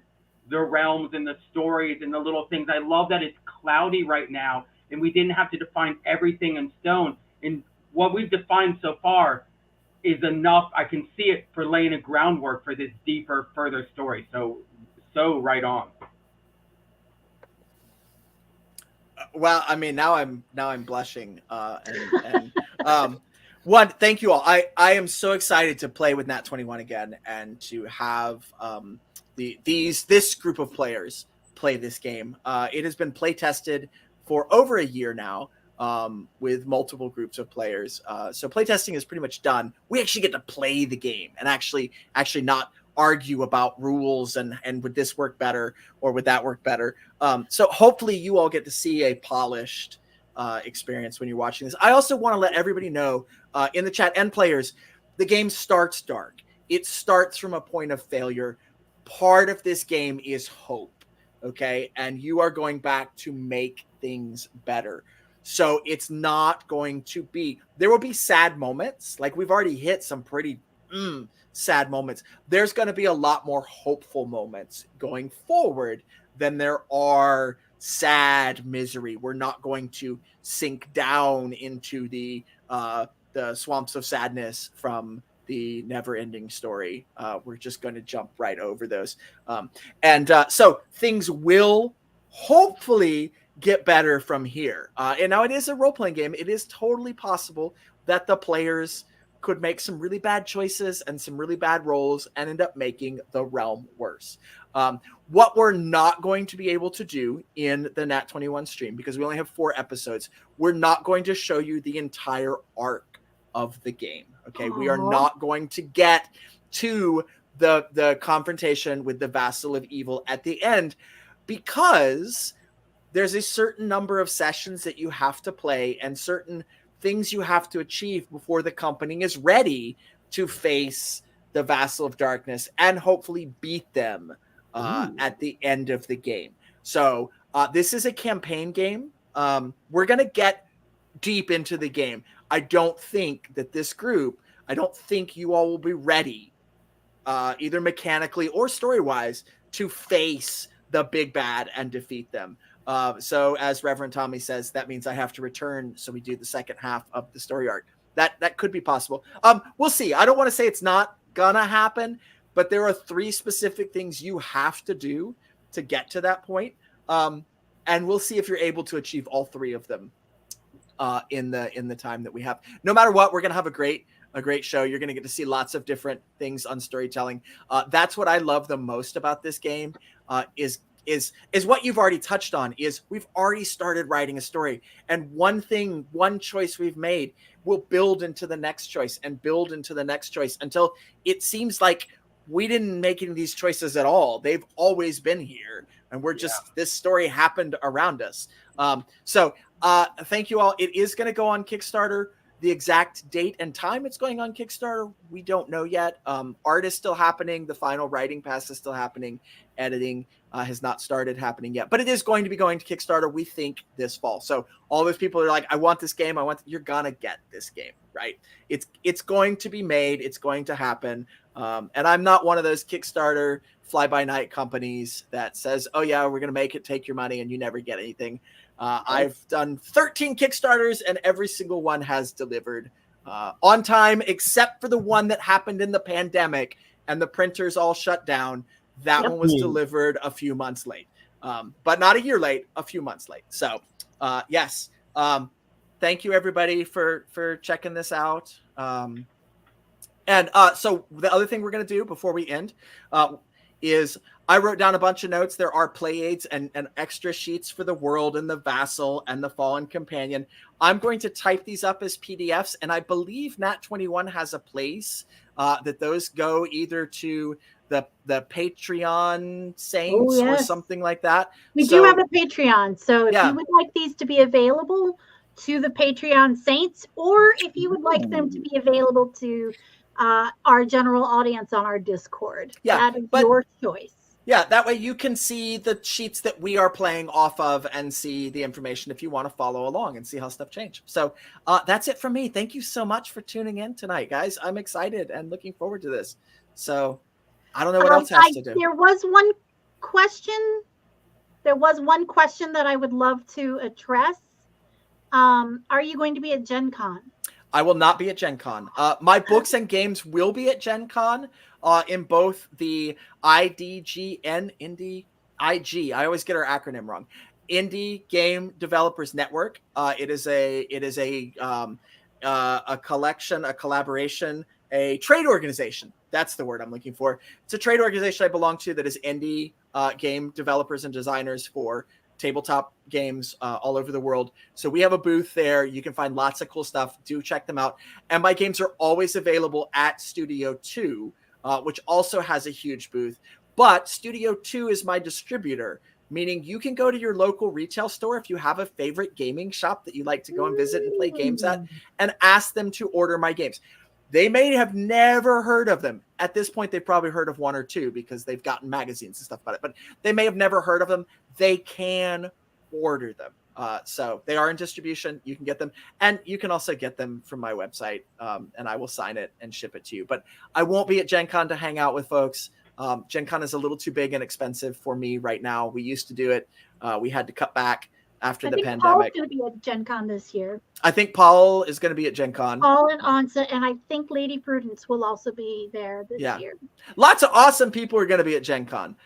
the realms and the stories and the little things. I love that it's cloudy right now and we didn't have to define everything in stone. And what we've defined so far is enough. I can see it for laying a groundwork for this deeper, further story. So right on. Well, I mean, now I'm blushing. One, thank you all. I am so excited to play with Nat 21 again and to have this group of players play this game. It has been play tested for over a year now, with multiple groups of players. So playtesting is pretty much done. We actually get to play the game and actually not argue about rules and would this work better or would that work better. So hopefully you all get to see a polished experience when you're watching this. I also want to let everybody know in the chat and players, the game starts dark. It starts from a point of failure. Part of this game is hope, okay? And you are going back to make things better. So it's not going to be, there will be sad moments. Like we've already hit some pretty sad moments. There's going to be a lot more hopeful moments going forward than there are sad misery. We're not going to sink down into the swamps of sadness from the never-ending story. We're just going to jump right over those. So things will hopefully get better from here. And now it is a role-playing game. It is totally possible that the players could make some really bad choices and some really bad rolls and end up making the realm worse. What we're not going to be able to do in the Nat 21 stream, because we only have 4 episodes, we're not going to show you the entire arc of the game. Okay, we are not going to get to the confrontation with the Vassal of Evil at the end, because there's a certain number of sessions that you have to play and certain things you have to achieve before the company is ready to face the Vassal of Darkness and hopefully beat them at the end of the game. So this is a campaign game. We're going to get deep into the game. I don't think that this group, I don't think you all will be ready, either mechanically or story-wise, to face the big bad and defeat them. So as Reverend Tommy says, that means I have to return so we do the second half of the story arc. That could be possible. We'll see. I don't want to say it's not gonna happen, but there are 3 specific things you have to do to get to that point. And we'll see if you're able to achieve all 3 of them in the time that we have. No matter what, we're gonna have a great show. You're gonna get to see lots of different things on storytelling. That's what I love the most about this game. Is what you've already touched on. Is we've already started writing a story, and one choice we've made will build into the next choice and build into the next choice until it seems like we didn't make any of these choices at all. They've always been here, and we're just this story happened around us. So thank you all. It is going to go on Kickstarter. The exact date and time it's going on Kickstarter, we don't know yet. Art is still happening. The final writing pass is still happening. Editing has not started happening yet, but it is going to be going to Kickstarter, we think, this fall. So all those people are like, I want this game. You're going to get this game, right? It's going to be made. It's going to happen. And I'm not one of those Kickstarter fly-by-night companies that says, oh yeah, we're going to make it, take your money, and you never get anything. I've done 13 Kickstarters, and every single one has delivered on time, except for the one that happened in the pandemic and the printers all shut down. That one was delivered a few months late, but not a year late, a few months late. So yes, thank you everybody for checking this out. And so the other thing we're going to do before we end is I wrote down a bunch of notes. There are play aids and extra sheets for the world and the vassal and the fallen companion. I'm going to type these up as PDFs, and I believe Nat21 has a place that those go either to the Patreon Saints or something like that. We do have a Patreon, so if you would like these to be available to the Patreon Saints, or if you would like them to be available to our general audience on our Discord, that is your choice. Yeah, that way you can see the sheets that we are playing off of and see the information if you want to follow along and see how stuff changed. So that's it from me. Thank you so much for tuning in tonight, guys. I'm excited and looking forward to this. So I don't know what else has to do. There was one question. There was one question that I would love to address. Are you going to be at Gen Con? I will not be at Gen Con. My books and games will be at Gen Con in both the IDGN, Indie, IG. I always get our acronym wrong. Indie Game Developers Network. It is a collection, a collaboration, a trade organization. That's the word I'm looking for. It's a trade organization I belong to that is indie game developers and designers for tabletop games all over the world. So we have a booth there. You can find lots of cool stuff. Do check them out. And my games are always available at Studio 2, which also has a huge booth. But Studio 2 is my distributor, meaning you can go to your local retail store if you have a favorite gaming shop that you like to go and visit and play games at, and ask them to order my games. They may have never heard of them. At this point, they've probably heard of one or two because they've gotten magazines and stuff about it, but they may have never heard of them. They can order them. So they are in distribution. You can get them. And you can also get them from my website, and I will sign it and ship it to you. But I won't be at Gen Con to hang out with folks. Gen Con is a little too big and expensive for me right now. We used to do it. We had to cut back after the pandemic. Paul's going to be at Gen Con this year. I think Paul is going to be at Gen Con. Paul and Ansa, and I think Lady Prudence will also be there this year. Lots of awesome people are going to be at Gen Con.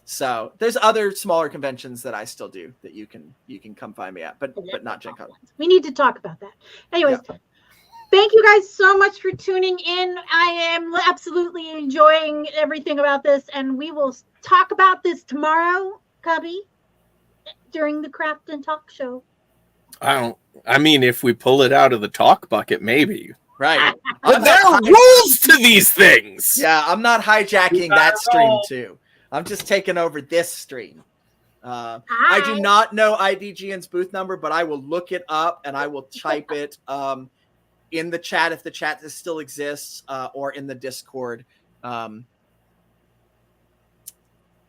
So there's other smaller conventions that I still do that you can come find me at, but not Gen Con. We need to talk about that. Anyways, thank you guys so much for tuning in. I am absolutely enjoying everything about this, and we will talk about this tomorrow, Cubby, during the Craft and Talk show. I mean, if we pull it out of the talk bucket, maybe. Right. But there are rules to these things. Yeah, I'm not hijacking that stream too. I'm just taking over this stream. I do not know IDGN's booth number, but I will look it up and I will type it in the chat if the chat still exists, or in the Discord.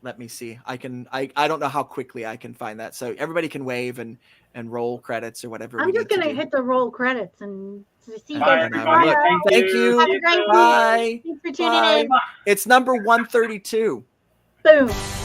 Let me see. I don't know how quickly I can find that. So everybody can wave and roll credits or whatever. I'm just going to hit the roll credits and see you Bye, guys tomorrow. Thank you. Have a great Bye. week. Thanks for tuning in. It's number 132. Boom.